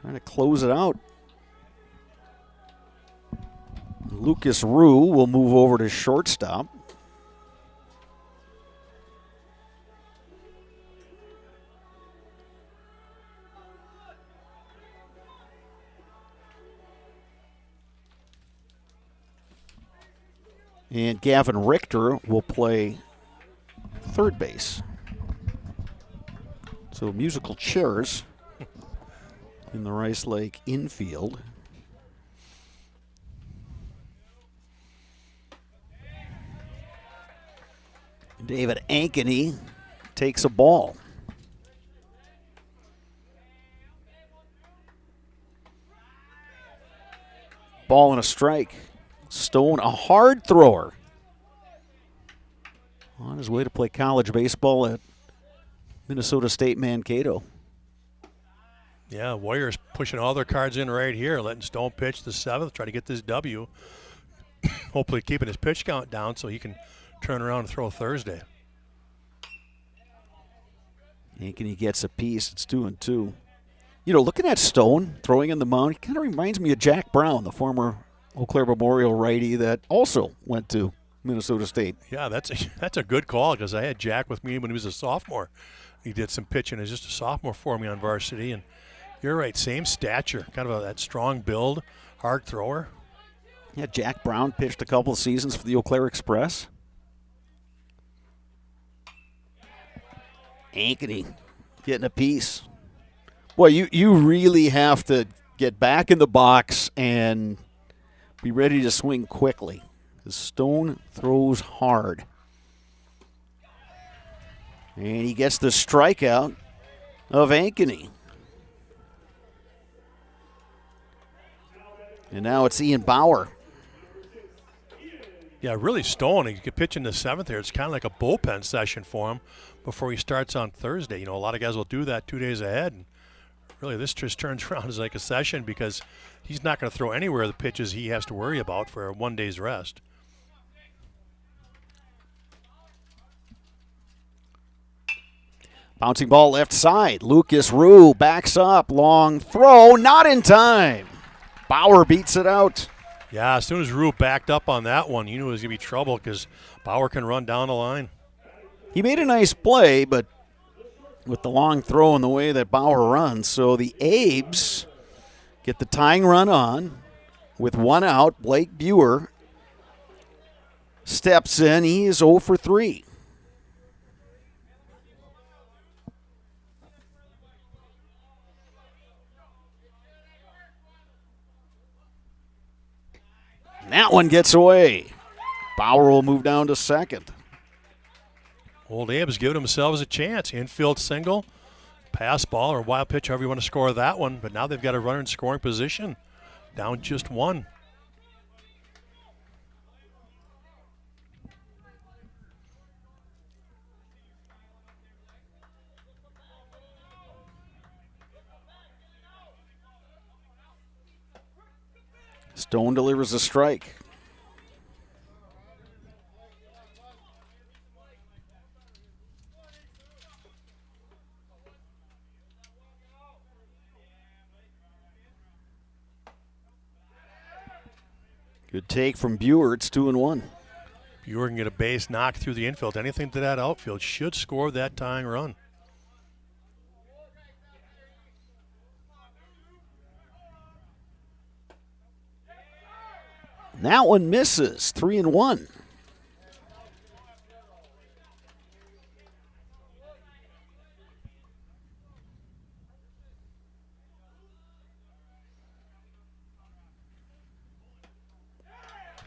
Trying to close it out. Lucas Rue will move over to shortstop. And Gavin Richter will play third base. So musical chairs in the Rice Lake infield. David Ankeny takes a ball. Ball and a strike. Stone, a hard thrower, on his way to play college baseball at Minnesota State Mankato. Yeah, Warriors pushing all their cards in right here, letting Stone pitch the seventh, try to get this W. Hopefully keeping his pitch count down so he can turn around and throw Thursday. Ankeny gets a piece. It's 2-2. You know, looking at Stone throwing in the mound, he kind of reminds me of Jack Brown, the former Eau Claire Memorial righty that also went to Minnesota State. Yeah, that's a good call, because I had Jack with me when he was a sophomore. He did some pitching as just a sophomore for me on varsity, and you're right, same stature, kind of that strong build, hard thrower. Yeah, Jack Brown pitched a couple of seasons for the Eau Claire Express. Ankeny getting a piece. Boy, you really have to get back in the box and be ready to swing quickly. The Stone throws hard. And he gets the strikeout of Ankeny. And now it's Ian Bauer. Yeah, really Stone, he could pitch in the seventh here. It's kind of like a bullpen session for him before he starts on Thursday. You know, a lot of guys will do that 2 days ahead. And really, this just turns around as like a session, because he's not going to throw anywhere the pitches he has to worry about for 1 day's rest. Bouncing ball left side. Lucas Rue backs up. Long throw, not in time. Bauer beats it out. Yeah, as soon as Rue backed up on that one, you knew it was going to be trouble, because Bauer can run down the line. He made a nice play, but with the long throw and the way that Bauer runs. So the Abes get the tying run on with one out. Blake Buer steps in. He is 0 for 3. And that one gets away. Bauer will move down to second. Old Abe's giving themselves a chance. Infield single, pass ball, or wild pitch, however you want to score that one. But now they've got a runner in scoring position, down just one. Stone delivers a strike. Good take from Buer. It's 2-1. Buer can get a base knock through the infield. Anything to that outfield should score that tying run. That one misses. 3-1.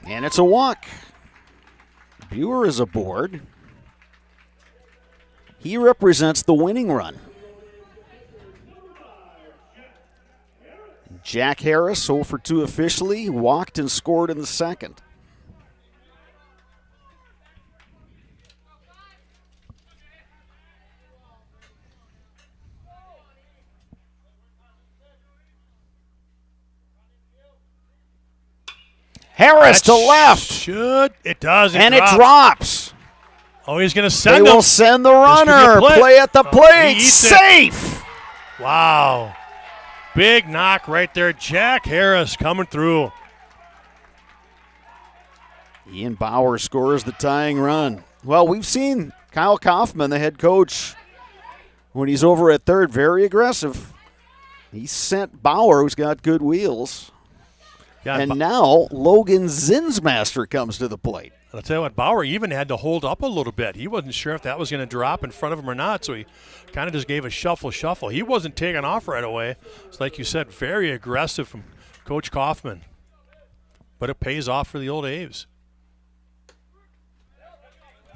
And it's a walk. Buer is aboard. He represents the winning run. Jack Harris, 0 for 2 officially, walked and scored in the second. Harris to left. It does. And it drops. Oh, he's going to send him. They will send the runner. Play at the plate. Safe. Wow. Big knock right there. Jack Harris coming through. Ian Bauer scores the tying run. Well, we've seen Kyle Kaufman, the head coach, when he's over at third, very aggressive. He sent Bauer, who's got good wheels. Yeah, and now Logan Zinsmaster comes to the plate. I'll tell you what, Bauer even had to hold up a little bit. He wasn't sure if that was going to drop in front of him or not, so he kind of just gave a shuffle. He wasn't taking off right away. It's like you said, very aggressive from Coach Kaufman. But it pays off for the old A's.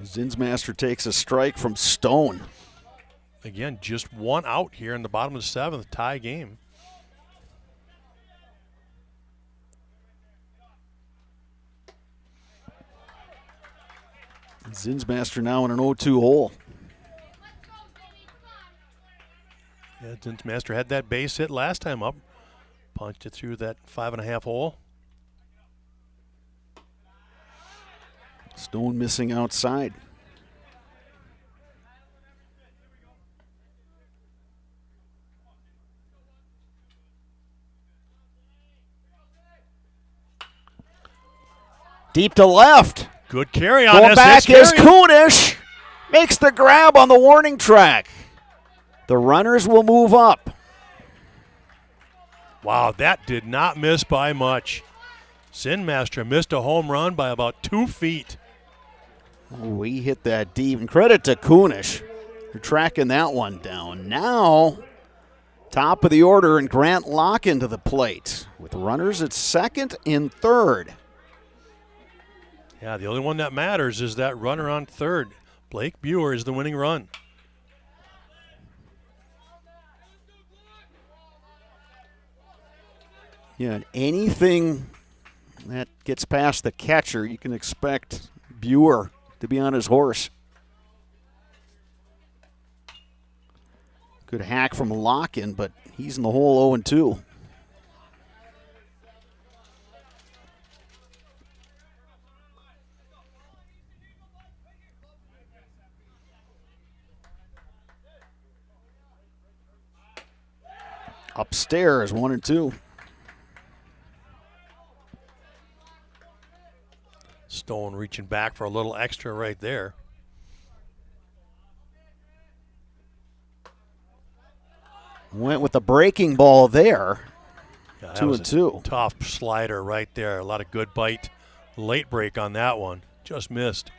Zinsmaster takes a strike from Stone. Again, just one out here in the bottom of the seventh, tie game. Zinsmaster now in an 0-2 hole. Yeah, Zinsmaster had that base hit last time up. Punched it through that 5.5 hole. Stone missing outside. Deep to left. Good carry on Going this. back is Kunish. Makes the grab on the warning track. The runners will move up. Wow, that did not miss by much. Zinsmaster missed a home run by about 2 feet. Oh, he hit that deep. And credit to Kunish for tracking that one down. Now, top of the order and Grant Locken to the plate with runners at second and third. Yeah, the only one that matters is that runner on third. Blake Buer is the winning run. Yeah, and anything that gets past the catcher, you can expect Buer to be on his horse. Good hack from Locken, but he's in the hole 0-2. Upstairs, 1-2. Stone reaching back for a little extra right there. Went with the breaking ball there. Yeah, 2-2. Tough slider right there. A lot of good bite. Late break on that one. Just missed.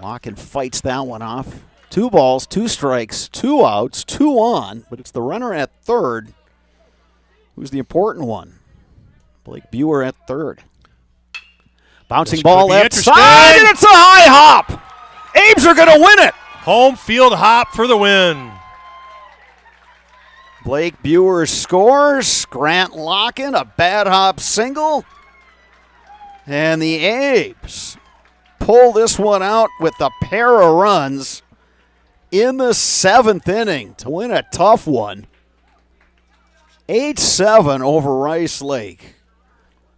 Locken fights that one off. 2 balls, 2 strikes, 2 outs, 2 on, but it's the runner at third who's the important one. Blake Buer at third. Bouncing ball left side, and it's a high hop. Ames are going to win it. Home field hop for the win. Blake Buer scores. Grant Locken, a bad hop single. And the A's pull this one out with a pair of runs in the 7th inning to win a tough one. 8-7 over Rice Lake.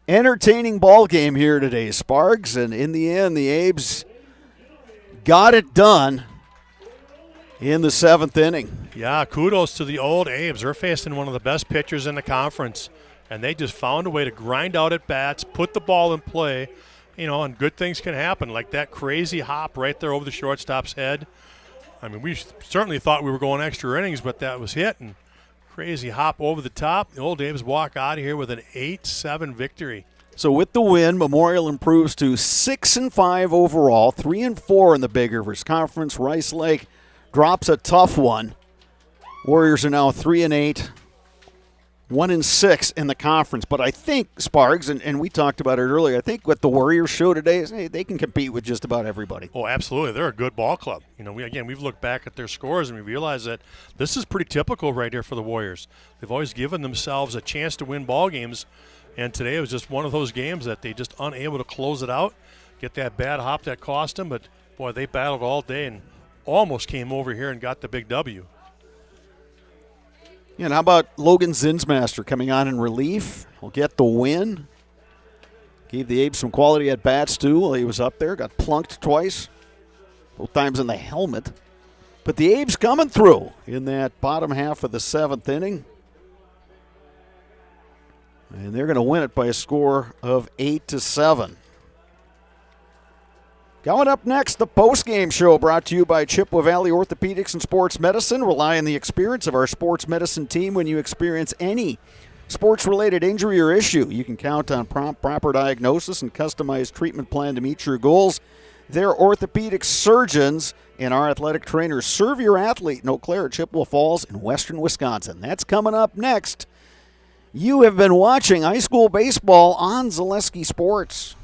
Entertaining ball game here today, Sparks, and in the end, the A's got it done. in the 7th inning. Yeah, kudos to the old Abes. They're facing one of the best pitchers in the conference, and they just found a way to grind out at bats, put the ball in play, and good things can happen, like that crazy hop right there over the shortstop's head. I mean, we certainly thought we were going extra innings, but that was hit, and crazy hop over the top. The old Abes walk out of here with an 8-7 victory. So with the win, Memorial improves to 6-5 overall, 3-4 in the Big Rivers Conference. Rice Lake drops a tough one. Warriors are now 3-8, 1-6 in the conference. But I think, Sparks, and we talked about it earlier, I think what the Warriors show today is they can compete with just about everybody. Oh, absolutely. They're a good ball club. We've looked back at their scores and we realize that this is pretty typical right here for the Warriors. They've always given themselves a chance to win ball games, and today it was just one of those games that they just unable to close it out, get that bad hop that cost them. But, boy, they battled all day and almost came over here and got the big W. Yeah, and how about Logan Zinsmaster coming on in relief? He'll get the win. Gave the Abes some quality at bats, too, while he was up there. Got plunked twice, both times in the helmet. But the Abes coming through in that bottom half of the 7th inning. And they're going to win it by a score of 8-7. Coming up next, the postgame show brought to you by Chippewa Valley Orthopedics and Sports Medicine. Rely on the experience of our sports medicine team when you experience any sports-related injury or issue. You can count on prompt, proper diagnosis and customized treatment plan to meet your goals. Their orthopedic surgeons and our athletic trainers serve your athlete in Eau Claire, Chippewa Falls, and western Wisconsin. That's coming up next. You have been watching high school baseball on Zaleski Sports.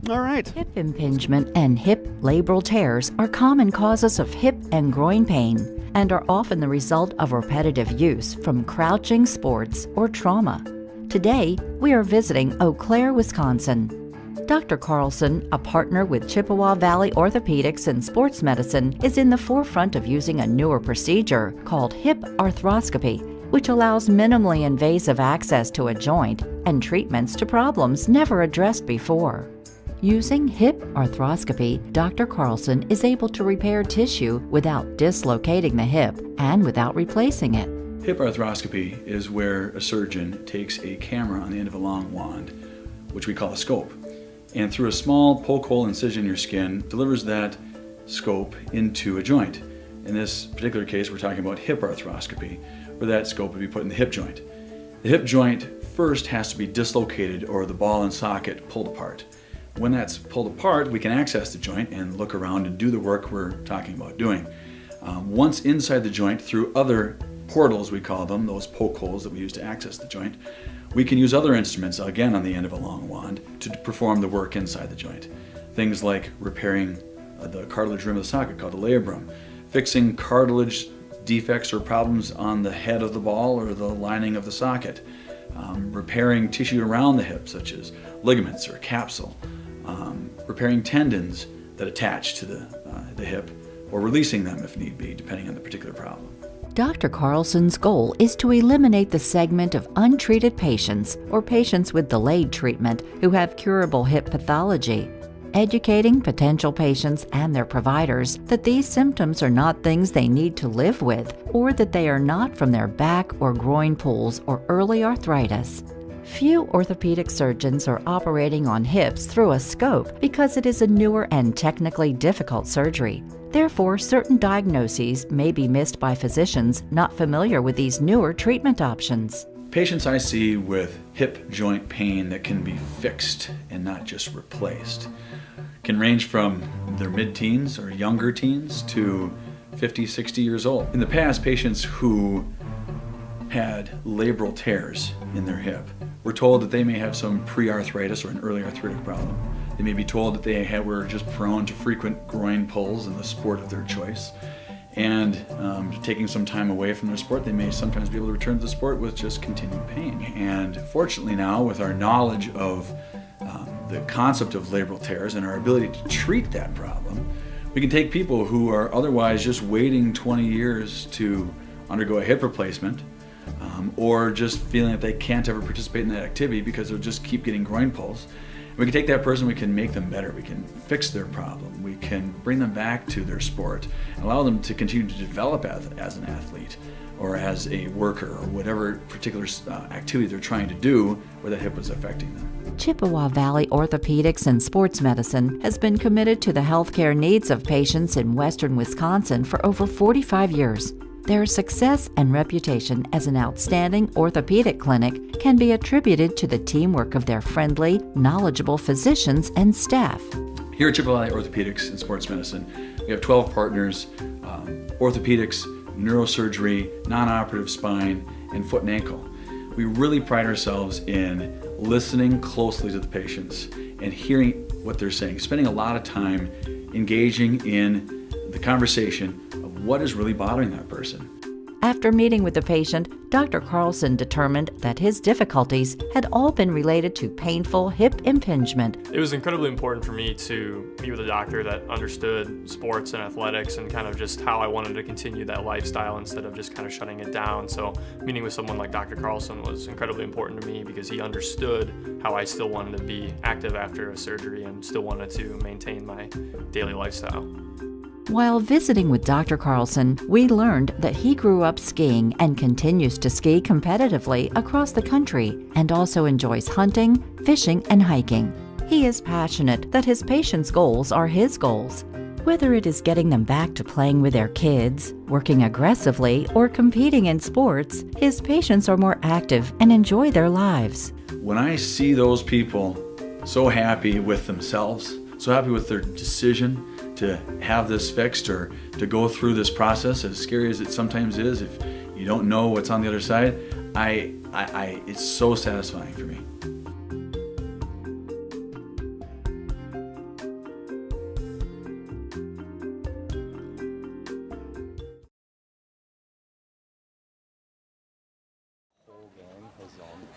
All right. Hip impingement and hip labral tears are common causes of hip and groin pain and are often the result of repetitive use from crouching sports or trauma. Today, we are visiting Eau Claire, Wisconsin. Dr. Carlson, a partner with Chippewa Valley Orthopedics and Sports Medicine, is in the forefront of using a newer procedure called hip arthroscopy, which allows minimally invasive access to a joint and treatments to problems never addressed before. Using hip arthroscopy, Dr. Carlson is able to repair tissue without dislocating the hip and without replacing it. Hip arthroscopy is where a surgeon takes a camera on the end of a long wand, which we call a scope, and through a small poke hole incision in your skin, delivers that scope into a joint. In this particular case, we're talking about hip arthroscopy, where that scope would be put in the hip joint. The hip joint first has to be dislocated or the ball and socket pulled apart. When that's pulled apart, we can access the joint and look around and do the work we're talking about doing. Once inside the joint, through other portals, we call them, those poke holes that we use to access the joint, we can use other instruments, again on the end of a long wand, to perform the work inside the joint. Things like repairing the cartilage rim of the socket, called the labrum, fixing cartilage defects or problems on the head of the ball or the lining of the socket, repairing tissue around the hip, such as ligaments or capsule, repairing tendons that attach to the hip, or releasing them if need be, depending on the particular problem. Dr. Carlson's goal is to eliminate the segment of untreated patients or patients with delayed treatment who have curable hip pathology, educating potential patients and their providers that these symptoms are not things they need to live with, or that they are not from their back or groin pulls or early arthritis. Few orthopedic surgeons are operating on hips through a scope because it is a newer and technically difficult surgery. Therefore, certain diagnoses may be missed by physicians not familiar with these newer treatment options. Patients I see with hip joint pain that can be fixed and not just replaced can range from their mid-teens or younger teens to 50, 60 years old. In the past, patients who had labral tears in their hip were told that they may have some pre-arthritis or an early arthritic problem. They may be told that they were just prone to frequent groin pulls in the sport of their choice. And taking some time away from their sport, they may sometimes be able to return to the sport with just continued pain. And fortunately now, with our knowledge of the concept of labral tears and our ability to treat that problem, we can take people who are otherwise just waiting 20 years to undergo a hip replacement, or just feeling that they can't ever participate in that activity because they'll just keep getting groin pulls. We can take that person, we can make them better, we can fix their problem, we can bring them back to their sport, and allow them to continue to develop as an athlete or as a worker or whatever particular activity they're trying to do where that hip was affecting them. Chippewa Valley Orthopedics and Sports Medicine has been committed to the healthcare needs of patients in western Wisconsin for over 45 years. Their success and reputation as an outstanding orthopedic clinic can be attributed to the teamwork of their friendly, knowledgeable physicians and staff. Here at Chippewa Valley Orthopedics and Sports Medicine, we have 12 partners, orthopedics, neurosurgery, non-operative spine, and foot and ankle. We really pride ourselves in listening closely to the patients and hearing what they're saying, spending a lot of time engaging in the conversation of what is really bothering that person. After meeting with the patient, Dr. Carlson determined that his difficulties had all been related to painful hip impingement. It was incredibly important for me to meet with a doctor that understood sports and athletics and kind of just how I wanted to continue that lifestyle instead of just kind of shutting it down. So meeting with someone like Dr. Carlson was incredibly important to me because he understood how I still wanted to be active after a surgery and still wanted to maintain my daily lifestyle. While visiting with Dr. Carlson, we learned that he grew up skiing and continues to ski competitively across the country and also enjoys hunting, fishing, and hiking. He is passionate that his patients' goals are his goals. Whether it is getting them back to playing with their kids, working aggressively, or competing in sports, his patients are more active and enjoy their lives. When I see those people so happy with themselves, so happy with their decision to have this fixed or to go through this process, as scary as it sometimes is, if you don't know what's on the other side, it's so satisfying for me.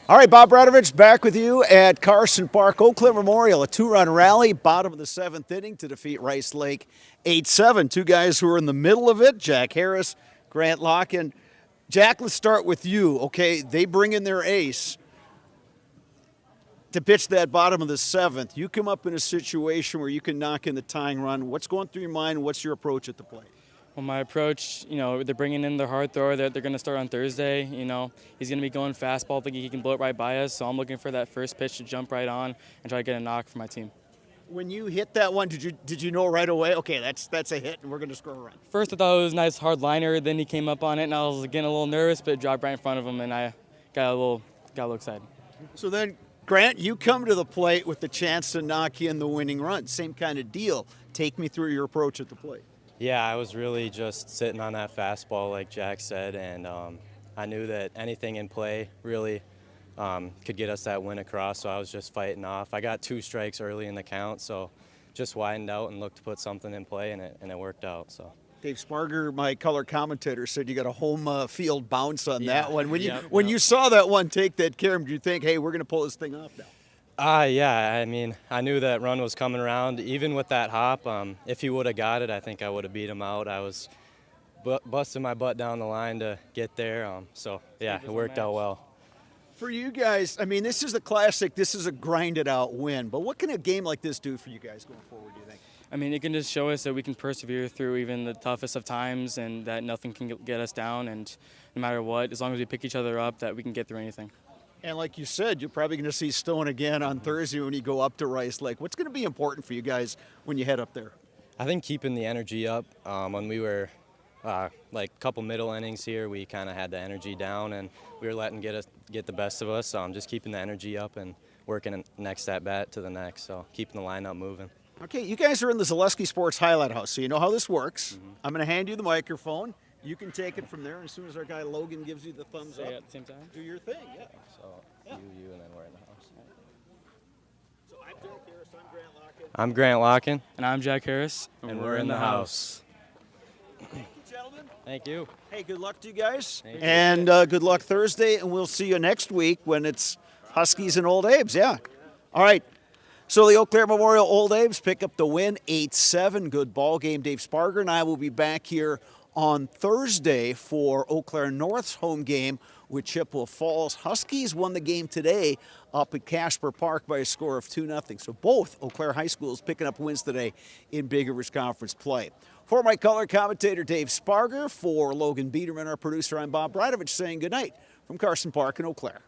All right, Bob Radovich back with you at Carson Park. Eau Claire Memorial, a two-run rally, bottom of the seventh inning to defeat Rice Lake 8-7. Two guys who are in the middle of it, Jack Harris, Grant Locken. Jack, let's start with you. Okay, they bring in their ace to pitch that bottom of the seventh. You come up in a situation where you can knock in the tying run. What's going through your mind? What's your approach at the plate? Well, my approach, they're bringing in their hard thrower that they're going to start on Thursday. He's going to be going fastball, thinking he can blow it right by us. So I'm looking for that first pitch to jump right on and try to get a knock for my team. When you hit that one, did you know right away, okay, that's a hit and we're going to score a run? First I thought it was a nice hard liner. Then he came up on it and I was getting a little nervous, but it dropped right in front of him and I got a little excited. So then, Grant, you come to the plate with the chance to knock in the winning run. Same kind of deal. Take me through your approach at the plate. Yeah, I was really just sitting on that fastball like Jack said, and I knew that anything in play really could get us that win across, so I was just fighting off. I got 2 strikes early in the count, so just widened out and looked to put something in play, and it worked out. So. Dave Sparger, my color commentator, said you got a home field bounce on that one. When you saw that one take that carom, did you think, hey, we're going to pull this thing off now? Yeah, I mean, I knew that run was coming around. Even with that hop, if he would have got it, I think I would have beat him out. I was busting my butt down the line to get there. So, yeah, it worked out well. For you guys, I mean, this is a classic. This is a grinded-out win. But what can a game like this do for you guys going forward, do you think? I mean, it can just show us that we can persevere through even the toughest of times and that nothing can get us down. And no matter what, as long as we pick each other up, that we can get through anything. And like you said, you're probably going to see Stone again on Thursday when you go up to Rice Lake. What's going to be important for you guys when you head up there? I think keeping the energy up. When we were like a couple middle innings here, we kind of had the energy down and we were letting get the best of us. Just keeping the energy up and working next at bat to the next. So keeping the lineup moving. Okay, you guys are in the Zaleski Sports Highlight House, so you know how this works. Mm-hmm. I'm going to hand you the microphone. You can take it from there, and as soon as our guy Logan gives you the thumbs up, at the same time. Do your thing, yeah. So you, and then we're in the house. So I'm Jack Harris, I'm Grant Locken. I'm Grant Locken. And I'm Jack Harris. And we're in the house. Thank you, gentlemen. Thank you. Hey, good luck to you guys. Thank and good luck Thursday, and we'll see you next week when it's Huskies and Old Abe's, yeah. All right. So the Eau Claire Memorial Old Abe's pick up the win, 8-7. Good ball game. Dave Sparger and I will be back here on Thursday for Eau Claire North's home game with Chippewa Falls. Huskies won the game today up at Casper Park by a score of 2-0. So both Eau Claire high schools picking up wins today in Big Rivers Conference play. For my color commentator Dave Sparger, for Logan Biederman, our producer, I'm Bob Bradovich saying goodnight from Carson Park in Eau Claire.